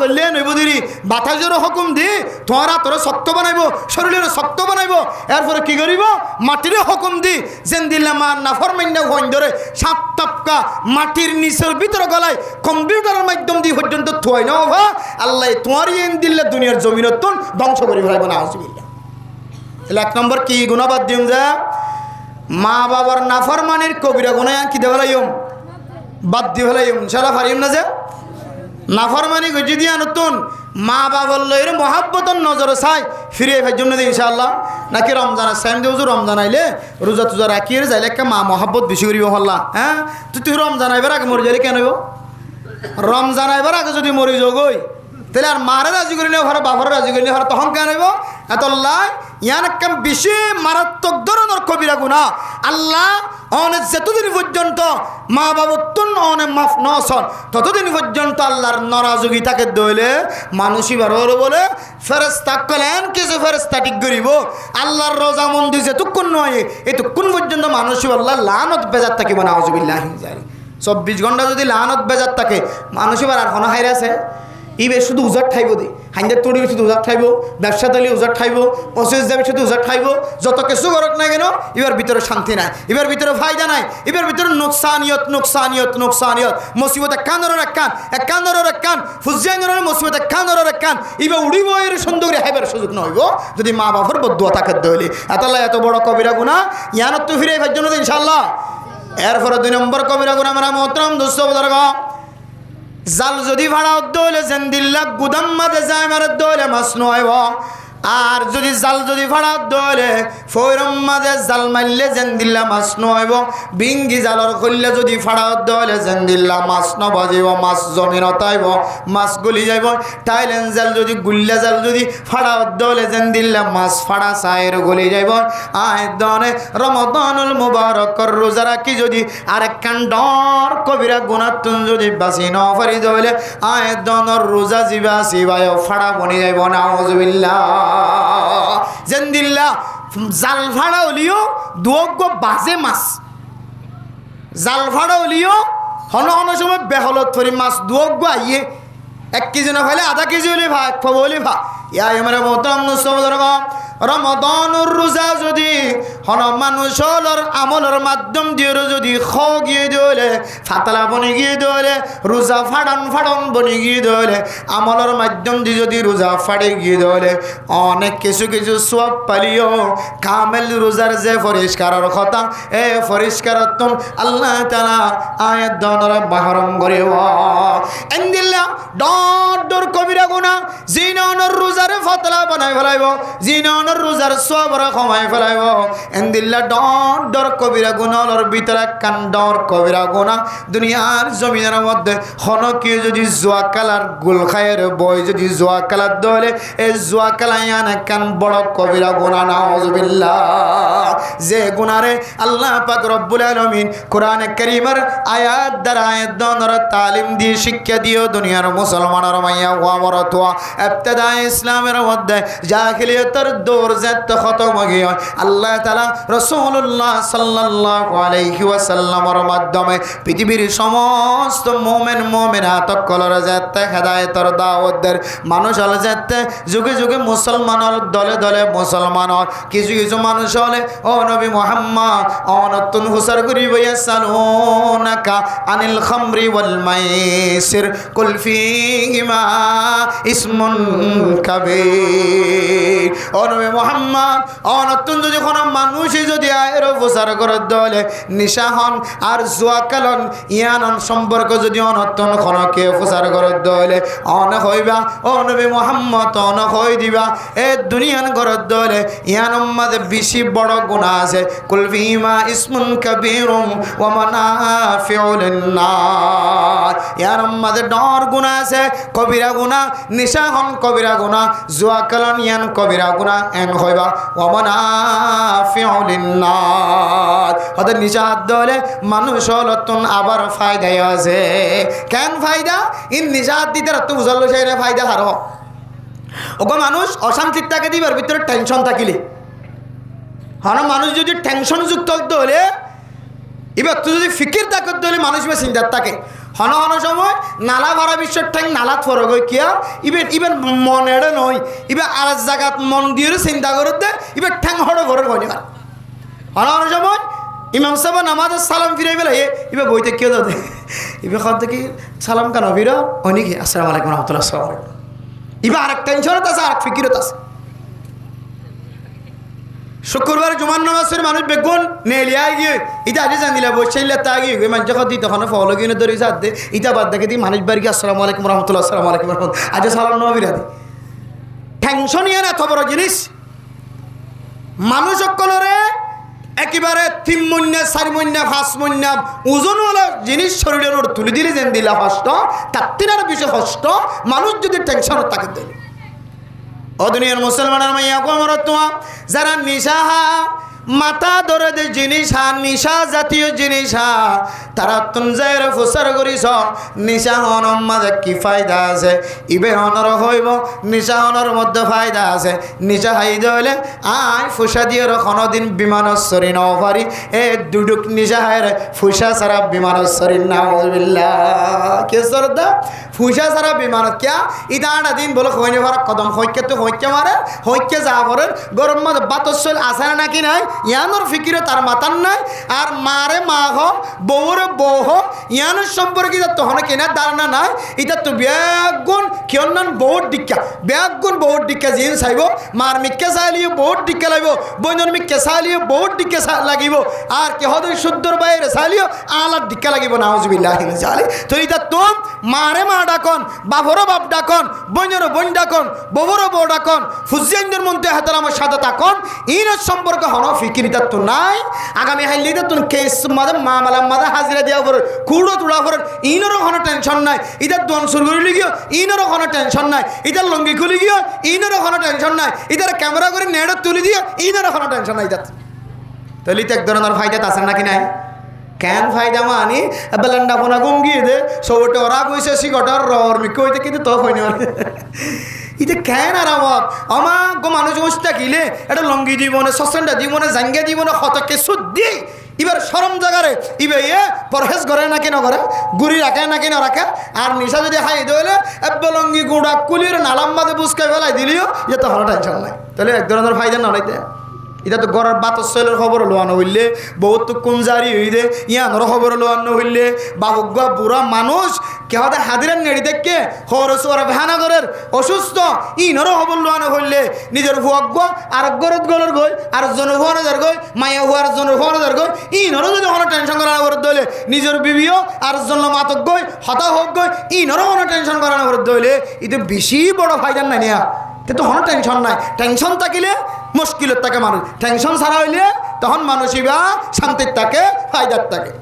গল্লে নইব দিরি বাতাসের হুকুম দি তোমার তোরা শক্ত বানাইব শরীরের শক্ত বানাইব এরপরে কি করিব মাটির হুকুম দি যেন দিল্লা মা নাফরমাইনা হইন ধরে 7 টপকা মাটির নিচের ভিতরে গলায় কম্পিউটারের মাধ্যম দিয়ে পর্যন্ত থুয়াই না আল্লাহ তোমার ইন দিল্লা দুনিয়ার জমিনত ধ্বংস করে ফেলাইব না আউযুবিল্লাহ। এলে এক নম্বর কি গুণাবাদ দিম যা মা বাবার নাফরমানির কবিরা গুনাহ কি দেওয়ালাইম বাদ দিয়ে ফেলাইম ইনশাআল্লাহ পারিম না যে নাফরমানি গজি দিয়া নতুন মা বাবার লইরে মহাব্বতর নজরে চাই ফিরে ভাইজম না ইনশাআল্লাহ নাকি রমজান সাইম দেউ রমজান আইলে রোজা তুজা রাখিয়ে যাইলে একটা মা মহাব্বত বেশি করিব হল্লা হ্যাঁ তুই রমজান আইবার আগে মরে যাইলে কেন হইব রমজান আইবার আগে যদি মরে যাও গই তাহলে আর মারে রাজি করি না ঘরে বাবার রাজি করি না তখন কেন হইব এত লাই ইয়ান একটা বেশি মারাত্মক ধরনের কবিরা গুনাহ আল্লাহ অনেক যতদিন পর্যন্ত মা বাবতুন অনেক মাফ নসন ততদিন পর্যন্ত আল্লাহর নারাজগিতাকে দইলে মানুষই বারবার বলে ফেরেশতা কলেন কিছু ফেরেশতা ঠিক করিব আল্লাহর রোজা মন্দির যেতক্ষণ নয় এতক্ষণ পর্যন্ত মানুষই আল্লাহ লানত বেজার থাকিব না আউযুবিল্লাহ 24 ঘন্টা যদি লানত বেজার থাকে মানুষই আর কোনো হাইরে আছে ইবে শুধু উজাট খাইব দে হাইন্দার তড়ি শুধু উজাট খাইব ব্যবসা দলি উজাট খাইব অসুস যাবে শুধু উজাট খাইব যত কিছু করক না কেন এবার ভিতরে শান্তি নাই এবার ভিতরে ফায়দা নাই এবার ভিতরে নোকসানিয়ত মুসিবত এক কান ফুজিয়ানোর মুসিবত এক কান এবার উড়িব এর সুন্দর হাইবার সুযোগ নহইব যদি মা বাবার বদুয়া তাকে দইলে এত বড় কবিরা গুনাহ ইয়ানত তো ফিরে ভাই জন্য ইনশাআল্লাহ। এরপরে 2 নম্বর কবিরা গুনাহ আমরা মোহতরম দোস্ত বুজুর্গ জাল যদি ভাড়া দইলে যেন দিল্লা গুদাম মাঝে যায় মারে দইলে মাছ নয় আর যদি জাল যদি ভাড়া দইলে ফৈরম মাঝে জাল মারলে যেন দিল্লা মাছ নয় বিঙ্গি জালর করলে যদি ফাড়া দইলে যেন দিল্লা মাছ নবাজিব মাছ জমিন তাইব মাছ গলি যাইব টাইলেন জাল যদি গুল্লা জাল যদি ফাড়া দইলে যেন দিল্লা মাছ ফাড়া সাইর গলি যাইব আয় দনে রমাদানুল মুবারকর রোজা রাখি যদি আরেক কান্ডর কবিরা গুনাহ তুন যদি বাসি ন পারি দইলে আয় দনর রোজা জিবা সিবায় ফাড়া বনি যাইব না আউযুবিল্লাহ। জেন্দিল্লা জাল ভাড়া হলিও দুয়োগ্য বাজে মাছ জাল ভাড়া হলিও হন সময় বেহলত ফরি মাছ দুয়োগ্য আইয়ে 1 কেজি না ফাইলে আধা কেজি হলে ভা এক পাবো হলে ভা ইয়া আমার মোহতরম রমাদানুর রোজা যদি হন মানুষের আমলের মাধ্যম দিয়ে যদি গিয়ে দিলে ফাতলা বনে গিয়ে দিলে রোজা ফাড়ন বনে গিয়ে দিলে আমলের মাধ্যম দিয়ে যদি রোজা ফাড়ে গিয়ে দিলে অনেক কিছু সওয়াব পালিও কামেল রোজার যে পরিষ্কারের কথা এ পরিষ্কারত আল্লাহ তাআলা আয়াত দনরা মাহরম করিব এন্দিল্লা ডর কবিরা গুনাহ জিনানোর রোজারে ফাতলা বানাই ফেলাইব জিনান জীবনের রোজার সবর কমাই ফেলাইব এন্দিল্লা ডর ডর কবিরা গুণার ভিতরে কান ডর কবিরা গুণা দুনিয়ার জমিনের মধ্যে হনকে যদি জোয়া কালার গুল খায়ের বই যদি জোয়া কালার দলে এই জোয়া কালায়ান কান বড় কবিরা গুণা নাউজুবিল্লাহ যে গুনারে আল্লাহ পাক রব্বুল আলামিন কোরআনে কারীমের আয়াত দ্বারা আয়াত দনর তালিম দিয়ে শিক্ষা দিও দুনিয়ার মুসলমানের মাইয়া ওয়া মরতোয়া ইবতিদা ইসলামের মধ্যে জাহিলিয়তের দৌর যত খতম গিয়ে আল্লাহ তাআলা রাসূলুল্লাহ সাল্লাল্লাহু আলাইহি ওয়াসাল্লামের মাধ্যমে পৃথিবীর সমস্ত মুমিন মুমিনাত কলর যত হেদায়েতের দাওয়াতের মানুষ হল যত যুগে যুগে মুসলমান হল দলে দলে মুসলমান হল কিছু কিছু মানুষ হলে ও নবী মুহাম্মদ অনতুন হুসার করি বয়াসালুনাকা আনিল খামরি ওয়াল মাইসির কুল ফীহিমা ইসমুন কাবীর ও নবী মুহাম্মদ অনতুন যদি কোনো মানুষই যদি আয়ের হুসার করে দলে নিশাহন আর জুয়া কালন ইয়ানন সম্পর্ক যদি অনতুন খনকে হুসার করে দলে অন হইবা ও নবী মুহাম্মদ অন হই দিবা এ দুনিয়ান করে দলে ইয়ানম মাঝে বেশি বড় গুনাহ আছে কুল ফীহিমা ইসমুন কাবীরুম ওয়া মানাফিউ লিন-নাস ইয়ানম মাঝে ডর গুনাহ আছে কবিরা গুনাহ নিশাহন কবিরা গুনাহ জুয়া কালন ইয়ান কবিরা গুনাহ এন হইবা ওয়া মানাফিউ লিন-নাস ওদের নিশাত দলে মানুষ হলতন আবার ফায়দায় আছে কেন ফায়দা ইন নিশাত দিতে তো বুঝালো সেই ফায়দা হারো ওগো মানুষ অশান্তির থাকে দিবার ভিতরে টেনশন থাকিলে হন মানুষ যদি টেনশন যুক্ত হলে এবার তুই যদি ফিকির থাকতে হলে মানুষ বা চিন্তার থাকে হন হন সময় নালা ভরা বিশ্বের ঠ্যাং নালাত ফরক হয় কিয়া ইবেন ইবেন মনেরে নয় ইবে আর জায়গাত মন দিয়ে চিন্তা করতে ইবে ঠ্যাং হড় ঘরের হয় না হন হন সময় ইমাম সাহেব নামাজের সালাম ফিরাই বেলা এবার বইতে কেউ দাদে এবার খাওয়া থেকে সালাম কেন ফিরা অনেকে আসসালামু আলাইকুম রহমতুল্লাহ আসসালামু আলাইকুম এবার আরেক টেনশনত আছে আরেক ফিকিরত আছে শুক্রবার জুমার নামাজের মানুষ বেগুন নেলিয়া গিয়ে ইটা আজ জানিলা বসে তা গিয়ে মানুষ যখন দিই তখন ফলো কিনে ধরে সাথ দে ইটা বাদ দেখে দিই মানুষ বাড়ি আসসালামু আলাইকুম রহমতুল্লাহ আসসালামু আলাইকুম রহমতুল্লাহ আজ সালাম নেওয়া ফিরা দিই টেনশন ইয়ান এত বড় জিনিস মানুষ সকলরে একেবারে 3 মহিনা 4 মহিনা 5 মহিনা ওজনওয়ালা জিনিস শরীরের ওর তুলে দিলে যেন দিলা কষ্ট তার তিনার বিষয় কষ্ট মানুষ যদি টেনশন তাকে দেয় ও দুনিয়ার মুসলমানের মাইয়া কোমরতুয়া যারা নিশাহা মাথা ধরে দে জিনিস নিশা জাতীয় জিনিস তারা তুমজায়ের ফুসার করিস নিশা হনর মাঝে কি ফায়দা আছে ইবে হনর হইব নিশা হনর মধ্যে ফায়দা আছে নিশা হাইদে হইলে আয় ফুসা দিয়ে কোনোদিন বিমানসরি নাও পারি এ দুডুক নিশা হায় ফুসা সারা বিমানসরি নাউজুবিল্লাহ কে সরদা ফুসা সারা বিমান কিয়া ইটা আটা দিন বলে হইনে ভাড়া কদম হইকে তো হইকে মারে হইকে যা পড়েন গরম মধ্যে বাতসল আসে নাকি নাই ইয়ানোর ফিকিরে তার মাতার নাই আর মারে মা হোক বউরে বউ হোক ইয়ানোর সম্পর্কে তখন কেনার ধারণা নাই এটা তো ব্যাগুণ কিয়ন বহুত ডিক্কা ব্যাগুণ বহুত ডিক্কা জিন চাইব মার মিক্কে চাইলিও বহুত ডিক্কা লাগব বইনের মিক্কে চাইলিও বহুত ডিক্কা লাগিব আর কেহদের শুদ্ধর বাইরে চাইলিও আলার ডিক্কা লাগিব নাউজুবিল্লাহ চালি তো এটা তোম মারে মা ডাকন বাবরও বাপ ডাকন বইনেরও বোন ডাকন বউরও বউ ডাকন ফুজিয়ানদের মধ্যে হাতের আমার সাথে তাকন ইনের সম্পর্ক হন ফিকিরিটা তো নাই আগামী হাইলিতে তুমি কেস মাঝে মামলা মাঝে হাজিরা দেওয়া পড়ে কুড়ো তুড়া পড়ে ইনেরও কোনো টেনশন নাই ইটার দন শুরু করে গিয়ে ইনেরও কোনো টেনশন নাই ইটার লঙ্গি খুলে গিয়ে ইনেরও কোনো টেনশন নাই ইটার ক্যামেরা করে নেড়ে তুলে দিয়ে ইনেরও কোনো টেনশন নাই ইটার তাহলে এক ধরনের ফায়দা আছে নাকি নাই কেন ফায়দা মানি বেলান্ডা ফোনা গঙ্গিয়ে দে সবটা ওরা কইছে সিগটার রর মিকে হইতে কিন্তু তো হয়নি ইতে কেন আরামত আমার গো মানুষ বসে কিলে এটা লঙ্গি দিব না সসেন্ডা দিব না জাঙ্গে দিব না হতকে শুদ্ধি এবার সরম জায়গারে ইবে পরহেজ করে নাকি না করে গুড়ি রাখে নাকি না রাখে আর নিশা যদি হাই দইলে এব্বে লঙ্গি গুড়া কুলির নালাম মাঝে বুসকে ফেলাই দিলিও যে তো হলো টেনশন নাই তাহলে এক ধরনের ফায়দা না হইতে এটা তো গড়ের বাতসলের খবর লোয়ানো হইলে বহুত কুঞ্জারি হইলে ইয়ানোর খবর লোয়ানো হইলে বাবুয়া বুড়া মানুষ কেহতে হাদিরের নেড়ি দেখে হরসোর ভ্যানাগরের অসুস্থ ইনরও খবর লোয়ানো হইলে নিজের ভুয়াগ্য আর গরত গলের গই আর জনের ভুয়ানোদের গই মায়া হুয়ার জনের ভুয়ানোদের গই ইনরও যদি কোনো টেনশন করানো করে দইলে নিজের বিবিও আর জন মাতক গই হতা হোক গই ইনরও কোনো টেনশন করানো করে দইলে এটা বেশি বড় ফায়দার নাই নিয়া তো কোনো টেনশন নাই টেনশন থাকিলে মুশকিলত থাকে মানুষ, টেনশন ছাড়া হইলে তখন মানুষই বা শান্তির থাকে, ফায়দার থাকে।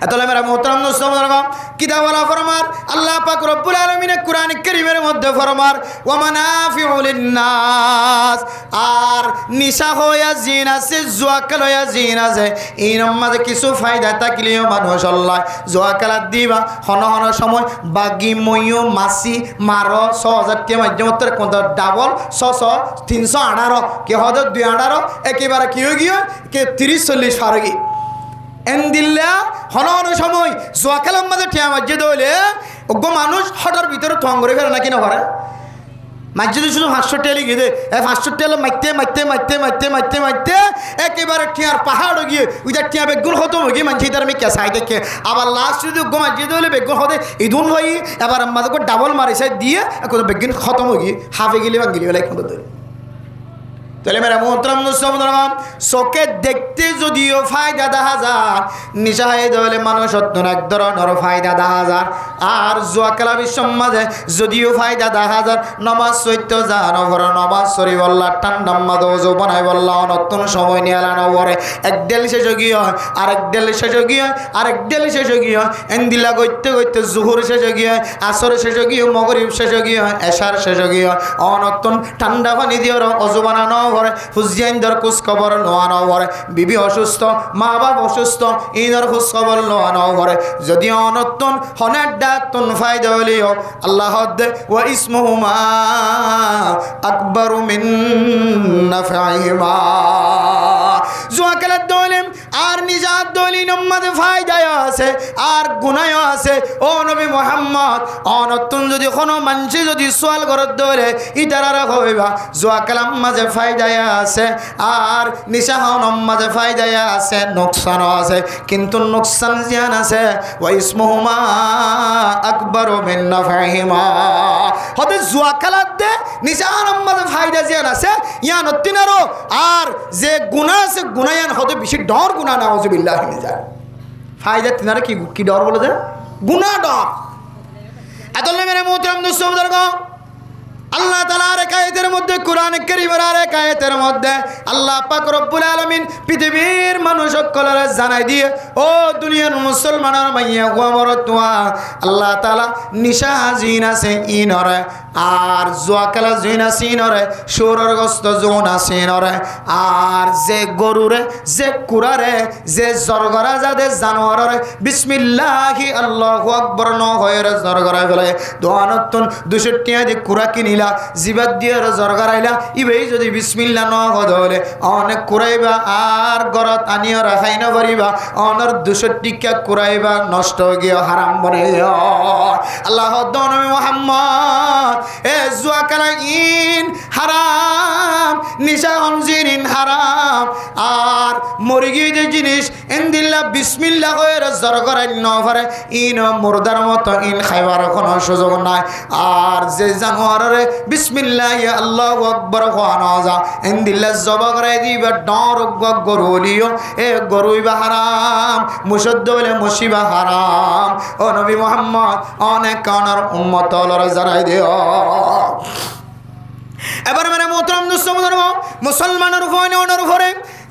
এতলে মেরা মোহতারাম দোস্ত কিতাব ওয়ালা ফরমার আল্লাহ পাক রব্বুল আলামিন কুরআন কারীমের মধ্যে ফরমার ওয়া মানাফিউ লিন-নাস, আর নিশা হইয়া জিন আছে, জুয়া খেলা হইয়া জিন আছে, এর মাঝে কিছু ফায়দা থাকলেও মানুষ আল্লাহ জুয়া খেলা দিবা হন হন সময় বাগি ময়ূ মাছি মারো ৬০০০ টাকা মাধ্যমে কোন ডাবল ৩১৮ কে হদ ২১৮ একেবারে কি হয়ে গিয়ে কে ৩০-৪০ ফারগি এন্দিল্লা হন হন সময় জুয়া খেলার মাঝে ঠিয়া মাঝে দৌলে ওগো মানুষ হঠার ভিতরে থং করে ফেলে নাকি না করে মাঝে শুধু ৫০০ টাকা লিখে দে, ৫০০ টাকা মাইতে মাইতে মাইতে মাইতে মাইতে মাইতে একেবারে টিয়ার পাহাড় গিয়ে ওইটা টিয়া বেগুন হতো গিয়ে মানছি তার আমি কেসাই দেখে আবার লাস্ট যদি গো মাঝে দৌলে বেগুন হতে ইদুন হই এবার আমাদের ডাবল মারিছে দিয়ে এখন বেগুন খতম গিয়ে হাফে গেলে বা গেলে বেলা এখন ধরে। তাহলে মেরা মোহতারাম মুসলমান চোখে দেখতে যদিও ফায়দা দেখা যায়, নিশা হয়ে ধরলে মানুষ এক ধরনের ফায়দা দেখা যায়। আর জুয়া খেলা বিশ্বের মাঝে যদিও ফায়দা দেখা যায়, নমাজ চৈত্য জানো ভরে নমাজ সরি বললা ঠান্ডা মাদো যৌ বানাই বললা নতুন সময় নিয়ে এলানো পরে এক ডেল শেষ গিয়ে হয়, আরেক ডেল শেষ গিয়ে হয়, আরেক ডেল শেষ গিয়ে হয়, এন্দিলা গইতে গইতে জুহুর শেষ গিয়ে হয়, আসর শেষ গিয়ে মগরিব শেষ গিয়ে হয়, এশার শেষ গিয়ে হয়, অনতুন ঠান্ডা পানি দিয়ে অজু বানানো পরে হুজিয়াইনদের খোঁজ খবর লোয়ানো পরে বিবি অসুস্থ মা বাপ অসুস্থ ইনর খোঁজ খবর লোয়ানো পরে যদি অনতুন হনের ডাতুন ফায়দা হলিও আল্লাহ দে ওয়া ইসমুহুমা আকবারু মিন নাফইহিমা। জুয়া খেলার দলিম আর নিজাত দলিল উম্মতে ফায়দা আছে আর গুনাহ আছে। ও নবী মুহাম্মদ অনতুন যদি কোনো মানুষ যদি সোয়াল করত ধরে ইতারা হইবা জুয়া খেলার মাঝে ফায়দা আছে আর নিশা হওয়ার মাঝে ফায়দা আছে, নোকসান আছে, কিন্তু নোকসান জিয়ান আছে ওয়া ইসমুহুমা আকবারু মিন নাফইহিমা। হতে জুয়া খেলার দে নিশা হওয়ার মাঝে ফায়দা জিয়ান আছে ইয়ান তিনারো, আর যে গুনাহ আছে গুনায়ান হতে বেশি ডর গুনাহ নাউজুবিল্লাহ মিন যায় ফায়দা তিনারে কি কি ডর বলে যে গুনাহ ডর। এতলে মেরে মোহতারাম দোস্ত বুজুর্গ আল্লাহ তাআলা আর আয়াতের মধ্যে কোরআন কারীমের আর আয়াতের মধ্যে আল্লাহ পাক রব্বুল আলামিন পৃথিবীর মানুষ সকলরে জানাই দিয়ে ও দুনিয়ার মুসলমানের মাইয়া গোমরতুয়া আল্লাহ তাআলা নিশা জিন আছে ইনরে আর জুয়া খেলা জিন আছে ইনরে সুরের গস্ত জোন আছে ইনরে আর যে গরুরে যে কুরারে যে জরগরা যাদের জানোয়ারে বিসমিল্লাহি আল্লাহু আকবার ন হয়রে জরগরা ফেলে দোয়ানতুন 200 টাকা দিয়ে কুরা কিনিলা জিবাদ দিয়ে জরগরাইলা ইবেই যদি বিসমিল্লাহ ন হলে অনেক কুরাইবা আর গরত আনিও রাখাই না পারিবা অনর 200 টাকা কুরাইবা নষ্ট গিয়ে হারাম বনে আল্লাহ নবী মুহাম্মদ এ জুয়া খেলা ইন হারাম নিশা হনজিন হারাম আর মুরগি যে জিনিস এন্দিল্লা বিসমিল্লাহ হয়ে জরগরাই ন পারে ইন মুর্দার মতো ইন খাইবার কোনো সুযোগ নাই। আর যে জানোয়ারে বিসমিল্লাহ আল্লাহু আকবার কোয়ানা যা এন্দিল্লা জবা করে দিবা ডর গরুলিও এ গরুইবা হারাম মুশদ্দ বলে মুসিবা হারাম। ও নবী মুহাম্মদ অনেক কানার উম্মত লরা জানাই দিও। এবার মেরে মোহতারাম দোস্ত মুসলমানের উপরে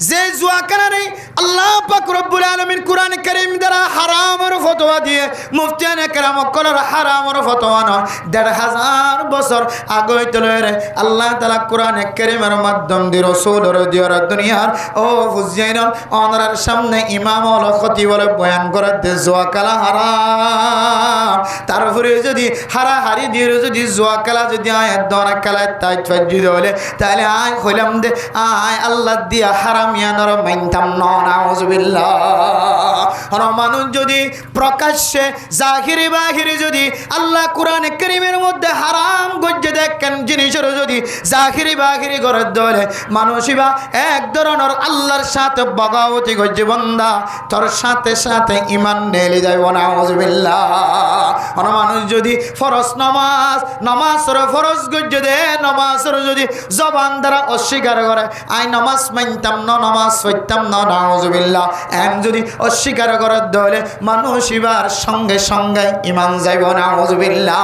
যে জুয়া খেলারে আল্লাহ পাক রব্বুল আলামিন কোরআন কারীম দ্বারা হারামের ফতোয়া দিয়ে মুফতিয়ানে কেরাম করার হারামের ফতোয়া নয় ১৫০০ বছর আগে তলে আল্লাহ তাআলা কোরআন কারীমের মাধ্যম দিয়ে রাসূলের দিয়ার দুনিয়ার ও হুজাইন অনরার সামনে ইমাম ও খতিব বলে বয়ান করে দে জুয়া খেলা হারাম। তারপরে যদি হারাহারি দিয়ে যদি জুয়া খেলা যদি আয়াত দ্বারা খেলায় তাই ফাজিদ হলে তাহলে আয় হইলাম দে আয় আল্লাহ দিয়া হারাম ইয়ানর মাইনতাম নাউজুবিল্লাহ। আর মানুষ যদি প্রকাশ্যে জাহিরি বাহিরি যদি আল্লাহ কোরআন কারীমের মধ্যে হারাম গজ্জে দেখেন জিনিসের যদি জাহিরি বাহিরি করে ধরে মানুষই এক ধরনের আল্লাহর সাথে বগাবতি গজ্জে বন্দা তোর সাথে সাথে ইমান নেলে যাইব নাউজুবিল্লাহ। আর মানুষ যদি ফরজ নামাজের ফরজ গজ্জে দে নামাজের যদি জবান দ্বারা অস্বীকার করে আই নামাজ মানতাম না নামাজ পড়তাম না, নাউজুবিল্লাহ। এন যদি অস্বীকার করার দলে মানুষ এবার সঙ্গে সঙ্গে ইমান যাইব, নাউজুবিল্লাহ।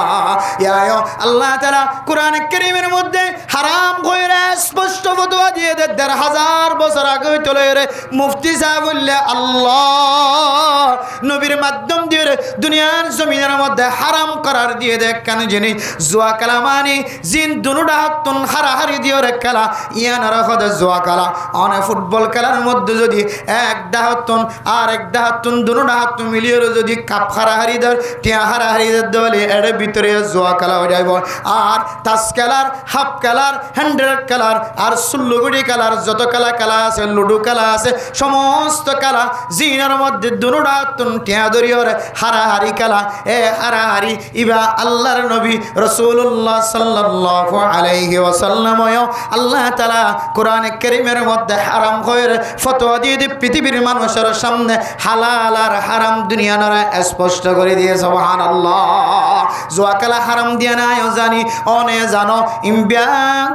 আল্লাহ তাআলা কোরআন কারীমের মধ্যে হারাম কইরা স্পষ্ট ফতোয়া দিয়ে দেন ১,৫০০ বছর আগে চলে রে মুফতি সাহেব বললে আল্লাহ নবীর মাধ্যম দিয়ে দুনিয়ার জমিনের মধ্যে হারাম করার দিয়ে দেখ কেন জানি জুয়া খেলা মানে জিন দুনুটা হাতুন হারাহারি দিয়ে রে খেলা ইয়ান রাখতে জুয়া খেলা অনে ফুটবল খেলার মধ্যে যদি একটা হাতুন আর একটা হাতুন দুনুটা হাত মিলিয়ে যদি কাপ হারাহারি দেয় টিয়া হারাহারি দলে এর ভিতরে জুয়া খেলা হয়ে যাইব। আর তাস খেলার, হাফ খেলার, হ্যান্ড্রেড খেলার আর সুল্লুগুড়ি খেলার যত খেলা আছে, লুডু খেলা আছে, সমস্ত খেলা জিনের মধ্যে দুনুটা হাতুন টিয়া ধরিয়ে হারাহারি খেলা। এ হারাহারি ইবা আল্লাহর নবী রাসূলুল্লাহ সাল্লাল্লাহু আলাইহি ওয়াসাল্লাম আল্লাহ তাআলা কোরআন কারীমের মধ্যে হারাম করে ফতোয়া দিয়ে পৃথিবীর মানুষের সামনে হালাল আর হারাম দুনিয়ার স্পষ্ট করে দিয়ে সুবহানাল্লাহ। জুয়া খেলা হারাম দিয়া নাই জানি অনে জানো ইমবিয়া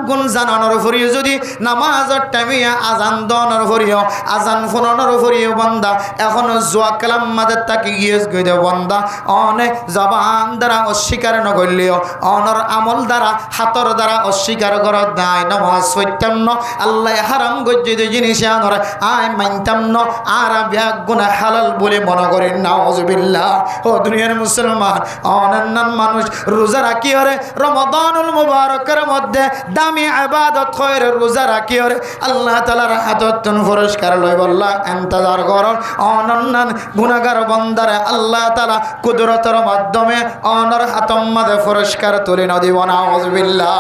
গুণ জানানোর ফরিও যদি নামাজের টাইমে আজান দনের ফরিও আজান ফোনানোর ফরিও বান্দা এখন জুয়া খেলাম মাদের তাকে গিয়ে গইতে বান্দা অনেক জবান দ্বারা অস্বীকার নগরলেও অনর আমল দ্বারা হাতর দ্বারা অস্বীকার করা নাই নামাজ পড়তাম না আল্লাহ হারাম গজ্জিত জিনিস আনর আয় মানতাম না আর ব্যাগ গুনাহ হালাল বলে মনে করেন নাউজুবিল্লাহ। ও দুনিয়ার মুসলমান অনন্য মানুষ রোজা রাখি ওরে রমাদানুল মুবারকের মধ্যে দামি ইবাদত করে রোজা রাখি ওরে আল্লাহ তাআলার হাততন পুরস্কার লই বল্লা ইন্তজার করো অনন্য গুনাহগার বান্দারে আল্লাহ তাআলা কুদরতের মাধ্যমে অনর হাতম মাঝে পুরস্কার তুলে না দিব নাউজুবিল্লাহ।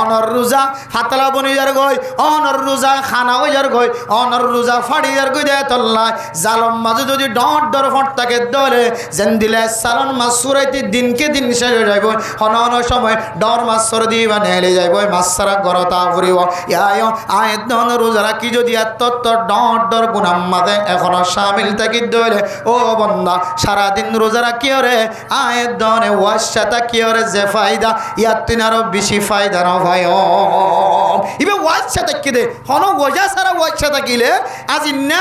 অনর রোজা হাতলা বনিয়ার গই অনর রোজা খানা হইয়ার গই অনর রোজা ফাড়িয়ার গই দে তল্লা জালম মাঝে যদি ডট ডর ফটটাকে দলে যেন দিলে সালন মাছ সুরাইতে দিনকে দিন শেষ হয়ে যাইব অনন সময় ডর মাছ সর দিবা নেলে যাইব মাছ সারা গরতা ফুরিব ইয়ায় আয়াত দন রোজা রাখি যদি এত ডট ডর গুনাহ মাঝে এখনো শামিল থাকি দলে ও বান্দা সারা দিন রোজা রাখি রে আয়াত দনে ওয়াশাতা কি রে যে ফায়দা ইয়াত তিন আরো বেশি ফায়দা না ভাই ইবে ওয়াশাতা কি দে হন ওজা সারা ওয়াশাতা কিলে আজিন্না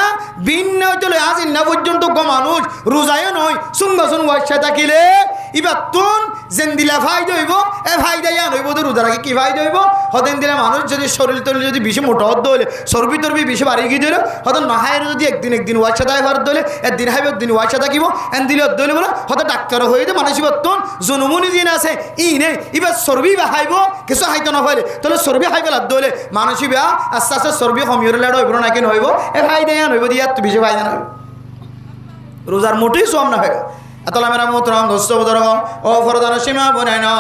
ভিন্ন চলে আজিন্না পর্যন্ত গো মানুষ রোজায় নয় সুন্দর সুন ওয়াশাতা কিলে ইবা তুন যেন দিলা ফায়দা হইব এ ফায়দা ইয়া হইব তো রোজা রাখি কি ফায়দা হইব হতেন দিলে মানুষ যদি শরীর তরীর যদি বেশি মোটা হতে হলে চর্বি টর্বি বেশি বাড়ি গিয়ে দিল হয়তো নাহায়ের যদি একদিন ওয়াশাতা এবার দলে একদিন হাইব একদিন ওয়াশাতা কিব এন দিলে দলে বলে হয়তো ডাক্তার হয়ে দে মানুষ এবার তুন জনমনি দিন আছে ই নেই এবার চর্বি বা হাইব কিছু হাইতো না হইলে তাহলে চর্বি হাইব লাগ দলে মানুষ বা আস্তে আস্তে চর্বি কমিয়ে লাড় হইব না কেন হইব এ ফায়দা ইয়া হইব দিয়া তো বেশি ফায়দা না হইব রোজার মোটেই সম না হয় এতলা মেরা মোতরাম দোস্ত বুজুর্গ ও ফরদান সীমা বনাই না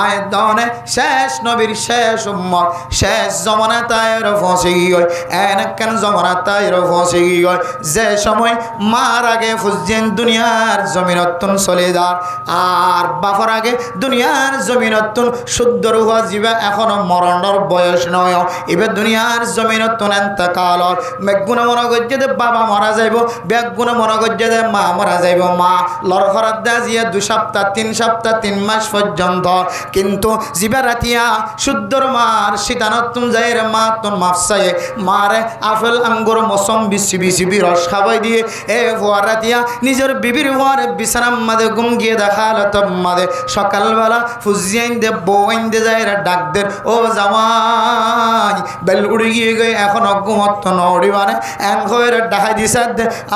আয়াত দনে শেষ নবীর শেষ উম্মত শেষ জমানা তাইর ফসে গই এনেকান জমানা তাইর ফসে গই যে সময় মার আগে ফুজেন দুনিয়ার জমিনতুন চলে যার আর বাফার আগে দুনিয়ার জমিনতুন শুদ্ধ রুহ জীবা এখনো মরণের বয়স নয় এবে দুনিয়ার জমিনতুন এন্তকালর মেগুণ মনে করছে যে বাবা মারা যাইব বেগুণ মনে করছে যে মা মারা যাইব মা লড়খরাত দা জিয়া 2 সপ্তাহ 3 সপ্তাহ 3 মাস পর্যন্ত কিন্তু জিবা রাতিয়া শুদ্ধর মার শীতানতুন যাইরে মা তোর মাফসায়ে মারে আপেল আঙ্গুর মৌসম বিসি রস খাবাই দিয়ে এ ভোয়ার রাতিয়া নিজের বিবির ভোয়ারে বিছানার মাঝে ঘুম গিয়ে দেখালত মাঝে সকালবেলা ফুজিয়াইন দে বউইন দে যাইরে ডাক দের ও জামাই বেল উড়ে গিয়ে গই এখন ঘুমত নড়িবানে এন হয়ে ডাকাই দিছে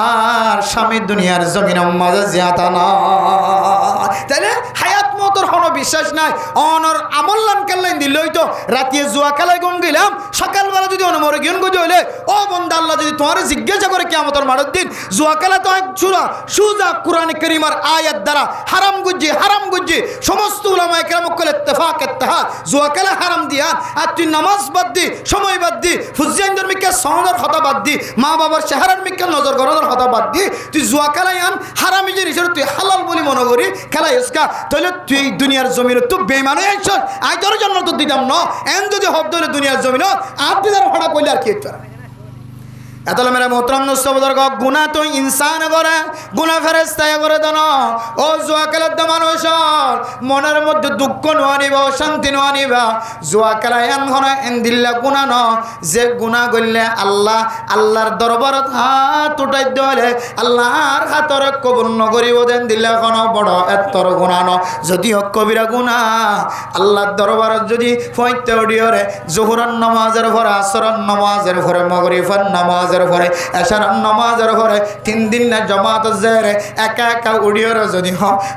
আর স্বামী দুনিয়ার জমিনের মাঝে জিয়াতা না তাইলে হায়াত মতর কোনো বিশ্বাস নাই অনর আমল্লান কাল্লাইন দিল তো রাতিয়ে জুয়া খেলায় গুন গেলাম সকালবেলা যদি অন মরে গিয়ে গজে হইলে ও বন্দা আল্লাহ যদি তোমার জিজ্ঞাসা করে কিয়ামতের মাঠের দিন জুয়া খেলা তো এক সুজা কোরআন কারীমের আয়াত দ্বারা হারাম গুজ্জি সমস্ত উলামায়ে কেরাম কল ইত্তেফাক ইত্তেহাদ জুয়া খেলা হারাম দিয়া আর তুই নামাজ বাদ দি সময় বাদ দি ফুজিয়ান ধর্মিকে সহনের কথা বাদ দি মা বাবার চেহারার মিকে নজর গড়ানোর কথা বাদ দি তুই জুয়া খেলাই আন হারামি জিনিস তুই হালাল বলি মনে করি খেলা ইসকা তাহলে তুই দুনিয়ার জমিন তুই বেমান হয়ে আইছ আই তোর জন্য তো দিতাম ন এন যদি হব ধরে দুনিয়ার জমিন আপনি তার ভাড়া করলে আর কি এতলে মেরা মোহতরম নস্তবদর্গ গুনাহ তো ইনসান করে, গুনাহ ফেরেশতায় করে দেন। ও জুয়া খেলার তো মানুষের মনের মধ্যে দুঃখ নোয়ানিবা, অশান্তি নোয়ানিবা। জুয়া খেলা এন ঘন এন দিল্লা গুনাহ ন, যে গুনাহ করলে আল্লাহর দরবারত হাত উঠাই দিলে আল্লাহর হাতরে কবুল নকরিব দেন দিল্লা কোনো বড় এত্তর গুনাহ ন। যদিও কবিরা গুনাহ আল্লাহর দরবারত যদি ফয়তে উঠিয়রে জোহরের নামাজের পরে, আসরের নামাজের পরে, মাগরিবের নামাজের পরে, এশার নামাজের পরে 3 দিন না জামাত জেরে একা একা উড়িয়রে যদি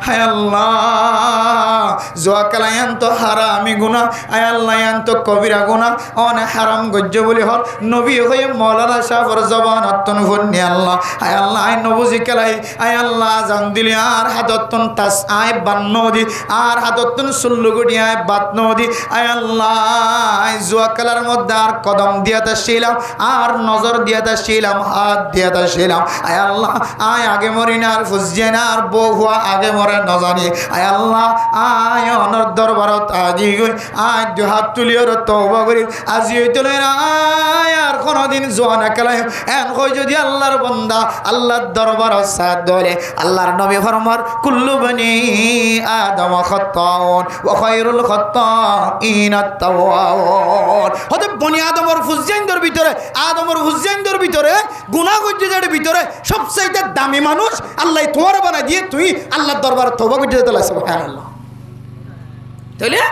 হায় আল্লাহ জুয়া খেলায়ান তো হারামি গুনাহ, আয় আল্লাহ ইয়ান তো কবিরা গুনাহ, অনে হারাম গজ্জ বলি হল নবী হয়ে মৌলানা সাহেবের জবানতন ভন্নি আল্লাহ আয় আল্লাহ আয় নবুজি খেলাই আয় আল্লাহ জান দিলি আর হাততন তাস আয় বান্ন দি আর হাততন সুল্লুগুটি আয় বাতন দি আয় আল্লাহ আয় জুয়া খেলার মধ্যে আর কদম দিয়াতে ছিলাম, আর নজর দিয়াতে ছিলাম, হাত দিয়াতে ছিলাম। আয় আল্লাহ আয় আগে মরি না আর ফুসিয়ে না আর বউ হওয়া আগে মরে ন জানি। আয় আল্লাহ আয় অনর দরবারত আজি গই আয় দু হাত তুলিওর তওবা করি আজি তুলে না আয় আর কোনোদিন জুয়া না খেলাই এন কই যদি আল্লাহর বান্দা আল্লাহর দরবারত সাথ দলে। আল্লাহর নবী ফরমার কুল্লু বনি আদম খাত্তাউন ওয়া খায়রুল খাত্তাইন আত-তাওয়াবুন। হতে বনি আদমের ফুসজাইনদের ভিতরে, আদমের ফুসজাইনদের ভিতরে, গুনাহ করতেদের ভিতরে সবচেয়ে দামি মানুষ আল্লাহ তোমার বানাই দিয়ে তুই আল্লাহর দরবারে তওবা করতে যেতে লাগছে। সুবহানাল্লাহ। তাইলে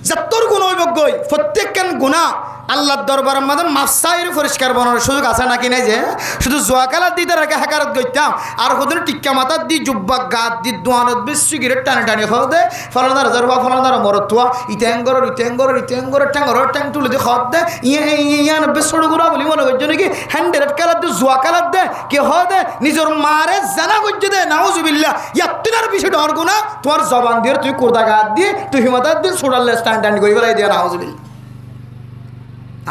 যতর গুনাহ হইবগই প্রত্যেকখান গুনাহ আল্লাহর দরবারের মধ্যে মাফসাইর পরিষ্কার বানানোর সুযোগ আছে নাকি নাই? যে শুধু জুয়া খেলার দিতে রেখে হাকারত গইতাম আর কদিন টিক্কা মাথার দি জুব্বা গাত দি দোয়ানত বেশ সিগারেট টানে টানে খাওয়া দে ফলানার হাজার বা ফলানার মরতুয়া ইত্যাঙ্গরের ট্যাং তুলে দিয়ে খাওয়া দে ইয়ান বেশ ছোট গুড়া বলি মনে করছো নাকি হ্যান্ডেলেট খেলার দিয়ে জুয়া খেলার দে কে হয় দে নিজের মারে জানা করছে দে নাউজুবিল্লাহ ইয়াত্তিনার বিষয় ডর গুনা তোমার জবান দিয়ে তুই কোর্দা গাত দিয়ে তুই হিমাতার দিয়ে ছোড়ালে স্ট্যান্ড টান্ড করে বেড়াই দিয়ে নাউজুবিল্লাহ।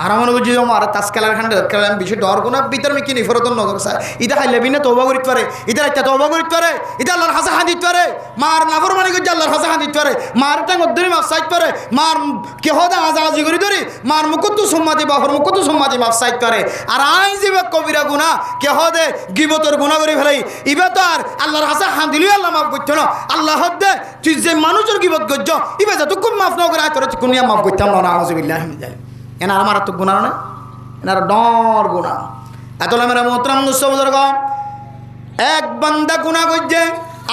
আর মনে করছি আমার তাস খেলার খান্ডে খেলাম বিষয় ডর কোনো ভিতরে আমি কিনি ফেরতন নজর স্যার ইটা খাইলে বিনা তওবা করিতে পারে, এটা একটা তওবা করিতে পারে, এটা আল্লাহর হাসা হাঁদিতে পারে, মার নাফরমানি করছে আল্লাহর হাসা হাঁদিতে পারে, মার টাঙ্গ ধরে মাফ চাইতে পারে, মার কেহ দা আজাজি করি ধরি মার মুখত সম্মাতি বাহর মুখত সম্মাতি মাফ চাইতে পারে। আর আই যাবে কবিরা গুনাহ কেহ দে গিবতর গুনাহ করে ফেলাই ইবে তো আর আল্লাহর হাসা হাঁদিলেও আল্লাহ মাফ করছো না। আল্লাহ দে তুই যে মানুষের গিবত করছ ইবে যতক্ষণ মাফ না করে আয় তোর কোন মাফ করতাম না। নাউজুবিল্লাহ। এনার আমার তো গুণা না, এনার ডর গুণা। এতলা মেরা মোহতরম মুসলমান এক বান্দা গুণা করছে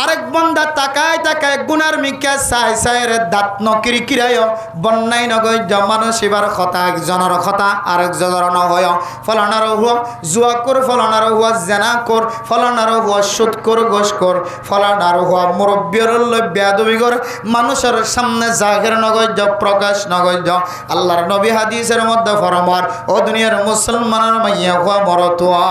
আরেক বান্দা তাকায় তাকায় গুনার মিকা চাই চাই রে দাঁত নকিরি কিরায় বন্যাই নগৈ মানুষ এবার কথা একজনের কথা আরেকজনের নহয়। ফলানার হুয়া জুয়া কর, ফলানার হুয়া জেনা কর, ফলানার হুয়া সুদ কর, গোস কর, ফলানার হুয়া মুরব্বীর বেয়াদবি কর, মানুষের সামনে জাহির নগৈ প্রকাশ নগৈ। আল্লাহর নবী হাদিসের মধ্যে ফরমার ও দুনিয়ার মুসলমানের মাইয়া হুয়া মরতুয়া।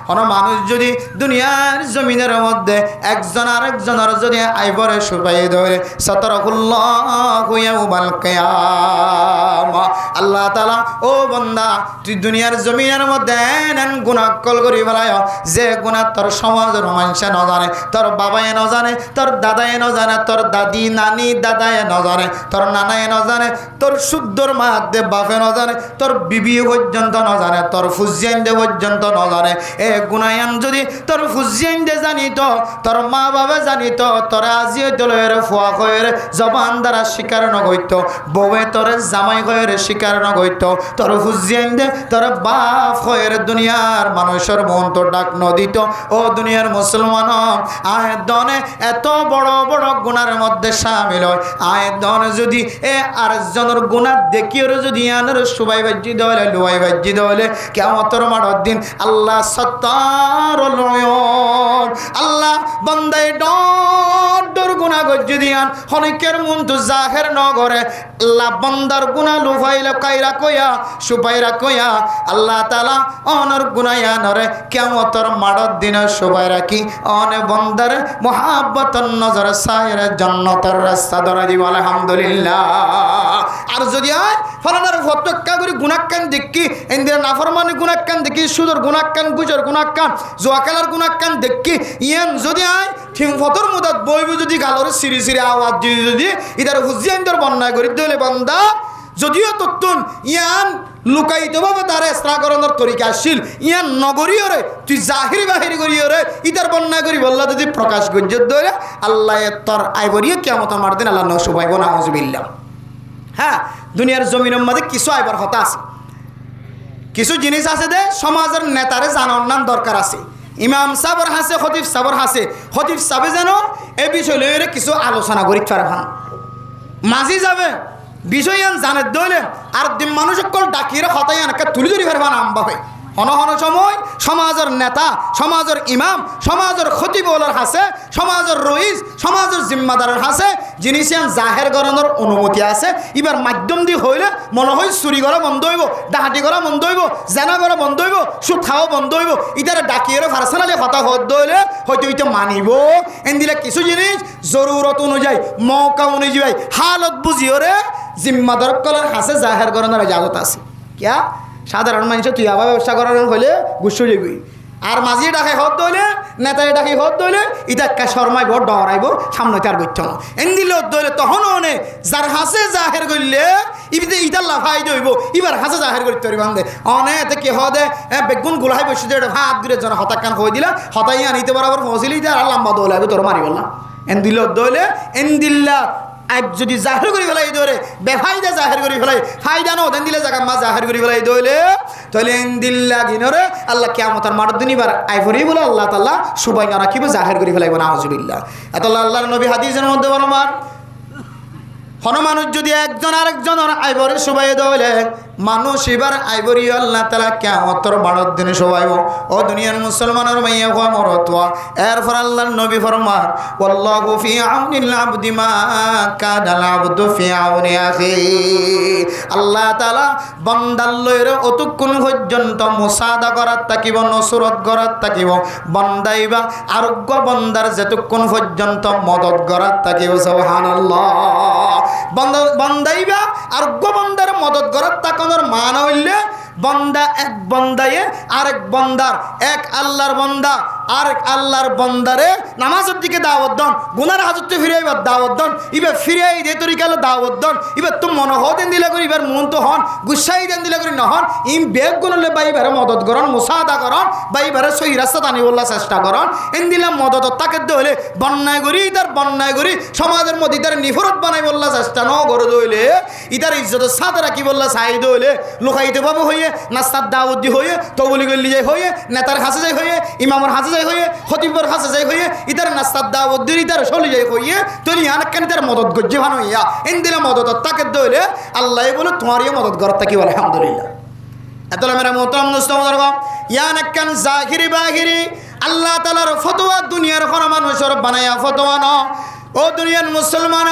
কোন মানুষ যদি দুনিয়ার জমিনের মধ্যে একজন আরেকজনের যদি আইবরে সুপাই ধরে সাতারাকুল্লাহু ইয়াউমাল কিয়ামা। আল্লাহ তাআলা ও বান্দা তুই দুনিয়ার জমিনের মধ্যে এমন গুনাহ কল করি ফেলায় যে গুনাহ তোর সমাজের মানুষ না জানে, তোর বাবায় না জানে, তোর দাদায় না জানে, তোর দাদি নানি দাদায় না জানে, তোর নানায় না জানে, তোর শুদ্ধর মাতে বাপে না জানে, তোর বিবি পর্যন্ত না জানে, তোর ফুজিয়াইন্দে পর্যন্ত না জানে। এ গুনায়ান যদি তোর ফুজিয়াইন্দে জানিত, তোর মা বাবা জানিত, তোরা আজিও দলের ফুয়া হয়ে জবান দ্বারা স্বীকার নগৈত, বউয়ে তোর জামাই হয়ে স্বীকার নগৈত, তোর ফুজিয়াইন দে তোর বাপ হয়ে দুনিয়ার মানুষের মন তো ডাক নদিত। ও দুনিয়ার মুসলমান আয় দনে এত বড় বড় গুনার মধ্যে সামিল হয়। আয় দন যদি এ আরেকজনের গুণা দেখিও যদি আনের সুবাই বাজ্জি দেওয়ালে লুয়াই বাজ্জি দেওয়ালে কিয়ামতের মাঠের দিন আল্লাহ সত্তার আল্লাহ বন্দাই ডর গুনাহ গজ্জি দিয়ান হনিকের মন তো জাহের নগরে আল্লাহ বন্দার গুনাহ লুফাইলে কাইরা কইয়া সুপাইরা কইয়া আল্লাহ তাআলা অনর গুনায়ানরে কিয়ামতের মাঠের দিনে সুপাই রাখি অনে বন্দার মুহাব্বতের নজর সাইরে জান্নাতের রাস্তা ধরে দিব আলহামদুলিল্লাহ। আর যদি আয় ফলানার ফটক্কা করে গুনাহকান দেখি ইন্দিরা নাফরমানি গুনাহকান দেখি সুদর গুনাহকান গুজর গুনাহকান জুয়া খেলার গুনাহকান দেখি ইয়ান যদি আয় ঠিক ফতর মুদাত বইব যদি গালরে সিরি সিরি আওয়াজ যদি ইদার হুজিয়ানদের বন্যায় করি দিলে বান্দা যদিও তত্তুন ইয়ান লুকায়িতভাবে তার এসরাকরণের তরিকা আসছিল ইয়ান নগরীয় রে তুই জাহিরি বাহিরি করিও রে ইতার বন্যা করি বললা যদি প্রকাশ গজ্জত ধরে আল্লাহ তোর আইবরিও কিয়ামত আমার দিন আল্লাহ নসুবাইব না আউযুবিল্লাহ। হ্যাঁ, দুনিয়ার জমিনের মধ্যে কিছু আইবার কথা আছে, কিছু জিনিস আছে দে সমাজের নেতারে জানার নাম দরকার আছে। ইমাম সাবর হাসে, খতিব সাবর হাসে, খতিব সাবে যেন এই বিষয় লইরে কিছু আলোচনা করি পারবেন, মাঝি যাবে বিষয় জানে দইলে আর মানুষ সকল ডাকিয়ে হতাই এনাকে তুলি ধরি পারবেন আমভাবে। হন হন সময় সমাজের নেতা, সমাজের ইমাম, সমাজের খতিবলার হাসে, সমাজের রইস, সমাজের জিম্মাদারের হাসে জিনিস জাহের গরণের অনুমতি আছে। এবার মাধ্যম দিয়ে হইলে মনে হয় চুরি করা বন্ধ হইব, ডাহাতি করা বন্ধ হইব, জেনা করা বন্ধ হইব, সুদ খাওয়া বন্ধ হইব। ইতারা ডাকিয়ে পার্সোনালি হতা হদ হইলে হয়তো এটা মানিব। এন দিলে কিছু জিনিস জরুরত অনুযায়ী, মৌকা অনুযায়ী, হালত বুঝিও রে জিম্মাদার কলার হাসে জাহের গরণের ইজাজত আছে। কিয়া সাধারণ মানুষ তুই আবার ব্যবসা করার হলে গুসু যাবি, আর মাঝি ডাকে হদ দইলে, নেতায় ডাকি হদ দইলে ইটা শর্মাইব, ডরাইব, সামনে তার গত্য না এন দিলে হদ দইলে তখন অনে যার হাসে জাহের করলে ইবিতে ইটার লাফাই দইব, এবার হাসে জাহের করতে পারি বান্ধে অনে এতে কি হদে বেগুন গুলাই বসে যে ভাত দূরে জন হতাক কান হয়ে দিলা হতাই আনিতে বরাবর পৌঁছিলি আর লম্বা দৌলাইব তোর মারি বললাম। এন দিল দইলে এন দিল্লা যদি জাহের করি ফেলাই ধরে বেফাইদা জাহের করি ফেলাই ফায়দা নো দেন দিলে জায়গা মা জাহের করি ফেলাই দইলে তাহলে দিল্লা গিনরে আল্লাহ কিয়ামতের মাঠ দিন এবার আইভরি বলে আল্লাহ তাআলা সুবাই না রাখিব জাহের করি ফেলাইব না আউযুবিল্লাহ। এত আল্লাহর নবী হাদিসের মধ্যে বলমান হন মানুষ যদি একজন আরেকজনের আইবরে সুবাই দইলে মানুষ এবার আইবরি আল্লাহ তাআলা কিয়ামতের মাঠ দিন সুবাইব। ও দুনিয়ার মুসলমানের মাইয়া হওয়া মরতওয়া এরপর আল্লাহর নবী ফরমান ওয়াল্লাহু ফি আউনিল আবদি মা কানাল আবদু ফি আউনি আখি। আল্লাহ তাআলা বান্দার লইরে অতক্ষণ পর্যন্ত মুসাদা করার থাকিব, নসরত করার থাকিব, বান্দাইবা আরোগ্য বান্দার যেতক্ষণ পর্যন্ত মদত করার থাকিব। সুবহানাল্লাহ। বান্দাইবা আরোগ্য বান্দার মদত করার তাকানোর মান হইলে বন্দা এক বন্দায়ে আরেক বন্দার, এক আল্লাহর বন্দা আরেক আল্লাহর বন্দারে নামাজের দিকে দাওয়াত দন, গুনার হাজতে ফিরাইবার দাওয়াত দন, এবার ফিরাই দে তরিকালে দাওয়াত দন। এবার তো মনে হতেন দিলে করি এবার মন তো হন গুসাই দেন দিলে করি নহন ইম বেগ গুনলে বাইবারে মদত করন, মুসাদা করন, বাইবারে সহি রাস্তা টানি বললা চেষ্টা করন। এন দিলে মদত তাকে হলে বন্যায় করি তার বন্যায় করি সমাজের মধ্যে তার নিফরত বানাই বললা চেষ্টা ন করে দইলে ইতার ইজ্জতের সাথে রাখি বললা চাই দইলে লুকাইতে পাবো হইয়ে নাস্তার দাওয়াত দি হইয়ে তবলি গল্লি যাই হইয়ে নেতার হাসে যাই হইয়ে ইমামের হাসে যাই হইয়ে খতিবের হাসে যাই হইয়ে ইতার নাস্তার দাওয়াত দি ইতার চলি যাই হইয়ে তলি আনকান তার মদত গজ্জে ভান হইয়া এন দিলে মদত তাকে দইলে আল্লাহ বলে তোমারই মদত করার তাকি বলে আলহামদুলিল্লাহ। এতলা মেরা মোহতারাম দোস্ত ইয়ানাক্কান জাহিরি বাহিরি আল্লাহ তাআলার ফতোয়া দুনিয়ার কোন মানুষের বানায়া ফতোয়া ন। ও দুনিয়ার মুসলমান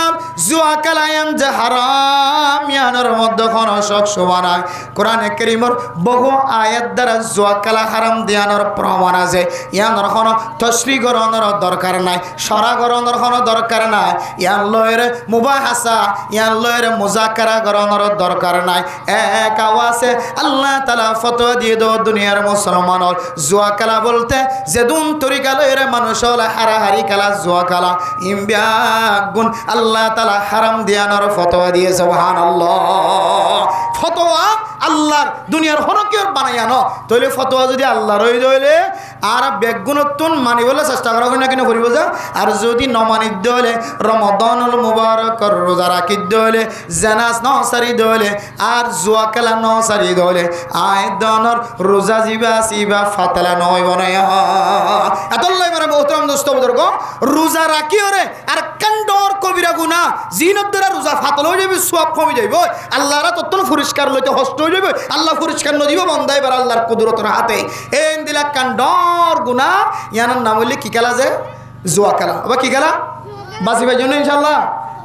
জুয়া কালায়ান যে হারাম ইয়ানোর মধ্যে কোন শখ বানায় কোরআনে কারীমের বহু আয়াত দ্বারা জুয়া কালা হারাম দিয়ানোর প্রমাণ আছে। ইয়ানোর কোন তশরিহ করানোর দরকার নাই, সরা করানোর কোন দরকার নাই, ইয়ান লয়ের মুবাহাসা ইয়ান লয়ের মুজাকারা করানোর দরকার নাই। এক আওয়াজে আল্লাহ তাআলা ফতোয়া দিয়ে দাও দুনিয়ার মুসলমানের জুয়া কালা বলতে যেদুন তরিকা লয়ের মানুষ হল হারাহারি কালা জুয়া কালা ইমবিয়া গুণ আল্লাহ তাআলা হারাম দিয়ানোর ফতোয়া দিয়ে সুবহানাল্লাহ। ফতোয়া আল্লাহর দুনিয়ার হরকিয়র বানায়ানো তইলে ফতোয়া যদি আল্লাহর হই দইলে আর বেগুণতুন মানিবলে চেষ্টা করা না কেন করিব যা আর যদি নমানিত দইলে রমাদানুল মুবারকর রোজা রাখিত দইলে জানাজ নসারি দইলে আর জুয়া খেলা নসারি দইলে আয়দনর রোজা জিবা সিবা ফাতলা নয় বনায়া এতলাই মানে মোহতরম দোস্ত বুজুর্গ রোজা রাখিওরে আর কান্ডর কবিরা গুনাহ জিনত দ্বারা রোজা ফাতল হয়ে যাবে, সওয়াব কমে যাইব, আল্লাহরা তত্তন পরিষ্কার লইতে হস্ত হয়ে যাবে, আল্লাহ পরিষ্কার নদিব বন্দাই বার আল্লাহর কুদরতের হাতে। এন দিলা কান্ডর গুনাহ ইয়ানার নাম হইলে কি খেলা যে জুয়া খেলা। আবার কি খেলা বাঁচি পাই জন্য ইনশাল্লাহ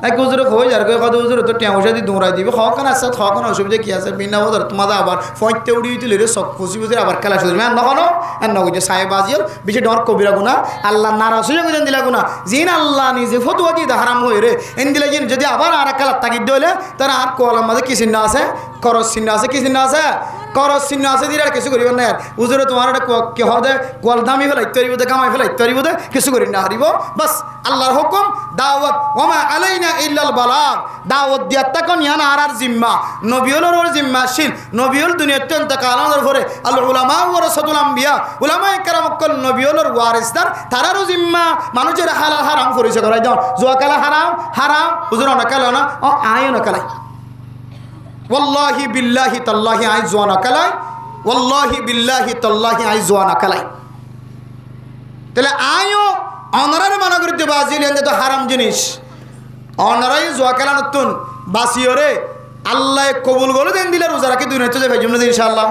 নাকি হুজুরে হয়ে যার কত হুজুরে তো টেঁ পয়সা দিয়ে দৌড়াই দিবে হকান আসছে হকান অসুবিধা কি আছে বিনা বদর তোমাদের আবার ফয়তে উড়িয়ে তুলে রে সব খুশি বুঝে আবার খেলা শুধু আর নকনো আর নগজে সাহেব আজিল বেশি ডর কবিরা গুনা আল্লাহ নারাজ হয়ে গেছেন দিলা গুনা জিন আল্লাহ নিজে ফতুয়া দিয়ে হারাম হয়ে রে এন দিলে যদি আবার আর খেলার তাগিদ দিলে তারা আর কোয়ালার মাঝে কি চিহ্ন আছে করস চিহ্ন আছে, কি চিহ্ন আছে? করস চিহ্ন আছে দিলে আর কিছু করিব না। উজুরে তোমার একটা কি হবে কল দামি ফেলাই তৈরি বোধে কামাই ফেলাই তৈরি বোধে কিছু করি না হারিব। বাস আল্লাহর হুকুম দাওয়াত, ওমা আলাইনা ইল্লাল বালাগ, দাওয়াত দিয়া তখন ইয়ান আর জিম্মা নবিয়ুলের জিম্মাশীল। নবিয়ুল দুনিয়াতে ইন্তেকালের পরে আল উলামা ওয়ারাসাতুল আম্বিয়া, উলামায়ে কেরাম কল নবিয়ুলের ওয়ারিসদার, তারারও জিম্মা মানুষের হালাল হারাম পরিচয় করাই দাও। জুয়া খেলা হারাম, হারাম হুজুর না খেলা না, ও আয়ও না খেলাই। ওয়াল্লাহি বিল্লাহি তাল্লাহি আই জুয়া না খেলাই, ওয়াল্লাহি বিল্লাহি তাল্লাহি আই জুয়া না খেলাই। তাহলে আয়ও অনারার মনে করতে বাজিলেন যে তো হারাম জিনিস, অনারাই জুয়া খেলা নতুন বাসিওরে আল্লাহ কবুল করে দেন দিলে রোজা রাখি দুনিয়াতে যে ভাইজুম না ইনশাআল্লাহ।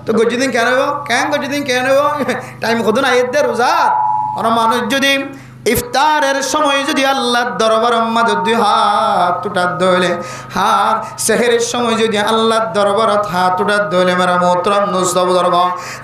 তো গজি দিন কেন নেব, কেন গজি দিন কেন নেব? টাইম কত না এর দে রোজা। ওরা মানুষ যদি ইফতারের সময় যদি আল্লাহর দরবার আমাদের দুই হাত উঠাত দইলে, আর সেহেরের সময় যদি আল্লাহর দরবারত হাত উঠাত দইলে মেরা মোহতরম নুসব দরব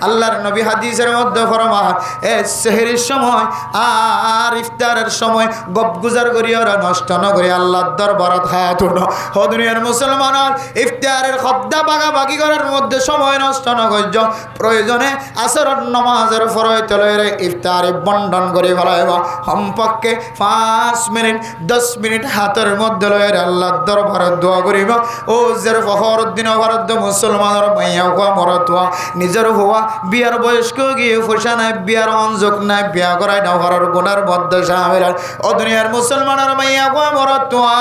আল্লাহর নবী হাদিসের মধ্যে ফরমান এ সেহেরের সময় আর ইফতারের সময় গপগুজার করি ওরা নষ্ট না করি আল্লাহর দরবারত হাত উঠো। ও দুনিয়ার মুসলমানের ইফতারের খদ্দা বাগাবাগি করার মধ্যে সময় নষ্ট না করছ, প্রয়োজনে আসরের নামাজের ফরয়তে লইরে ইফতারে বন্টন করে ফেলাইব। কমপক্ষে 5 মিনিট 10 মিনিট হাতের মধ্যে লয়ের আল্লাহর দরবারে দোয়া করিব। ও যার ফখর দিন ভারত মুসলমানের মাইয়া হওয়া মরতুয়া নিজের হওয়া বিয়ার বয়স্ক গিয়ে ফুসা নাই, বিয়ার অঞ্জক নাই, বিয়া করাই না ঘরের গুণার মধ্যে সামিল। ও দুনিয়ার মুসলমানের মাইয়া হওয়া মরতুয়া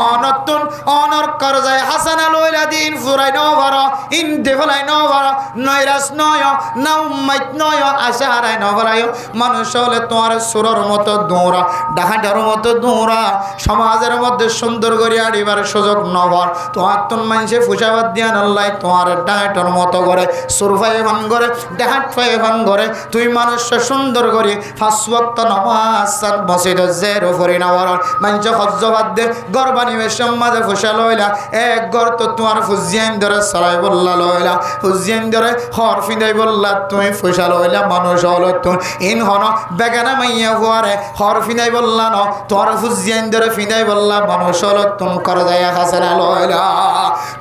অনতুন অনর কর যায় হাসানা লইলা দিন ফুরাই ন ভার ইনতে ফলাই ন ভার নয়রাস নয় না উম্মাইত নয় আশা হারাই ন ভারায়। মানুষ হলে তোমার সুরর মতো দৌড়া, ডাহাটার মতো দৌড়া, সমাজের মধ্যে সুন্দর করে আড়িবার সুযোগ নভর। তোমার তোর মানুষে ফুসাবাদ দিয়া নাল্লাই তোমার ডাহাটার মতো করে সুরফাই ভান করে ডাহাট ফাই ভান করে তুই মানুষকে সুন্দর করে 5 ওয়াক্ত নামাজ মসজিদ জের উপরে নাওয়ার মানুষ হজ্জবাদ দে গর্বানিবেশ মাঝে ফুসা লইলা এক ঘর তো তোমার ফুজিয়ান ধরে সরাই বললা লইলা, ফুজিয়ান ধরে হর ফিদাই বললা তুমি ফুসা লইলা। মানুষ হলো তুমি ইন হন বেগানা মাইয়া হুয়ারে হর ফিনাই বললা ন তোর ফুজিয়ান ধরে ফিনাই বললা। মানুষ হলো তুম কর যায় হাসানা লইলা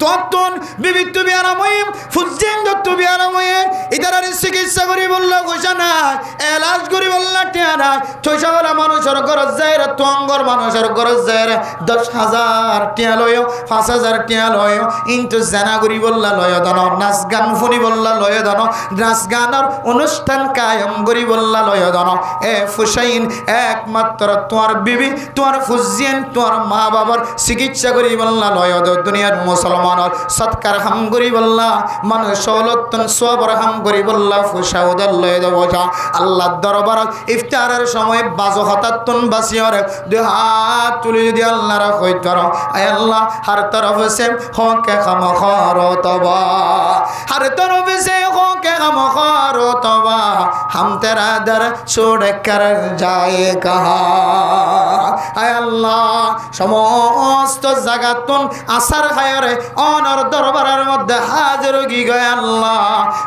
তোর তুন বিবিধ তুমি আরাময়ে ফুজিয়ান তুমি আরাময়ে ইদারার চিকিৎসা করি বললা ঘোষা নাই, এলাজ করি বললা টিয়া নাই। ছয়শা বলা মানুষের গরজ যায় রে, তোঙ্গর মানুষের গরজ যায় রে 10,000 টিয়া লয় 5,000 টিয়া লয় কিন্তু জানা করি বললা লয় দানো, নাচ গান ফুনি বললা লয় দানো, নাচ গানের অনুষ্ঠান কায়ম করি বললা লয় দানো। এ ফুসাইন একমাত্র তোমার বিবি তোমার ফুজিয়ান তোমার মা বাবার চিকিৎসা করি বললা লয় দুনিয়ার মুসলমানের সৎকার হাম করি বললা, মানুষ হলতন সবর হাম করি বললা ফুসাউদার লয় দেব। আল্লাহর দরবার ইফতারের সময় বাজো হতাত্তন বাসিয়রে দুই হাত তুলি যদি আল্লাহর কইত আয় আল্লাহ हर तरफ से हो के गम खारो तबा, हर तरफ से हो के गम खारो तबा, हम तेरा दर छोड़ कर जाए कहाँ। आय अल्लाह समस्त जगतन आसार खायरे অনর দরবারের মধ্যে হাজির হই গয় আল্লাহ।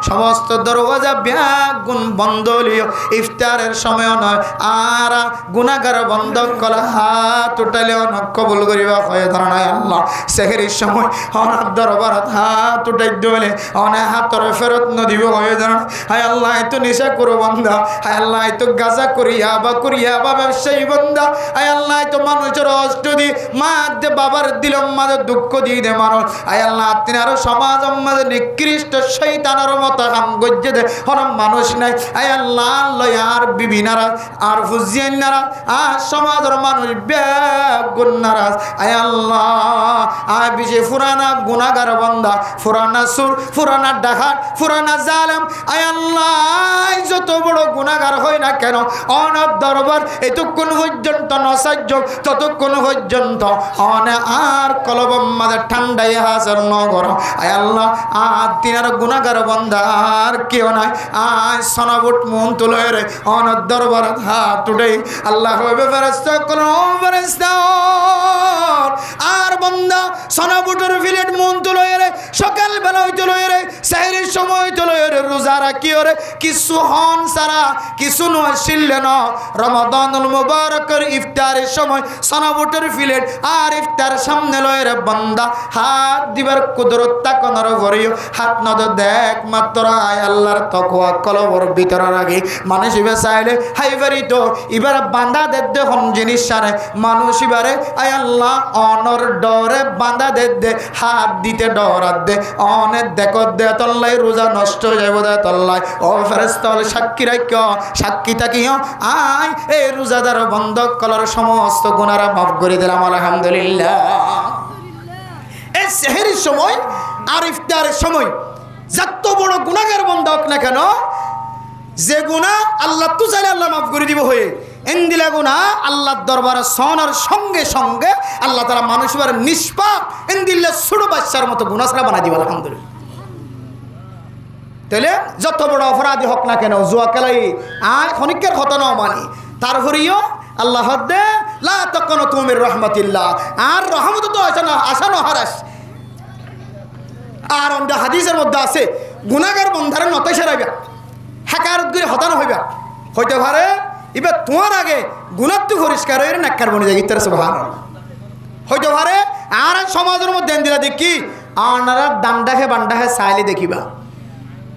সমস্ত দরওয়াজা ব্যাগুন বন্ধ লিও ইফতারের সময় নয় আর গুনাহগার বন্ধ কল হাত উঠালে কবুল করিবা হয় ধারণা আল্লাহ। সেহরির সময় অনর দরবারত হাত উঠাই দিলে অনে হাতর ফেরত নদিব হয়ে ধারণা। হায় আল্লাহ এত নেশা করো বন্ধা, হায় আল্লাহ এত গাজা করিয়া বা ব্যবসায়ী বন্ধা, হায় আল্লাহ এত মানুষের অষ্ট দি মা দে বাবার দিল মাঝে দুঃখ দিয়ে দে মানুষ। আয় আল্লাহ তিনি আরো সমাজ মাঝে নিকৃষ্ট শয়তানের মতো কাম গজ্জে দে হরম মানুষ নাই। আয় আল্লাহ লয় আর বিবি নারাজ আর ফুজিয়ান নারাজ আর সমাজের মানুষ বেগুন নারাজ। আয় আল্লাহ আয় বিশে ফুরানা গুনাহগার বান্দা, ফুরানা সুর, ফুরানা ডাকাত, ফুরানা জালেম, আয় আল্লাহ যত বড় গুনাহগার হয় না কেন অনার দরবার এতক্ষণ পর্যন্ত নসাজ্য ততক্ষণ পর্যন্ত অনে আর কলব মাঝে ঠান্ডায় হাজার নগর। আয় আল্লাহ আর তিনার গুনাহগার বান্দা আর কেউ নাই। আয় সনাবুট মন তুলে রে অনার দরবার হাত উঠে আল্লাহ হবে ফেরেশতা কোন ফেরেশতা আর বান্দা সনাবুটের ফিলেট মন তুলে রে সকাল বেলা হইতে লয়ে রে সেহরির সময় তুলে রে রোজা যারা কি ওরে কিছু হন সারা কিছু নশিল্লে ন রমাদানুল মুবারকের ইফতারের সময় সনাবটের ফিলেট আর ইফতার সামনে লয়ের বান্দা হাত দিবার কুদরত তাকনার ভরিও হাত নদ দেখ মাত্র আয় আল্লাহর তাকওয়া কলবর ভিতর রাখি মানুষ ইবে চাইলে হাইবারি তো এবার বান্দা দে দেখুন জিনিস সারে মানুষ এবারে আয় আল্লাহ অনর ডরে বান্দা দে হাত দিতে ডরাত দে অনেক দেখো দে তল্লাই রোজা নষ্ট হয়ে যাবো দে তল্লাই ও ফেরেশতা সাক্ষী রাখ সাক্ষী থাকিও আয় এই রোজাদার বন্ধ কলার সমস্ত গুনারা মাফ করে দিলাম আলহামদুলিল্লাহ। এই সেহরির সময় আর ইফতারের সময় যত বড় গুনাহগার বন্ধ হোক না কেন, যে গুনাহ আল্লাহ তো চাইলে আল্লাহ মাফ করে দিব হয়ে এন্দিলা গুনাহ আল্লাহর দরবারে শোনার সঙ্গে সঙ্গে আল্লাহ তাআলা মানুষের নিষ্পাপ এন্দিল্লা ছোট বাচ্চার মতো গুনাহ ছাড়া বানাই দিব আলহামদুলিল্লাহ। তাহলে যত বড় অপরাধী হোক না কেন, জুয়া খেলাই আয় খনিকের কথা ন মানি তারপরেও আল্লাহ দে লা তাকুনু মির রাহমাতিল্লাহ আর রহমত তো আসানো হারাস। আর অন্য হাদিসের মধ্যে আছে গুনাহগার বন্ধারে নতাই সেরাইবা হাকারত করে হতানো হইবা হইতে পারে এবার তোমার আগে গুনাহ তো পরিষ্কার হয়ে নাক্কার বনে যায় ইত্যাদি সুবহানাল্লাহ হইতে পারে। আর সমাজের মধ্যে দিলা দেখি আনারা ডান্ডাহে বান্ডাহে চাইলে দেখিবা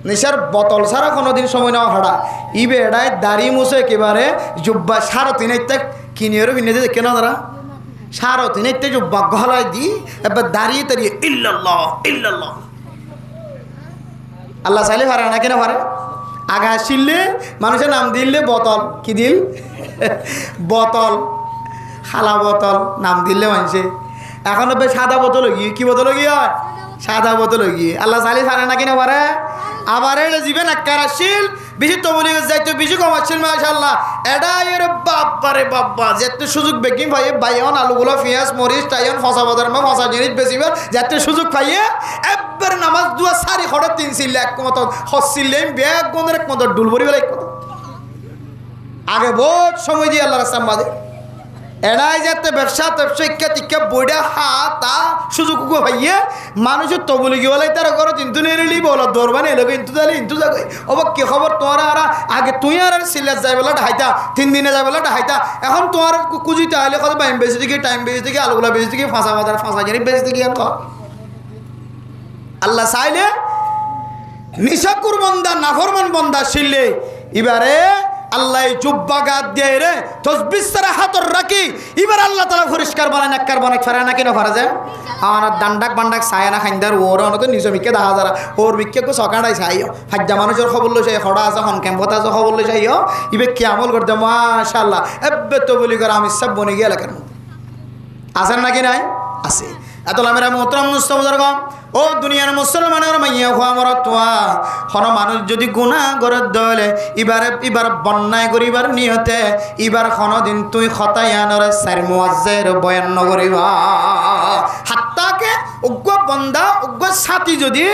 নিশার বোতল ছাড়া কোনোদিন সময় নেওয়া হাড়া ইবে এটাই দাড়ি মুছে একেবারে জুব্বা সারো তিনাইতে কিনিয়েরও কিনে দিয়ে কেন তারা সারো তিনাইতে জুব্বা গলায় দি এবার দাঁড়িয়ে দাঁড়িয়ে ইল্লাল্লাহ ইল্লাল্লাহ আল্লাহ চাইলে পারে না কেন পারে আগা আসলে মানুষের নাম দিলে বোতল কি দিল বোতল খালা বোতল নাম দিলে মানুষে এখন সাদা বোতল গিয়ে কি বোতল গিয়ে হয় সাদা বোতল গিয়ে আল্লাহ চাইলে পারে না কেন পারে। আবার এটা জীবেন আকার আসছিল বেশি তবলি যাইতো বেশি কম আসছিল মাশাআল্লাহ এটাই রে বাবারে বাবা যেতে সুযোগ বেকিং ভাই বাইন আলুগুলো পেঁয়াজ মরিচ টাইন ফসা বাজার মা ফসা জিনিস বেশিবার যেতে সুযোগ পাইয়ে একবার নামাজ দুয়া সারি খড় তিন সিল এক মত হসিলেন ব্যাগ গনের এক মত ডুলবরি বেলা এক মত আগে বহুত সময় দিয়ে আল্লাহ রাস্তার মাঝে এড়াই যাতে ব্যবসা ইকা টিকা বইটা তা সুযোগ ভাইয়ে মানুষের তবলি কি বলে তারা করো কিন্তু নেলি বলো দৌড়বানি এলো কিন্তু তাহলে কিন্তু যাবে অবাক কি খবর তোমার আর আগে তুই আর সিলেট যাই বলা ঢাইতা 3 দিনে যাই বলা ঢাইতা এখন তোমার কুজিতে আইলে কত টাইম বেশি থেকে টাইম বেশি থেকে আলুগুলা বেশি থেকে ফাঁসা বাজার ফাঁসা জিনিস বেশি থেকে আল্লাহ চাইলে নিশাকুর বন্দা নাফরমান বন্দা শিললে এবারে আল্লাহ জুব্বা গাদ দিয়ে রে তসবিহ সারা হাতর রাখি এবার আল্লাহ তাআলা পরিষ্কার বানায় নাক্কার বানায় ফারে না কেন ফারে যায় আমার ডান্ডাক বান্ডাক ছায় না খাইন্দার ওর অনত নিজ মিকে দেখা যারা ওর বিকে সকাড়াই চাইও ফাজ্জা মানুষের খবর লই চাই খড়া আছে হন ক্যাম্পত আছে খবর লই চাইও ইবে কি আমল করতে মাশাআল্লাহ এব্বে তো বলি করে আমি সব বনে গিয়ে এলাকার মধ্যে আছেন নাকি নাই আছে এত লামেরা মোহতরম মুস্তাফাজরগণ ও দুনিয়ার মুসলমানের মাইয়া হওয়া মরতোয়া হন মানুষ যদি গুনাহ করে দলে এবার বন্যায় করিবার নিয়তে এবার কোনদিন তুই খতায়ানর সার মুয়াজ্জের বয়ান নগরিবা হাত্তাকে উগ্র বন্দা উগ্র সাথী যদি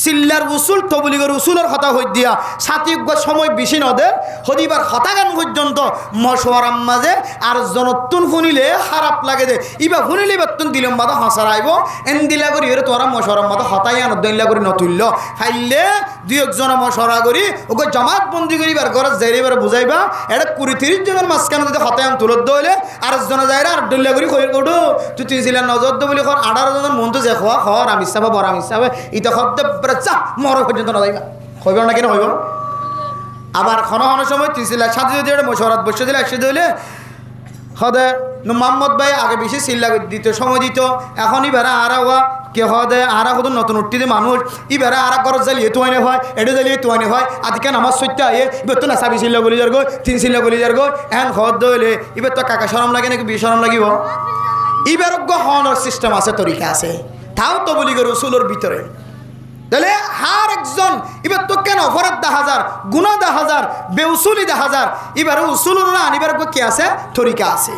সিল্লার উসুল তবলিগের উসুলের কথা হই দিয়া সাথী উগ্র সময় বেশি নদে হদিবার হতাগান পর্যন্ত মশওয়ারাম মাঝে আর জনতুন শুনিলে খারাপ লাগে দে ইবা শুনিলে বেতন দিলাম বাদা হাসার আইব এন দিলা করি এর তোরা মশওয়ারাম মাঝে হতাইয়ান দইলা করে নতুল্য ফাইলে দুই একজন মশওয়ারা করি ওকে জামাত বন্দি করিবার ঘরত যাইবার বুঝাইবা এটা 20-30 জনের মাঝখানে যদি হতায়ান তুলত দইলে আর জন যাইরা আর দইলা করি কই কোডো তুই তিনছিলা নজর দে বলি 18 জনের মন তো যে খোয়া খর আমি হিসাবে বড় আমি হিসাবে ইটা হতে চা মর পর্যন্ত না যাইবা হইব না কেন হইব আবার ক্ষণ সময় তিনছিলার সাথে যদি এটা মশওয়ারাত বসে দিলে একসাথে হইলে হদে মোহাম্মদ ভাই আগে বেশি চিল্লা দিত সময় দিত এখন ইবারা আর হওয়া কে হদে আর হতো নতুন উঠতে মানুষ ইবারা আর ঘরত জ্বালিয়ে তোয়াইনে হয় এটা জ্বালিয়ে তোয়াইনে হয় আজকে নামাজ সত্যি আয়ে এবার তো না চাবি চিল্লা বলি যার গো 3 চিল্লা বলি যার গো এখন হদ দইলে এবার তো কাকা শরম লাগে নাকি বিশরম লাগিব এবার হওয়ার সিস্টেম আছে তরিকা আছে তাও তো বলি গো রসুলের ভিতরে তাহলে হার একজন এবার তো কেন অপরাধ 10,000 গুনাহ 10,000 বেউসুলি 10,000 এবার উসুলুর না আনিবার কি আছে তরিকা আছে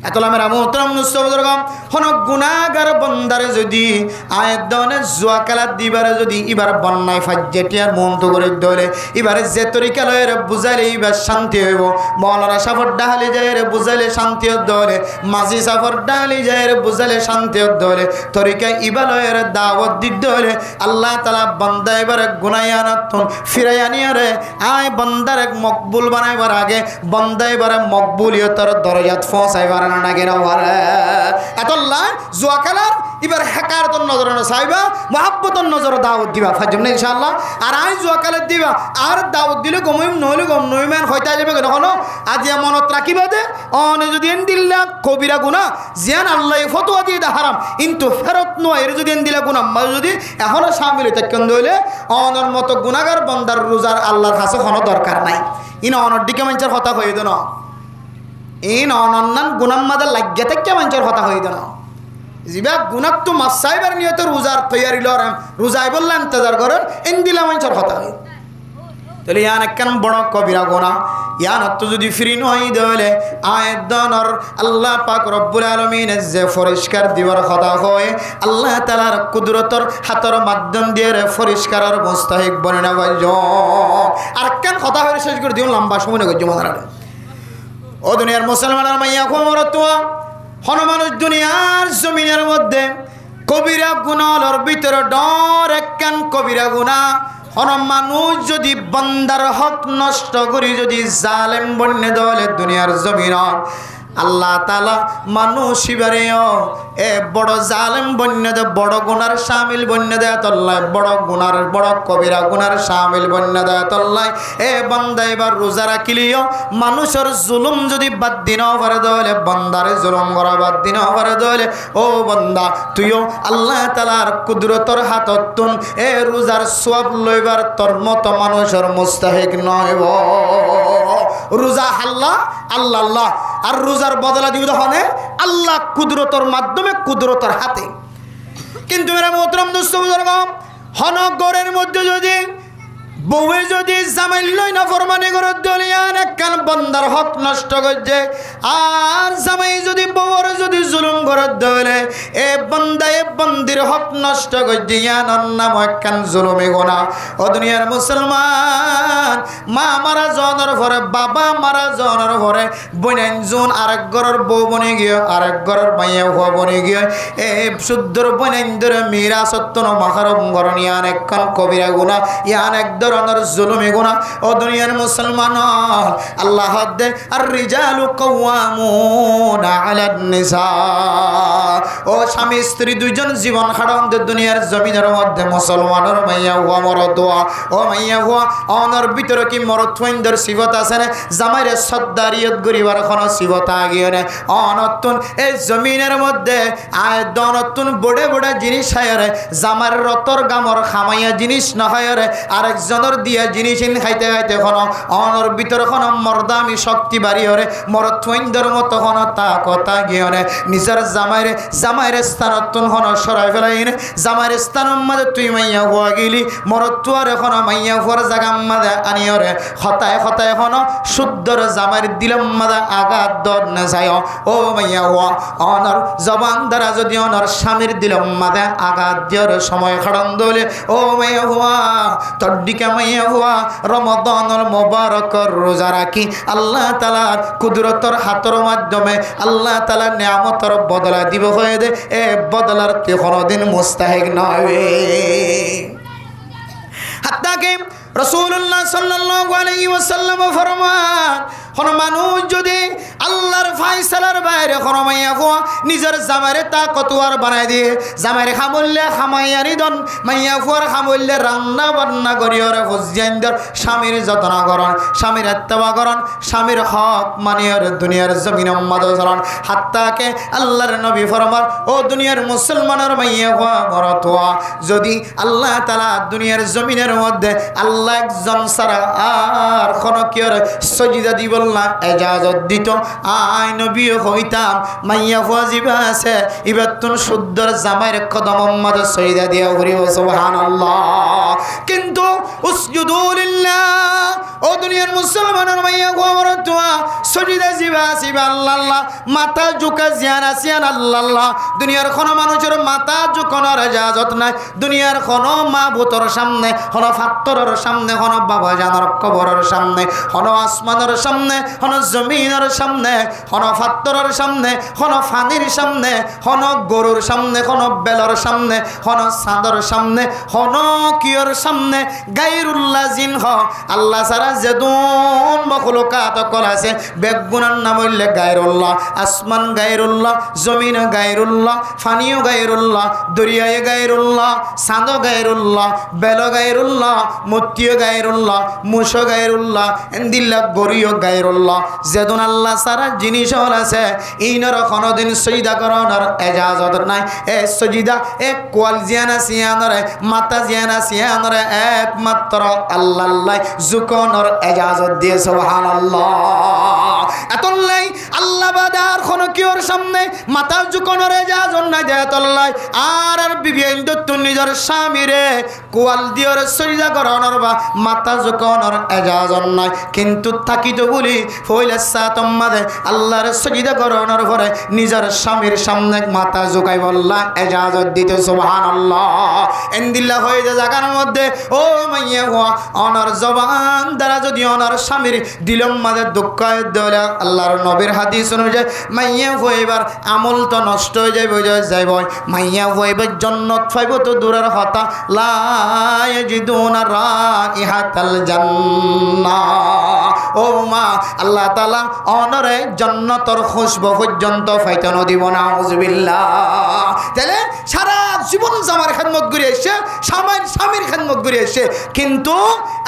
এতলামের মোহতরম মুস্তফাদরগম হন গুনাহগার বন্দারে যদি আয়ের দনে জুয়া খেলার দিবারে যদি এবার বন্যায় ফাজ্জেটিয়ার মন তো করে ধরে এবারে যে তরিকা লয়ের বুঝাইলে এবার শান্তি হইব মৌলানা সাফর ডাহালি যায় বুঝাইলে শান্তি ধরে মাঝি সাফর ডাহালি যায় বুঝাইলে শান্তি ধরে তরিকা ইবালয়ের দাওয়াত দিতে হলে আল্লাহ তাআলা বান্দা এবারে গুনায়ানাতন ফিরাই আনিয়ারে আয় বন্দার এক মকবুল বানাইবার আগে বন্দা এবারে মকবুলিয়তের দরজাত পৌঁছাইবার না কেন এতল্লাহ জুয়া খেলার এবার হেকার তোর নজর চাইবা মহাব্বতর নজর দাওয়াত দিবা ফাজম না ইনশাআল্লাহ আর আই জুয়া খেলার দিবা আর দাওয়াত দিলে গমইম নহলে গম নইমান হইতা যাবে কেন আজ মনত রাখিবা দে অনে যদি এন দিল্লা কবিরা গুনাহ জিয়ান আল্লাহ ফতোয়া দিয়ে দা হারাম কিন্তু ফেরত নয় এর যদি এন দিলা গুনাহ যদি এখনো শামিল হইতে কেন হইলে অনর মতো গুনাহগার বান্দার রোজার আল্লাহর কাছে কোনো দরকার নাই ইন অনর দিকে মানুষের কথা হয়ে দেন ইন অনন্যান গুনাম মাদার লাগিয়ে থেকে মানুষের কথা হয়ে দেন জিবা গুনাক তো মাসাইবার নিয়ত রোজার তৈয়ারি লরাম রোজাই বললাম ইন্তজার করেন এন দিলা মানুষের কথা হয়ে তাহলে ইয়ান একখান বড় কবিরা গুনাহ ইয়ান তো যদি ফ্রি নয় দেলে আয়ের দনর আল্লাহ পাক রব্বুল আলামিন যে পরিষ্কার দিবার কথা হয় আল্লাহ তাআলার কুদরতর হাতর মাধ্যম দিয়ে পরিষ্কারের মুস্তাহিক বনে বলজ আর একখান কথা হয়ে শেষ করে দিও লম্বা সময় গজ্জ মাদার ও দুনিয়ার মুসলমানের মাইয়া খমরতুয়া হন মানুষ দুনিয়ার জমিনের মধ্যে কবিরা গুনাহর ভিতরে ডর একখান কবিরা গুনাহ হন মানুষ যদি বান্দার হক নষ্ট করি যদি জালেম বন্যে দলে দুনিয়ার জমিনত আল্লাহ তাআলা মানুষ ইবারেও এ বড় জালেম বন্যে দে বড় গুনার শামিল বন্যে দেয় তল্লায় বড় গুনার বড় কবিরা গুনার শামিল বন্যে দেয় তল্লায় এ বান্দা এবার রোজা রাখিলিও মানুষের জুলুম যদি বাদ দিন পারে দলে বান্দারে জুলুম করা বাদ দিন পারে দলে ও বান্দা তুইও আল্লাহ তাআলার কুদরতর হাতত তুন এ রোজার সওয়াব লইবার তোর মতো মানুষের মুস্তাহিক নয়ব রোজা আল্লাহ আল্লাহ আল্লাহ আর রোজার বদলা দিব হনে আল্লাহ কুদরতর মাধ্যমে কুদরতর হাতে কিন্তু মেরা মোহতরম দোস্ত বুজুর্গ হনগরের মধ্যে যদি বউয়ে যদি জামাইল লই না ফরমানি করে দলিয়ান একখান বন্দার হক নষ্ট করছে আর জামাই যদি বউর যদি জুলুম করে দলে এ বন্দা এ বন্দির হক নষ্ট করছে ইয়ান নাম একখান জুলুমি গুনাহ ও দুনিয়ার মুসলমান মা মারা জনের ঘরে বাবা মারা জনের ঘরে বইনান জুন আরেক ঘরের বউ বনে গিয়ে আরেক ঘরের মাইয়া হওয়া বনে গিয়ে এ শুদ্ধর বইনান ধরে মীরা সত্যন মাখারম গরণ ইয়ান একখান কবিরা গুনাহ ইয়ান একদর জুলুমি গুনাহ ও দুনিয়ার মুসলমান আল্লাহ দে আর রিজালু কাওয়ামুনা আলান নিসা ও স্বামী স্ত্রী দুইজন জীবন খাড়ন দে দুনিয়ার জমিনের মধ্যে মুসলমানের মাইয়া হুয়া মরদোয়া ও মাইয়া হুয়া অনর ভিতরে কি মরদফইন্দর সিফত আছে না জামাইরে সদ্দারিয়ত গরিবার কোন সিফত আগিয়ে না অনতুন এই জমিনের মধ্যে আয় দনতুন বড়ে বড়ে জিনিস হয় রে জামার রতর গামর খামাইয়া জিনিস না হয় রে আরেকজনের দিয়া জিনিস খাইতে খাইতে কোনো অনর ভিতরে কোনো মর্দামি শক্তি বাড়ি হরে মরত্বইন্দর মতো কোনো তা কথা গিয়ে নিজের জামাইরে স্থানত্বন কোনো সরাই ফেলাইনে জামাইর স্থানের মাঝে তুই মাইয়া হওয়া গেলি মরত্বর এখনো মাইয়া হওয়ার জায়গা মাঝে আনিয়রে হতায় হতায় এখনো শুদ্ধর জামাইর দিলাম মাঝে আঘাত দর না যায় ও মাইয়া হওয়া অনর জবান দ্বারা যদি অনর স্বামীর দিলাম মাঝে আঘাত দিওর সময় খাড়ন দলে ও মাইয়া হওয়া তোর দিকে মাইয়া হুয়া রমাদানুল মুবারকর রোজা রাখি আল্লাহ তাআলার কুদরতর হাতের মাধ্যমে আল্লাহ তাআলা নিয়ামতের বদলা দিব হয়ে দে এ বদলার তে কোনদিন মুস্তাহিক নয় হাত্তাকে রাসূলুল্লাহ সাল্লাল্লাহু আলাইহি ওয়াসাল্লাম ফরমান কোন মানুষ যদি আল্লাহর ফায়সালার বাইরে কোন মাইয়া হুয়া নিজের জামাইরে তা কতোয়ার বানায় দিয়ে জামাইরে খামুল্লে খামাইয়ারি দন মাইয়া হুয়ার খামুল্লে রান্না বান্না করিয়রে ফজিয়ান্দর স্বামীর যত্ন করন স্বামীর ইত্তেবা করন স্বামীর হক মানিয়র দুনিয়ার জমিন মাদসরন হাত্তাকে আল্লাহর নবী ফরমান ও দুনিয়ার মুসলমানের মাইয়া হুয়া মরতোয়া যদি আল্লাহ তাআলা দুনিয়ার জমিনের মধ্যে আল্লাহ একজন সারা আর কোন কিয়র সজিদা দিব না ইজাজত দিত আই নবী হইতাম মাইয়া ফাজিবা আছে ইবাতুন শুদ্ধর জামাইর কদম মদ সজিদা দিয়া হরি সুবহানাল্লাহ কিন্তু উসজুদু লিল্লাহ ও দুনিয়ার দুনিয়ার মুসলমানের মাইয়া গোমর তোয়া সজিদা জিবা সিবা আল্লাহ মাথা ঝুঁকা জিয়ানা সিয়ান আল্লাহ দুনিয়ার কোনো মানুষের মাথা ঝুঁকানোর ইজাজত নাই দুনিয়ার কোনো মা বুতর সামনে কোনো ফাত্তরের সামনে কোনো বাবা জানার কবরের সামনে কোনো আসমানের সামনে কোনো জমিনের সামনে কোনো ফাত্তরের সামনে কোনো ফানির সামনে কোনো গরুর সামনে কোনো বেলর সামনে কোনো চাঁদর সামনে কোনো কিয়র সামনে গায়রুল্লাহ জিন হ আল্লাহ সারা যেদুন মখলুকাত কল আছে বেগুনার নাম হইলে গায়রুল্লাহ আসমান গায়রুল্লাহ জমিন গায়রুল্লাহ ফানিও গায়রুল্লাহ দরিয়ায় গায়রুল্লাহ চাঁদ গায়রুল্লাহ বেল গায়রুল্লাহ মতিও গায়রুল্লাহ মুসো গায়রুল্লাহ এন্দিল্লা গরিও গায়রুল্লাহ যেদুন আল্লাহ সারা জিনিস হল আছে ইনর কোনোদিন সজিদা করানোর এজাজত নাই এ সজিদা এক কোয়াল জিয়ানা সিয়ানরে মাতা জিয়ানা সিয়ানরে একমাত্র আল্লাহ জুকনর এজাজত দিয়ে সুবহানাল্লাহ এতলাই আল্লাহ বাদার কোন কিওর সামনে মাথা ঝুকানোর এজাজত নাই দেতলাই আর বিবেন্দ্র তুই নিজের স্বামীরে কোয়াল দিওর সজিদা করানোর বা মাথা ঝুকানোর এজাজত নাই কিন্তু থাকিত বলি হইলে সাতম্মাদে আল্লাহর সজিদা করানোর পরে নিজের স্বামীর সামনে মাথা ঝুকাই বললা এজাজত দিতে সুবহানাল্লাহ এন্দিল্লা হয়ে যে জায়গার মধ্যে ও মাইয়া হওয়া অনার জবান দ্বারা যদি অনার স্বামীর দিলম মাঝে দুঃখ দিলে আল্লাহর নবীর হাদিস অনুযায়ী মাইয়া হইবার আমল তো নষ্ট হয়ে যাইব মাইয়া হইবার জান্নাত পাইব তো দূরের কথা লা ইয়াজিদুনা রাইহাতাল জান্নাহ ও মা আল্লাহ তাআলা অনরে জান্নাতের খুশবু পর্যন্ত ফাইতে দিব না আউযুবিল্লাহ তাহলে সারা জীবন জামার খেদমত করে এসে স্বামীর খেদমত করে এসে কিন্তু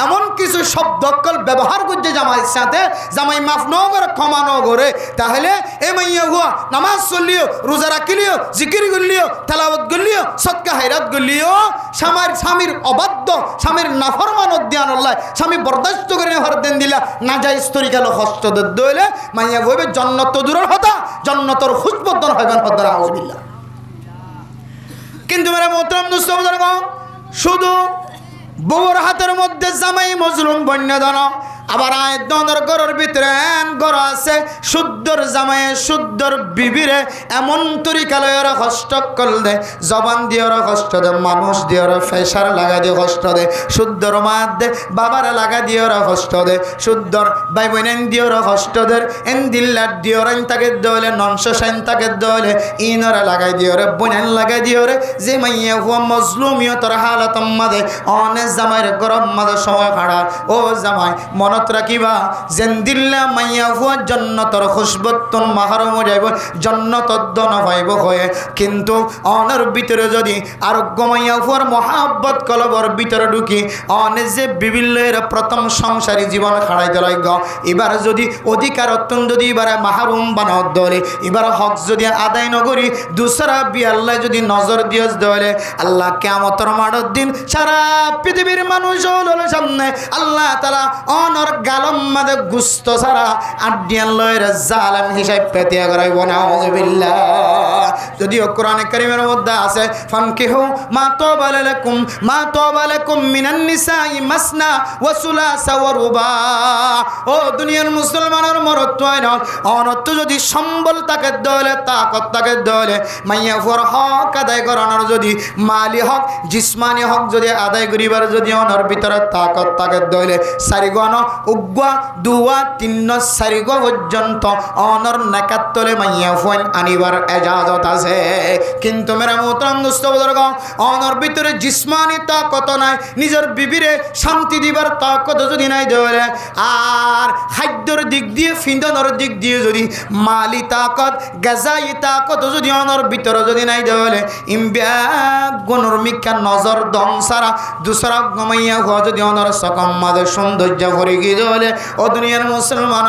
এমন কিছু শব্দকল ব্যবহার করছে জামাইয়ের সাথে জামাই মাফ ন করে ক্ষমা ন করে তাহলে এ মাইয়া হুয়া নামাজ চললিও রোজা রাখিলিও জিকির করলিও তেলাওয়াত করলিও সদকা হায়রাত করলিও স্বামীর অবাধ্য স্বামীর নাফরমান উদ্যান আল্লাহ স্বামী বরদাস্ত করে হরদেন দিলা না যায় স্তরি গেল হস্ত দইলে মাইয়া হইবে জান্নাত দূরের হতা জান্নাতের খুশবুদান হইবেন হদ্দার আউযুবিল্লাহ কিন্তু মেরা মোহতারাম দোস্ত বুজুর্গ শুধু বউর হাতের মধ্যে জামাই মজলুম বন্যদান আবার আয়দনের ঘরের ভিতরে ঘর আছে শুদ্ধর জামাইয়ে শুদ্ধর বিবিরে এমন তরিকালে ওরা কষ্ট কল দে জবান দিয়ে ওরা কষ্ট দে মানুষ দিয়ে ওরা ফেসার লাগা দিয়ে কষ্ট দে শুদ্ধর মাত দে বাবারা লাগা দিয়ে ওরা কষ্ট দে শুদ্ধর ভাই বোনেন দিয়ে ওরা কষ্ট দে এন দিল্লার দিয়ে ওরা তাকে দলে নংশ সাইন তাকে দলে ইনরা লাগাই দিয়ে ওরে বোনেন লাগাই দিয়ে ওরে যে মাইয়া হুয়া মজলুমিয়তর হালত মাদে অনে জামাইয়ের গরম মাদে সময় খাড়া ও জামাই মন রাখিবা যেন দিল্লা মাইয়া হুয়া জন্নতর খুশবুতন মাহরুম যাইব জন্নতর দন পাইব হয়ে কিন্তু অনের ভিতরে যদি আরোগ্য মাইয়া হুয়ার মহাব্বত কলবর ভিতরে ঢুকি অনে যে বিভিল্লের প্রথম সংসারী জীবন খাড়াই দিলাই গ এবার যদি অধিকার অত্যন্ত যদি এবারে মাহরুম বানাও দলে এবার হক যদি আদায় নগরী দুসরা বি আল্লাহ যদি নজর দিয়স দলে আল্লাহ কিয়ামতের মাঠের দিন সারা পৃথিবীর মানুষ হলো সামনে আল্লাহ তাআলা অনর গালম মাদে গুস্ত সারা আডিয়ান লয়ের জালেম হিসাব পেতে করাইব নাউযুবিল্লাহ যদিও কোরআনে কারীমের মধ্যে আছে ফানকিহু মা তাবা লাকুম মিনান নিসাই মাসনা ওয়া সুলাসা ওয়া রুবা ও দুনিয়ার মুসলমানের মরত্ব অনত্ব যদি সম্বল তাকে দলে তাকত তাকে দলে মাইয়া ফর হক আদায় করানোর যদি মালি হক জিসমানি হক যদি আদায় করিবার যদি অনর ভিতরে তাকত তাকে দলে সারিগণ উগ্গা দুয়া তিন্ন সারিগ পর্যন্ত অনর নাকাত তলে মাইয়া ফোন আনিবার এজাজত আছে কিন্তু মেরা মোহতারাম দোস্ত বুজুর্গ অনর ভিতরে জিসমানি তাকত নাই নিজের বিবিরে শান্তি দিবার তাকত যদি নাই দেওয়ালে আর খাদ্যর দিক দিয়ে ফিন্দনের দিক দিয়ে যদি মালি তাকত গাজাই তাকত যদি অনর ভিতরে যদি নাই দেওয়ালে গুণর মিক্ষা নজর দম সারা দুসরা গমাইয়া হওয়া যদি অনর সকম মাদের সৌন্দর্য ভরে গিয়ে দেওয়ালে ও দুনিয়ার মুসলমান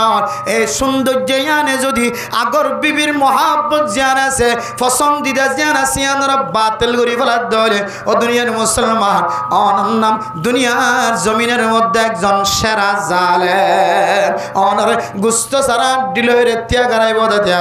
এই সৌন্দর্য আনে যদি আগর বিবির মহাব্বত জ্ঞান আছে পছন্দিদা জ্ঞান আছে আনরা বাতিল করি ফেলার দেওয়ালে ও দুনিয়ার মুসলমান অনর নাম দুনিয়ার জমিনের মধ্যে একজন সেরা জালেম অনর গুস্ত সারা ডিলরে ত্যাগ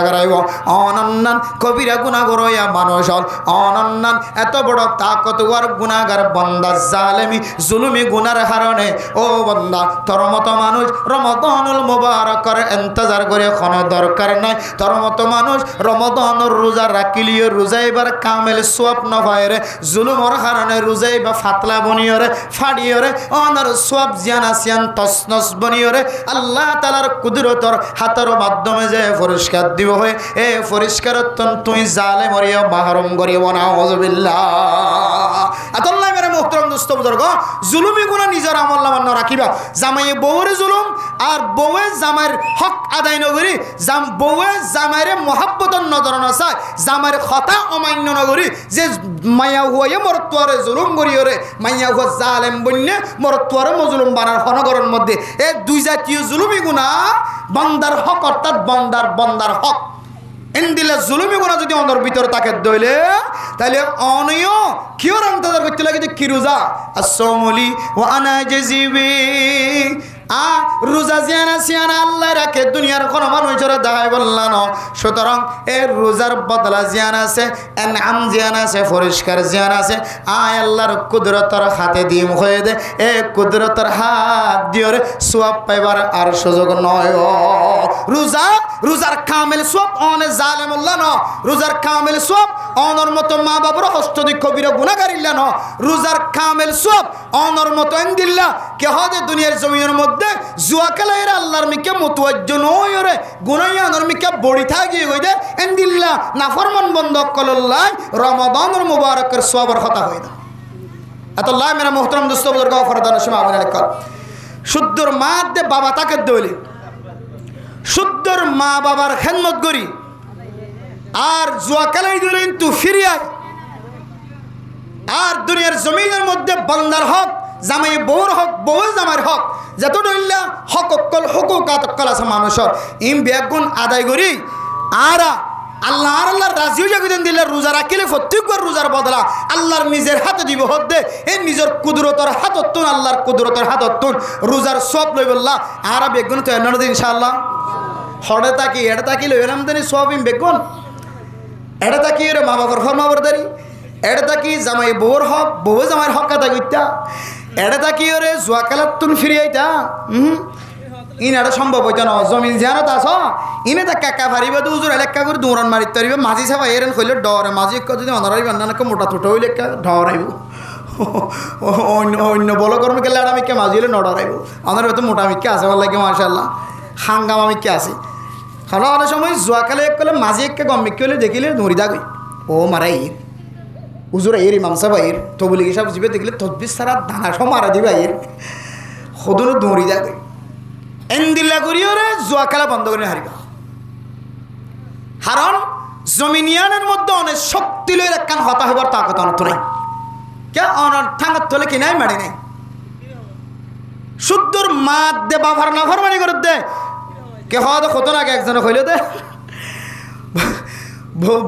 হারাইব অনন্নান কবিরা গুনাহগার হইয়া মানুষ হল অনন্নান এত বড় তাকতওয়ার গুনাহগার বান্দা জালেমি জুলুমি গুনার হারণে ও বান্দা তোর মত মানুষ রমাদানুল মুবারকের ইন্তজার করে কোনো দরকার নাই তোর মতো মানুষ রমাদানের রোজা রাখিলিও রোজা এবার কামেল সওয়াব না হয় রে জুলুমর কারণে রোজা এবার ফাতলা বনিও রে ফাড়িও রে অনর সওয়াব জিয়ান আসিয়ান তসনস বনিও রে আল্লাহ তাআলার কুদরতর হাতের মাধ্যমে যে পুরস্কার দিব হয় এই পুরস্কারতন তুই জালেম মরিয়া মাহরুম করিব না আউযুবিল্লাহ আল্লাহ মেরে মুহতারাম দোস্ত বুজুর্গ জুলুমি গুনাহ নিজের আমল নামা না রাখিবা জামাই বউরে জুলুম আর বউয়ে জামাইর হক আদায় নগরি বউয়ে জামাইরে মহব্বতন নজর নসায় জামাইর কথা অমান্য নগরি যে মাইয়া হয়ে মরতোয়ারে জুলুম করিওরে মাইয়া হয়ে জালেম বন্যে মরতোয়ারে মজলুম বানার হনগরের মধ্যে এই দুই জাতীয় জুলুমি গুনাহ বান্দার হক অর্থাৎ বান্দার হক এন্দিলে জুলুমি গুনাহ যদি অন্তর ভিতর তাকে দইলে তাহলে অনিয় কিওর ইন্তজার করতে লাগে যে কি রোজা আসসামুলি ওয়া আনা জাজিবি রোজা জিয়ানা সিয়ানা আল্লাহ রাখে দুনিয়ার কোনো মানুষের দেখায় বললাম সুতরাং এর রোজার বদলা জিয়ান আছে এনআম জিয়ান আছে পরিষ্কার জিয়ান আছে আল্লাহর কুদরতের হাতে দিম হয়ে দে এ কুদরতের হাত দিয়ে সওয়াব পাইবার আর সুযোগ নয় রোজার কামেল সওয়াব অনে জালেমুল্লাহ ন রোজার কামেল সওয়াব অনর মতো মা বাবার হস্তদি কবিরা গুনাহগারিল্লা ন রোজার কামেল সওয়াব অনর মতো এন্দিল্লা কে হদে দুনিয়ার জমিনের মধ্যে জুয়া খেলাইরা আল্লাহর মিকে মুতওয়াজ্জ নয়রে গুনাহগার মিকে বড়ি থাকি হইদে এন্দিল্লা নাফরমান বন্ধ কল্লাহ রমাদানুল মুবারকের সওয়াবের কথা হইদা আল্লাহ মেরা মুহতারাম দোস্ত বুজুর্গ ফরদান সময় আমল কর শুদ্ধর মা দে বাবা তাকে দইলে শুদ্ধর মা বাবার খেদমত করি আর জুয়া খেলাই দিলে কিন্তু ফিরিয়ায় আর দুনিয়ার জমিনের মধ্যে বান্দার হক জামাই বউর হক বউ জামাইর হক যত দইল্লা হক অক্কল হুকুকাত অক্কল আছে মানুষের ইম বেগুন আদায় করি আর আল্লাহর রাজিও জাগিদেন দিলে রোজা রাখিলে প্রত্যেকবার রোজার বদলা আল্লাহর নিজের হাতে দিব হদ্দে এই নিজের কুদরতের হাততুন আল্লাহর কুদরতের হাততুন রোজার সব লই বললা আর বেগুন তো এনে দিন ইনশাআল্লাহ হড়ে তাকি এটা তাকি লই এলাম দেনি সব ইম বেগুন এটা তাকি রে মা বাবার ফরমাবরদারি এটা তাকি জামাই বউর হক বউ জামাইয়ের হক আদায় করতা এটা তাকি রে জুয়া খেলার তুন ফিরে আইতা ইন এটা সম্ভব হইতো না জমিন জিয়ানত আস ইনে তা কাকা ফারিবে তো উজুর এলাকা করে দৌড়ান মারিতে পারিবে মাঝি সাবা এরেন কইলে ডরে মাঝি যদি অনারাই বান্নাকে মোটা ছোট হইলে ডরাইব অন্য বল কর্ম গেলে আর আমি কে মাঝি হলে নডরাইব আমার হয়তো মোটা মিকে আছে ভালো লাগে মার্শাল্লাহ হাঙ্গাম আমি কে আছে কারণ অনেক সময় জুয়া খেলে এক কলে মাঝি একে গম মিকে হলে দেখিলে দৌড়ি দাগই ও মারাই উজুর এর ইমাম সাহেব আইর তবুলি সব জিবে দেখলে তদবির সারা দানা সব মারা দিবে আইর সদনো দৌড়ি দাগই এন্দিল্লা করিও রে জুয়া খেলা বন্ধ করে হারিবা কারণ জমিনিয়ানের মধ্যে অনেক শক্তি লই একখান হতা হবার তাকত অনত নাই কে অনর ঠাঙ্গার তলে কিনাই মারি নাই শুদ্ধর মাত দে বাবার না ফরমানি করে দে কে হওয়া তো কত লাগে একজনে হইলে দে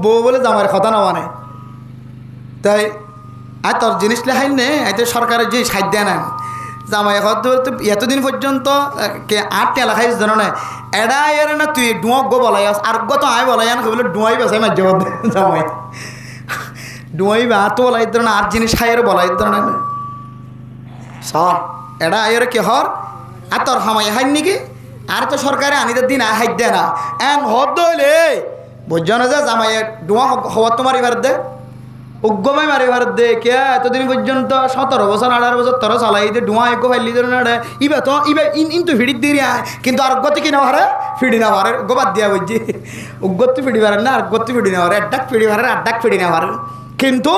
বউ বলে জামার কথা না মানে তাই আর তোর জিনিস লেখাই নে এতে সরকারের যে সাহায্য নেন জামাই এতদিন পর্যন্ত কে 8 টা লেখাই জানো না এডা এর না তুই ডুঁয়া গো বলাই আর গো তো আয় বলাই না বলে ডুঁয়াই বেসাই মাঝে জামাই ডুঁয়াই বা তো বলাই ধর না আর জিনিস খাইয়ের বলাই ধর না সব এডা আয়ের কে হর আর তোর হামাই হাই নাকি আর তো সরকারে আনিদের দিন হাই দেয় না এন হদ হইলে বুঝছো না যে জামাই ডুঁয়া হওয়া তোমার এবার দে উগ্গমাই মারি ভারত দে কে এতদিন পর্যন্ত 17 বছর 18 বছর তোর চালাই দে ডুয়া এক ফাইলি ধরে না ইবা তো ইবা ইন তো ফিড়ি দিয়ে কিন্তু আর গতি কিনা হারে ফিড়ি না হারে গোবাদ দিয়া বুঝছি উগ্গতি ফিড়ি ভারে না আর গতি ফিড়ি না হারে আড্ডাক ফিড়ি ভারে আড্ডাক ফিড়ি না হারে কিন্তু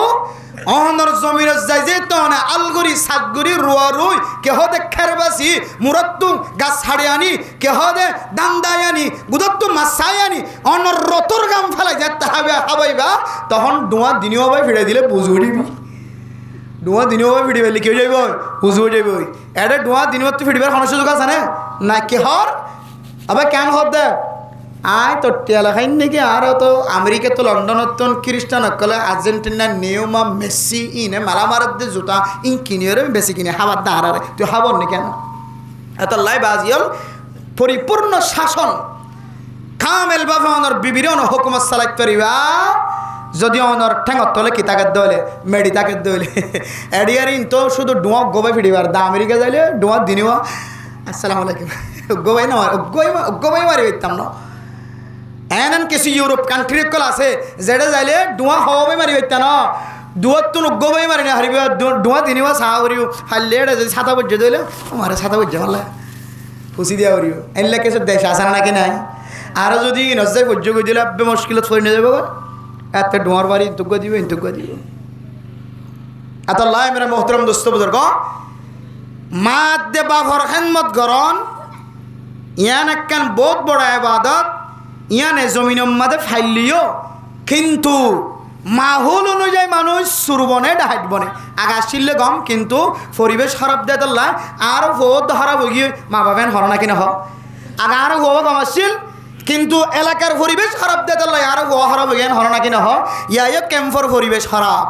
অনর জমির যাই যে তো না আলগুড়ি সাতগুড়ি রুয়া রুই কেহ দে খেরবাসি মুরত্তু গাছ ছাড়ি আনি কেহ দে দান্দাই আনি গুদত্তু মাছাই আনি অনর রতর গাম ফেলাই যেতে হবে হাবাইবা তখন ডুয়া দিনিও ভাই ফিরে দিলে বুঝু দিবি ডুয়া দিনিও ভাই ফিরে পেলে কেউ যাইব বুঝু যাইব এটা ডুয়া দিনিও তো ফিরবার কোনো সুযোগ আছে না কেহর আবার কেন হর দে আয় তো টেলা খাই নাকি আর তো আমেরিকা তো লন্ডনত খ্রিস্টান অকলে আর্জেন্টিনা নিয়মা মেসি ইনে মারা মারার দিয়ে জুতা ইন কিনিয়ে বেশি কিনে হাবার দাঁড়ারে তুই হাবর নি কেন এত লাই বাজিয়ল পরিপূর্ণ শাসন কামেল বাবা অনর বিবির অন হুকুমত চালাইত পারিবা যদি অনর ঠেঙত তলে কি তাকে দলে মেডি তাকে দলে এডিয়ার ইন তো শুধু ডুয়া গোবাই ফিডিবার দা আমেরিকা যাইলে ডুয়া দিনিও আসসালামু আলাইকুম গোবাই না গোবাই মারি হইতাম না এন কিছু ইউরোপ কান্ট্রি কল আছে যেটা যাইলে ডুয়া হওয়াই মারি হইতা না দুয়ার তো গোবাই মারি না হারিব ডুয়া তিনিবা চাহা করিব হারলে এটা যদি ছাতা বজ্য দিলে মারে ছাতা বজ্য মারলে ফুসি দিয়া করিব এনলে কিছু দেশ আছে নাকি নাই আরও যদি নজায় বজ্য করে দিলে আব্বে মুশকিলত পড়ে নিয়ে যাবো এত ডুয়ার বাড়ি ইন্তুক দিব ইন্তুক দিব এত লাই মেরা মোহতরম দোস্ত বুজুর্গ মাত দে বাফর খেদমত গরন ইয়ান একখান বহুত বড় ইবাদত ইয়ানে জমিনের মাঝে ফাইলিও কিন্তু মাহুল অনুযায়ী মানুষ সুরবনে ডাহাইট বনে আগা আসলে গম কিন্তু পরিবেশ খারাপ দেয় তোল্লা আরও বহুত খারাপ হয়ে গিয়ে মা বাবেন হর নাকি না আগা আরও হওয়া গম আসছিল কিন্তু এলাকার পরিবেশ খারাপ দেয় তোল্লা আরও হওয়া খারাপ হয়ে গেন হর নাকি না ইয়াইও ক্যাম্পর পরিবেশ খারাপ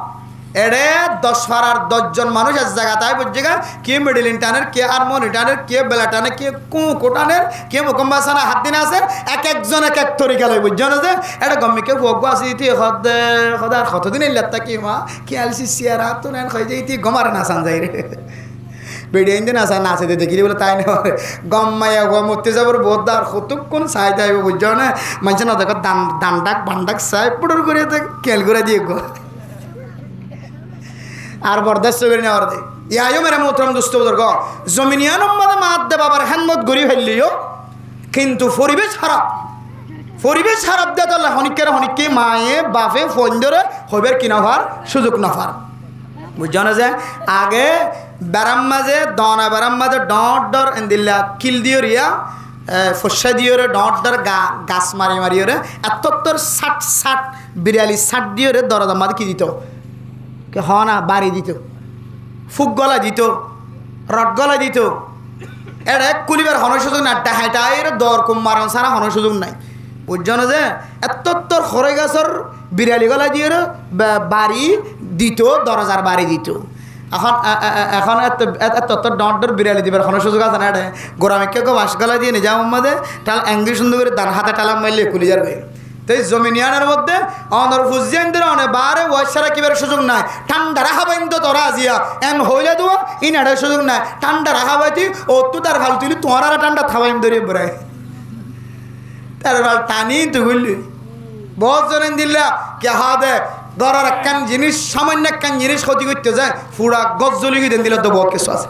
এড়ে 10 পাড়ার 10 জন মানুষ এক জায়গা তাই বুঝছে কে মিডিল টানের কে হারমোনি টানের কে বেলা টানে কে কুঁকো টানের কে মুকম্বাসানা হাত দিন আছে এক একজন এক এক তরিকা লই বুঝছো না যে এটা গম্মিকে ভোগ আসি ইতি সদার কতদিন এলাতা কি মা কি আলসি সিয়ারা তো নেন খাই যে ইতি গমার নাচান যাই রে বেড়ে দিন আসা নাচে দিয়ে দেখি বলে তাই না গম্মাইয়া গো মরতে যাবার বোধার কতক্ষণ চাই তাইব বুঝছো না মানুষ না দেখো দান্ডাক বান্ডাক চাই পুটুর করে খেল করে দিয়ে গো আর বরদাস্ত করে নেওয়ার দে ইয়াও মেরে মোহতরম দোস্ত বুজুর্গ জমিনিয়ান মধ্যে মাত দে বাবার হেনমত গড়ি ফেললিও কিন্তু পরিবেশ খারাপ দে তাহলে হনিককে মায়ে বাপে ফোন ধরে হইবার কিনা হওয়ার সুযোগ না পার বুঝছো না যে আগে বেড়াম মাঝে দনা বেড়াম মাঝে ডর দিল্লা কিল দিও রিয়া ফসা দিও রে ডর গাছ মারি রে এত 60 42 দিও রে দরদাম মাঝে কি দিত হ না বাড়ি দিত ফুক গলা দিত রড গলা দিত এটা কুলিবার হন সুযোগ না ডাহাইটাই দর কম মারণ ছাড়া হন সুযোগ নাই বুঝছো না যে এত খরে গাছর বিড়ালি গলা দিয়ে বাড়ি দিত 10,000 বাড়ি দিত এখন এত ডর বিড়ালি দিবার হন সুযোগ আছে না এটা গোড়ামিকে বাস গলা দিয়ে নিয়ে যাও আমাদের টাল অ্যাঙ্গি সুন্দর করে দান হাতে টালাম মারলে কুলিজার হয়ে তো এই জমিনিয়ানের মধ্যে অনর ফুজিয়ানদের অনেক বারে ওয়াসারা কিবার সুযোগ নাই ঠান্ডা রাখা বাইন তো তোরা আজিয়া এম হইলে দেবো ইনারের সুযোগ নাই ঠান্ডা রাখা বাইতি ও তো তার ভাল তুলি তোমার আর ঠান্ডা থাবাইম ধরে বেড়ায় তার ভাল টানি তো বুঝলি বহুত জনেন দিল্লা কে হা দে ধরার একখান জিনিস সামান্য একখান জিনিস ক্ষতি করতে যায় পুরা গজ জ্বলি দেন দিলে তো বহুত কিছু আছে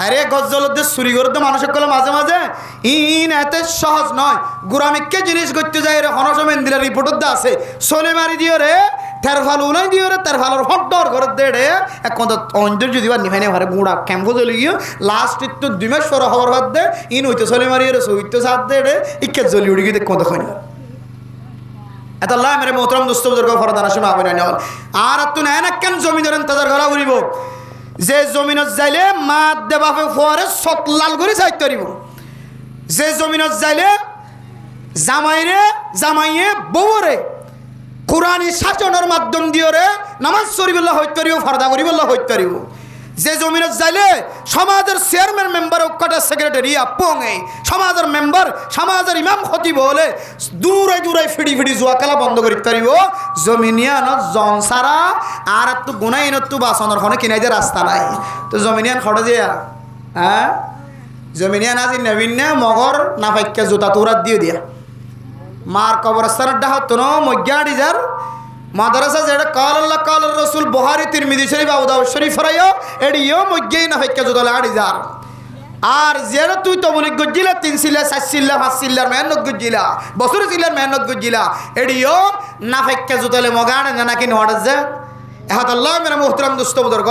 আরে গজ জ্বলতে চুরি করতে মানুষের কলে মাঝে মাঝে এত সহজ নয় গুরামিককে জিনিস করতে যায় রে হনসমেন দিলে রিপোর্ট আছে চলে মারি দিও রে তের ভাল উলাই দিও রে তার ভালোর হট্টর ঘর দে রে এক কথা অঞ্জর যদি বা নিভাই নেই গুঁড়া ক্যাম্পো চলে গিয়ে লাস্ট তো 2 মাস পর হওয়ার বাদ দে হইতে চলে মারি রে সহিত সাথ দে রে ইকে জ্বলি উড়ি গিয়ে কত হয় না এত আল্লাহ মেরে মোহতরম দোস্ত বুজুর্গ ফরদান শোনা হবে না আর তুই না কেন জমি ধরেন তাদের ঘরা ঘুরিব যে জমিনত যাইলে মাত দে বাপে ফোয়ারে সত লাল করে যাইতে পারিব যে জমিনত যাইলে জামাইয়ে বউরে কোরআনি শাসনের মাধ্যম দিয়ে রে নামাজ শরীফুল্লাহ হইতে পারিব ফরদা করিবুল্লাহ হইতে পারিব যে জমিনত যাইলে সমাজের চেয়ারম্যান মেম্বার ওকাটা সেক্রেটারি আপঙে সমাজের মেম্বার সমাজের ইমাম খতিব হলে দূরে ফিডি জুয়া খেলা বন্ধ করিতে পারিব জমিনিয়ান জন সারা আর একটু গুনাইন একটু বাসনের খনে কিনাই যে রাস্তা নাই তো জমিনিয়ান খড়ে যে হ্যাঁ জমিনিয়ান আজি নবীন মগর না পাইকা জুতা তোরাত দিয়ে দিয়া মার কবরস্থানের ডাহত ন মজ্ঞাড়ি যার মাদ্রাসা যেটা কাল আল্লাহ কাল রসুল বুখারী তিরমিজি শরীফ আবু দাউদ শরীফ রাইও এডিও মজ্ঞাই না পাইকা জুতা আড়ি যার আর যেটা তুই তো মনে গজ্জিলা 3 সিল্লা 4 সিল্লা 5 সিল্লার মেহনত গজ্জিলা বছর সিল্লার মেহনত গজ্জিলা এডিও না পাইকা জুতালে মগাড়ে না নাকি নড়ে যে এহাত আল্লাহ মেরা মুহতারাম দোস্ত বুজুর্গ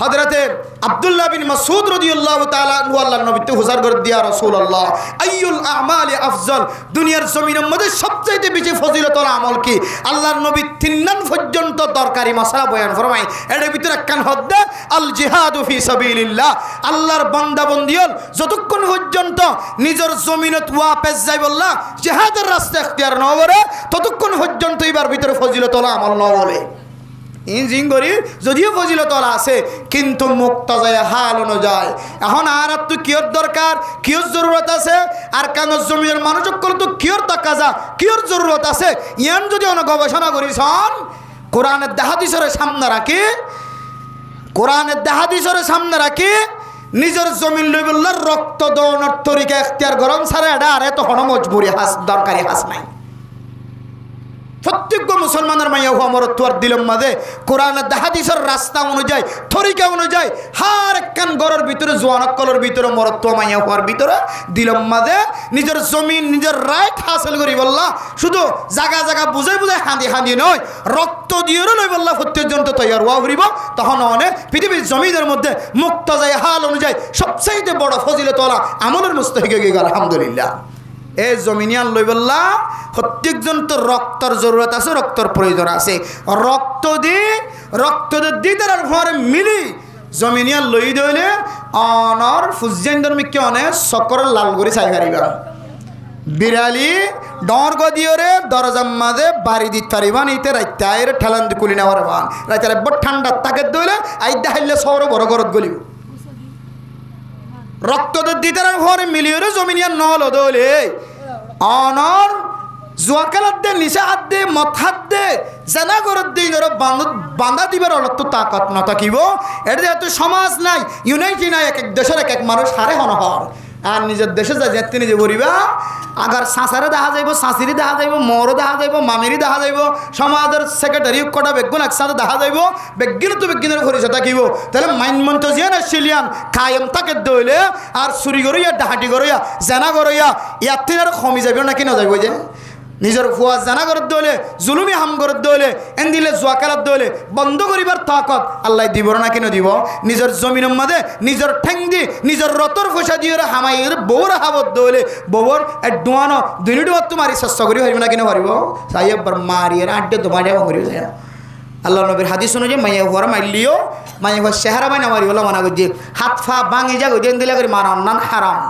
হযরতে আব্দুল্লাহ বিন মাসউদ রাদিয়াল্লাহু তাআলা আনহু আল্লাহর নবীতে হুজার করে দিয়া রাসূলুল্লাহ আইয়ুল আমালি আফজল দুনিয়ার জমিনের মধ্যে সবচেয়ে বেশি ফজিলতর আমল কি আল্লাহর নবী 3 নাম পর্যন্ত দরকারি মাসআলা বয়ান ফরমায় এর ভিতরে কান হদ্দে আল জিহাদু ফি সাবিলিল্লাহ আল্লাহর বান্দা বন্দিয়ল যতক্ষণ পর্যন্ত নিজের জমিনত ওয়াপস যাই বললা জিহাদের রাস্তা ইখতিয়ার না করে ততক্ষণ পর্যন্ত এবার ভিতরে ফজিলতর আমল না বলে ইঞ্জিঙ্গরি যদিও ফজিলতলা আছে কিন্তু মুক্তাজায় হাল অনুযায়ী এখন আর তুই কিয়র দরকার কিয়র জরুরত আছে আর কেন জমির মানুষ তো কিয়র তাকাজা কিয়র জরুরত আছে ইয়ান যদি অনেক গবেষণা করিস কোরআনের দেহাদিসরে সামনে রাখি নিজের জমিন লইবুল্লাহর রক্ত দৌড়ানোর তরিকা এখতিয়ার গরম ছাড়া এটা আর এত হন মজবুরি হাস দরকারি হাস নাই প্রত্যেক মুসলমানের মাইয়া হওয়া মরত্ব আর দিলম মাঝে কোরআন হাদিসের রাস্তা অনুযায়ী তরিকা অনুযায়ী হার একখান গড়ের ভিতরে জোয়ানকলের ভিতরে মরত্ব মাইয়া হওয়ার ভিতরে দিলম মাঝে নিজের জমিন নিজের রাইট হাসিল করি বললা শুধু জায়গা জায়গা বুঝে বুঝে হাঁদি হাঁদি নয় রক্ত দিয়ে নয় বললা প্রত্যেকজন তো তৈয়ার হওয়া ফুরিব তখন অনেক পৃথিবীর জমিনের মধ্যে মুক্ত যায় হাল অনুযায়ী সবচাইতে বড় ফজিলত তোলা আমলের মুস্তাহিক হয়ে গেল আলহামদুলিল্লাহ এই জমিনিয়ান লই বললা প্রত্যেকজন তো রক্তর জরুরত আছে রক্তর প্রয়োজন আছে রক্ত দি তার ঘরে মিলি জমিনিয়ান লই দইলে অনর ফুজাইন ধর্মিককে অনেক সকর লাল করে চাই পারিবা বিড়ালি ডর গদিওরে দরজার মাঝে বাড়ি দিতে পারিবান ইতে রাইতে আয়ের ঠেলান কুলি নেওয়ার বান রাইতে বড় ঠান্ডা তাকে দইলে আইদা হাইলে সৌর বড় গরত গলিব রক্তদের দিতার ঘরে মিলিয়ে জমিনিয়ান নহল দলে অনর জুয়াকালার দে নিশা হাত দে মত হাত দে জানা গরত দিই ধরো বাঁধা দিবার অলত্ত তাকত না থাকিব এটা যেহেতু সমাজ নাই ইউনাইটি নাই এক এক দেশের এক এক মানুষ হারে হনহর আর নিজের দেশে যা যেতে নিজে করিবা আগার সাঁসারে দেখা যাইব শাঁসিরি দেখা যাইব মরও দেখা যাইব মামিরি দেখা যাইব সমাজের সেক্রেটারি কটা বেগুন একসাথে দেখা যাইব বেগিন তো বেগিনের ঘুরেছে থাকিব তাহলে মাইন মন্ত যে না শিলিয়ান কায়েম তাকে দইলে আর চুরি করিয়া ডাহাটি করিয়া জেনা করিয়া ইয়ার থেকে আর কমি যাবে নাকি না যাইব যে নিজের ফুয়া জানা করত দইলে জুলুমি হাম করত দইলে এন দিলে জুয়াকালাত দইলে বন্ধ করিবার তাকত আল্লাহ দিব না কেন দিব নিজের জমিনের মাঝে নিজের ঠেং দি নিজের রতর পয়সা দিয়ে হামাইয়ের বউর হাবত দইলে বউর ডুয়ানো দুই ডুয়ার তো মারি চেষ্টা করি হরিব না কেন পারিব চাই একবার মারিয়ে আড্ডে তোমার করিব যায় আল্লাহ নবীর হাদিস শুনে মাইয়া হুয়ার মারলিও মাইয়া হুয়ার চেহারা মাইনা মারি বলা মানা করছি হাত ফা ভাঙি যা গেন দিলে করে মারা অন্যান হারাম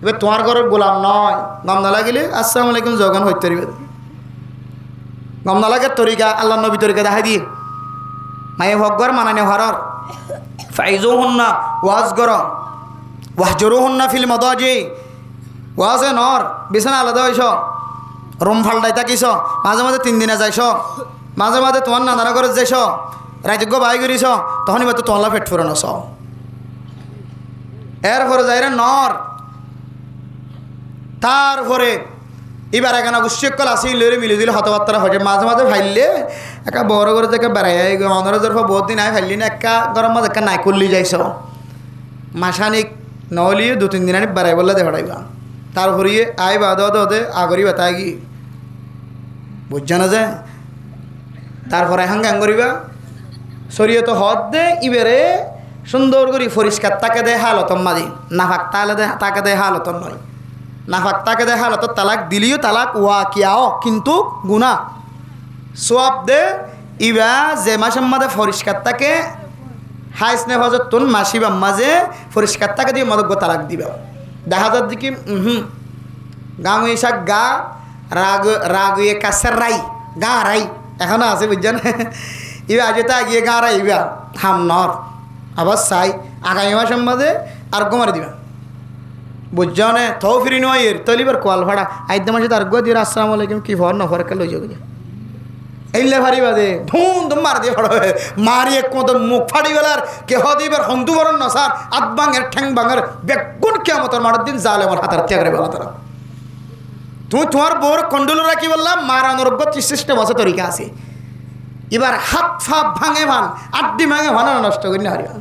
এবার তোমার ঘরের গোলাম নয় গম না লাগিলে আসসালামু আলাইকুম জগন হইতে পারিবে গম না লাগে তরিকা আল্লাহ নবী তরিকা দেখা দিয়ে মায়ে হকগর মানানি হরর ফাইজো হন্না ওয়াজ গর ওয়াজরো হন্না ফিল মদাজি ওয়াজে নর বিছানা আলাদা হইছ রুম ফাল্টাই থাকিস মাঝে মাঝে 3 দিনে যাইছ মাঝে মাঝে তোমার নানার ঘরে যাইছ রাইতজ্ঞ বাই করিস তখনই তো তোমার পেট ফুরান এরপরে যাই রে নর তারপরে এবার এখানে গুষ্টিকল আসি লইরে মিলি দিলে হতবার্তা হয়ে মাঝে মাঝে ফাইলে একা বড় করে দেখে বেড়াই অনর জরফা বহুত দিন আয় ফাইলি না একা গরম মাঝে একা নাই করলি যাইছ মাসানিক নহলি 2-3 দিন আনি বেড়াই বললে দে বেড়াইবা তারপরে আয় বাদে দে আগরি বাতাই গি বুঝছ না যে তারপরে এখন গান করিবা শরীয় তো হদ দে ইবেরে সুন্দর করি পরিষ্কার তাকে দে হালতম মাঝি নাফাক তাহলে দে তাকে দে হালতম নয় নাফাক তাকে দে হালত তালাক দিলিও তালাক ওয়া কিয়াও কিন্তু গুণা সোয়াব দে ইবা যে মাসের মাঝে পরিষ্কার তাকে হাইসনে হজর তুন মাসিবা মাঝে পরিষ্কার তাকে দিয়ে মদক তালাক দিবা দেখা যার দিকে গাঁয়ে শাক গা রাগুয়ে কাছের রাই গা রাই এখনো আছে বুঝছেন ইবা আজ তা গিয়ে গা রাই ইবা হাম নর আবার চাই আগামী মাসের মাঝে আর গোমারে দিবা বুঝছো নে তো ফিরি নয়ের তলিবার কোয়াল ভাড়া আইতে মাসে তার গো দিয়ে আসসালামু আলাইকুম কি ভর নফর কে লই যাবে এইলে ভারিবা দে ধুম ধুম মার দিয়ে ফড় মারি এক মত মুখ ফাড়ি গেলার কে হদিবার হন্দু বরণ নসার আত বাঙের ঠ্যাং বাঙের বেগুন কিয়ামতের মারার দিন জালে আমার হাতার ত্যাগরে বলা তারা তুমি তোমার বউর কন্ডল রাখি বললাম মারানোর সিস্টেম আছে তরিকা আছে এবার হাত ফাপ ভাঙে ভান আড্ডি ভাঙে ভান নষ্ট করি না হারিবা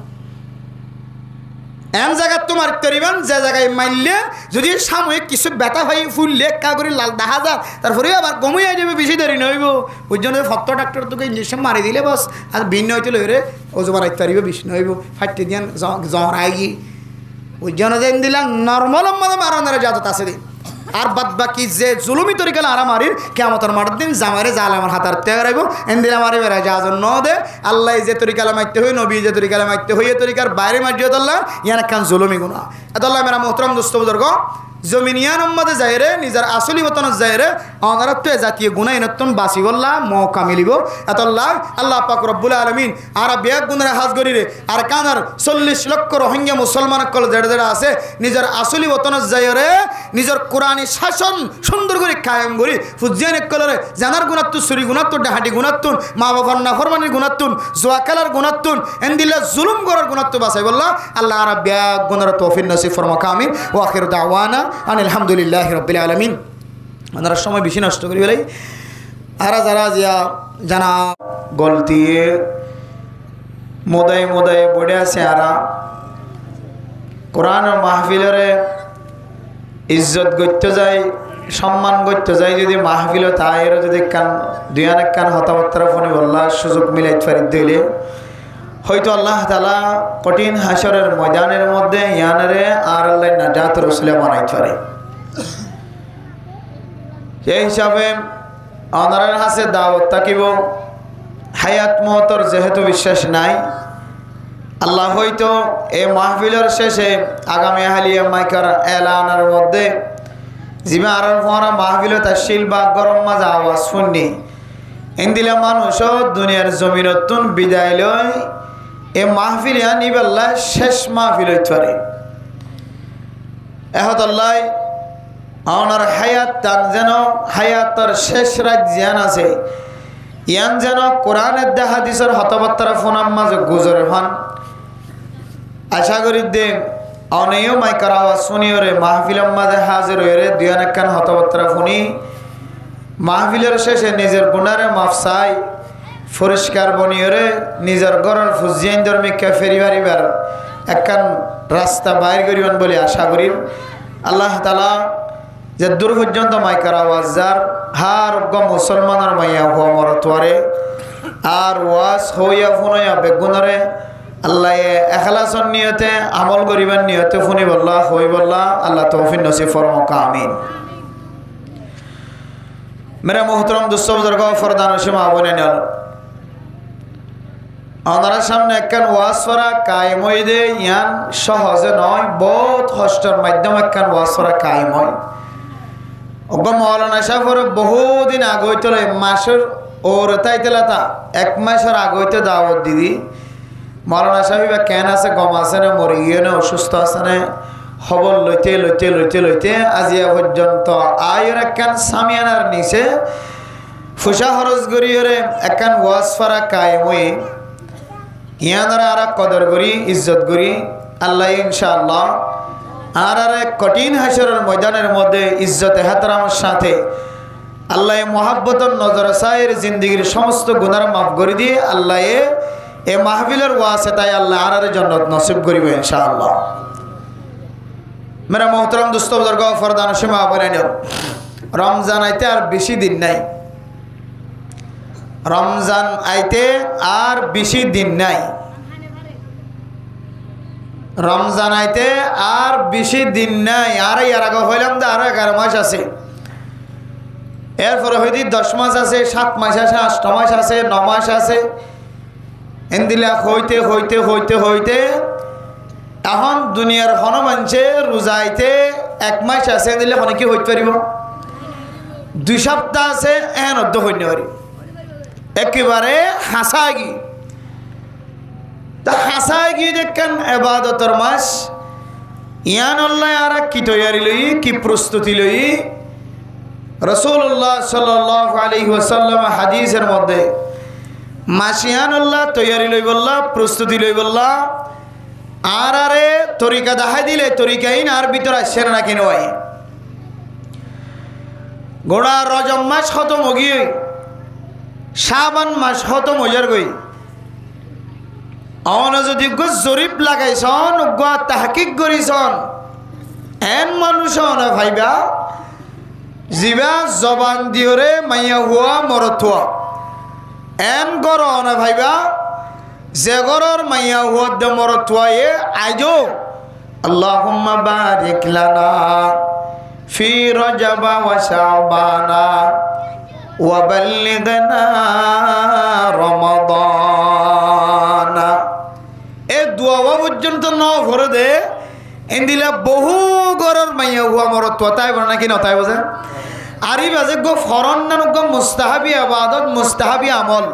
এমন জায়গা তোমার করিবেন যে জায়গায় মারলে যদি সাময়িক কিছু ব্যথা হয়ে ফুললে একা করে লাল দেখা যায় তারপরে আবার কমিয়ে যাবে বেশি দেরি নইব ওই জন্য ফত্ত ডাক্তার তোকে ইঞ্জেকশন মারি দিলে বস আর ভিন্ন হইতে লইরে ওজো মারাইতে পারিব বেশি নইব ফাটতে দিয়ান জ্বর আই ওই জন্য যেন দিলাম নর্মাল মানে মারানোর যাদত আছে দিন আর বাদ বাকি যে জুলুমি তরিকা আরাম মারির কেমতর মারার দিন জামারে জাল আমার হাতার ত্যাগ রাখবো এনদিন আমার বেড়া যা ন দে আল্লাহ যে তরিকালা মারতে হই নবী যে তরিকালা মারতে হই এ তরিকার বাইরে মারিয়ে দল্লা ইয়ান একখান জুলুমি গুণা দল্লা মেরা মোহতরম দোস্ত বুজুর্গ জমিনিয়ান মধ্যে যাইরে নিজের আসলি বতন যাইরে অনারত তো জাতীয় গুণাই নতুন বাসি বললা মৌকা মিলিব এতল্লাহ আল্লাহ পাক রব্বুল আলামিন আর বেগ গুণরে হাজ গরিরে আর কানার 40 লক্ষ রোহিঙ্গা মুসলমান কল যেটা যেটা আছে নিজের আসলি বতন যাইরে নিজের কোরআনী শাসন সুন্দর করে কায়েম করি ফুজিয়ান কলরে জানার গুণাত্তু সুরি গুণাত্তু ডাহাটি গুণাত্তুন মা বাবার নাফরমানির গুণাত্তুন জোয়া খেলার গুণাত্তুন এন্দিল্লা জুলুম করার গুণাত্তু বাসাই বললা আল্লাহ আর বেগ গুণরে তৌফিক নসিব ফরমাকা আমিন ওয়া আখিরু দাওয়ানা আলহামদুলিল্লাহি রাব্বিল আলামিন। আমরা সময় বেশি নষ্ট করি বলে আর যারা জিয়া জানা গলতি মোদায় মোদায় বড়ে আছে আর কোরআন মাহফিলরে ইজ্জত গত্য যায় সম্মান গত্য যায় যদি মাহফিল তাইরও যদি কান দুই অনেক কান হতাবার্তা ফোনে বললা সুযোগ মিলাই ফারিদ দিলে হয়তো আল্লাহ তাআলা কঠিন হাসরের ময়দানের মধ্যে ইয়ানরে আর আল্লাহ নাজাত রসুলে বানাইতে পারে। সেই হিসাবে অনারের হাসে দাওয়াত থাকিব হায়াত মহতর যেহেতু বিশ্বাস নাই আল্লাহ হয়তো এই মাহফিলের শেষে আগামী হালিয়া মাইকার এলানের মধ্যে জিমে আর মাহফিল তাশিল বা গরম মাজা আওয়াজ শুননি ইন্দিলা মানুষও দুনিয়ার জমিনতুন বিদায় লয় এ মাহফিল নিবেল্লা শেষ মাহফিল হইতে পারে এহতাল্লাহ ওনার হায়াত তান যেন হায়াতর শেষ রাত জিয়ান আছে ইয়ান যেন কোরআনের দে হাদিসের হতবার্তারা ফোনাম মাঝে গুজরে হন আশা করি দে অনেও মাইকার আওয়াজ শুনিও রে মাহফিলের মাঝে হাজির হয়ে রে দুই অনেক কান হতবার্তারা শুনি মাহফিলের শেষে নিজের গুণারে মাফসাই পরিষ্কার বনিয়রে নিজের ঘরের ফুজিয়ান ধর্মিকা ফেরি বাড়িবার একখান রাস্তা বাইর করিবেন বলে আশা করি। আল্লাহ তাআলা যে দূর পর্যন্ত মাইকার আওয়াজ যার হার মুসলমানের মাইয়া হওয়া মরতোয়ারে আর ওয়াজ হইয়া ফুনয়া বেগুনরে আল্লাহ এখলাসন নিয়তে আমল করিবার নিয়তে ফুনি বললা হই বললা আল্লাহ তৌফিক নসিব ফরমাকা আমিন। मेरे मोहतरम दोस्तों बुजुर्गों फरदान शिमा बने नल ওনারা সামনে একখান ওয়াজ করা কায়েম হয়ে দে ইয়ান সহজে নয় বহুত কষ্টের মাধ্যমে একখান ওয়াজ করা কায়েম হয় ওগো মৌলানা সাহেবের বহুদিন আগে হইতে মাসের ওর তাইতেলাতা 1 মাসের আগে হইতে দাওয়াত দিদি মৌলানা সাহেব কেন আছে গম আছে না মরে গিয়ে না অসুস্থ আছে না খবর লইতে লইতে লইতে লইতে আজিয়া পর্যন্ত আয়ের একখান সামিয়ানার নিচে ফুসা খরচ করিয়ে একখান ওয়াজ করা কায়েম হয়ে ইয়ানারা আর কদর করি ইজ্জত করি আল্লাহ ইনশাআল্লাহ আর এক কঠিন হাসরের ময়দানের মধ্যে ইজ্জত এহতরামের সাথে আল্লাহ মোহাব্বতর নজর সায়ের জিন্দগির সমস্ত গুনাহ মাফ করে দিয়ে আল্লাহ এ মাহফিলের ওয়াসিতায় আল্লাহ আর জান্নাত নসিব করিবে ইনশাআল্লাহ। मेरा मोहतरम दोस्तों बुजुर्गों फरदान शिमा बने रमजान आइते और बेशी दिन नहीं रमजान आइते और बेशी दिन नहीं रमजान आइते और बेशी दिन नहीं আর এর আগে হইলাম দা আর 11 মাস আছে এরপর হইদি 10 মাস আছে 7 মাস আছে 8 মাস আছে 9 মাস আছে এন্দিলা হইতে হইতে হইতে হইতে এখন দুনিয়ার হনুমানছে রোজাইতে 1 মাস আছে দিলে হনে কি হইতে পারিব 2 সপ্তাহ আছে এন অর্ধ হইতে পারি একেবারে হাসাগি তা হাসাগি দেখেন ইবাদতের মাস ইয়ান আল্লাহ আর কি তৈরি লই কি প্রস্তুতি লই রাসূলুল্লাহ সাল্লাল্লাহু আলাইহি ওয়াসাল্লাম হাদিসের মধ্যে মাসিয়ান আল্লাহ তৈরি লই বললা প্রস্তুতি লই বললা আর আরে তরিকা দেখাই দিলে তরিকাহীন আর ভিতর আসছে না কেন হয় গোড়া রজব মাস খতম হগিয়ে শাবান মাস খতম হইয়ার গই অন যদি জরিপ লাগাইছন তাহকিক করিছন এন মানুষ না ভাইবা জিবা জবান দিওরে মাইয়া হুয়া মরতুয়া এন গর না ভাইবা যে গরর মাইয়া হুয়া মরতুয়ায়ে আইজো আল্লাহুম্মা বারিক লানা ফি রজব ওয়া শাবানা ওয়া বাল্লিগনা রমাদান এ দোয়া পর্যন্ত ন ভরে দে এন দিলা বহু গরর মাইয়া হুয়া মরত তাই বল নাকি নতাই বোঝে আরি বাজে গো ফরন নানক গো মুস্তাহাবি আবাদত মুস্তাহাবি আমল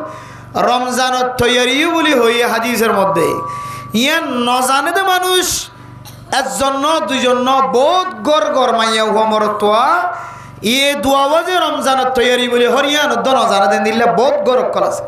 রমজানত তৈয়ারিও বলি হই হাদিসের মধ্যে ইয়া নজানে দে মানুষ একজন দুইজন বহুত গর মাইয়া হুয়া মরত ইয়ে দুয়া বাজে রমজানত তৈয়ারি বলি হরিয়ান নজানে দেন দিলে বহুত গর অক্কল আছে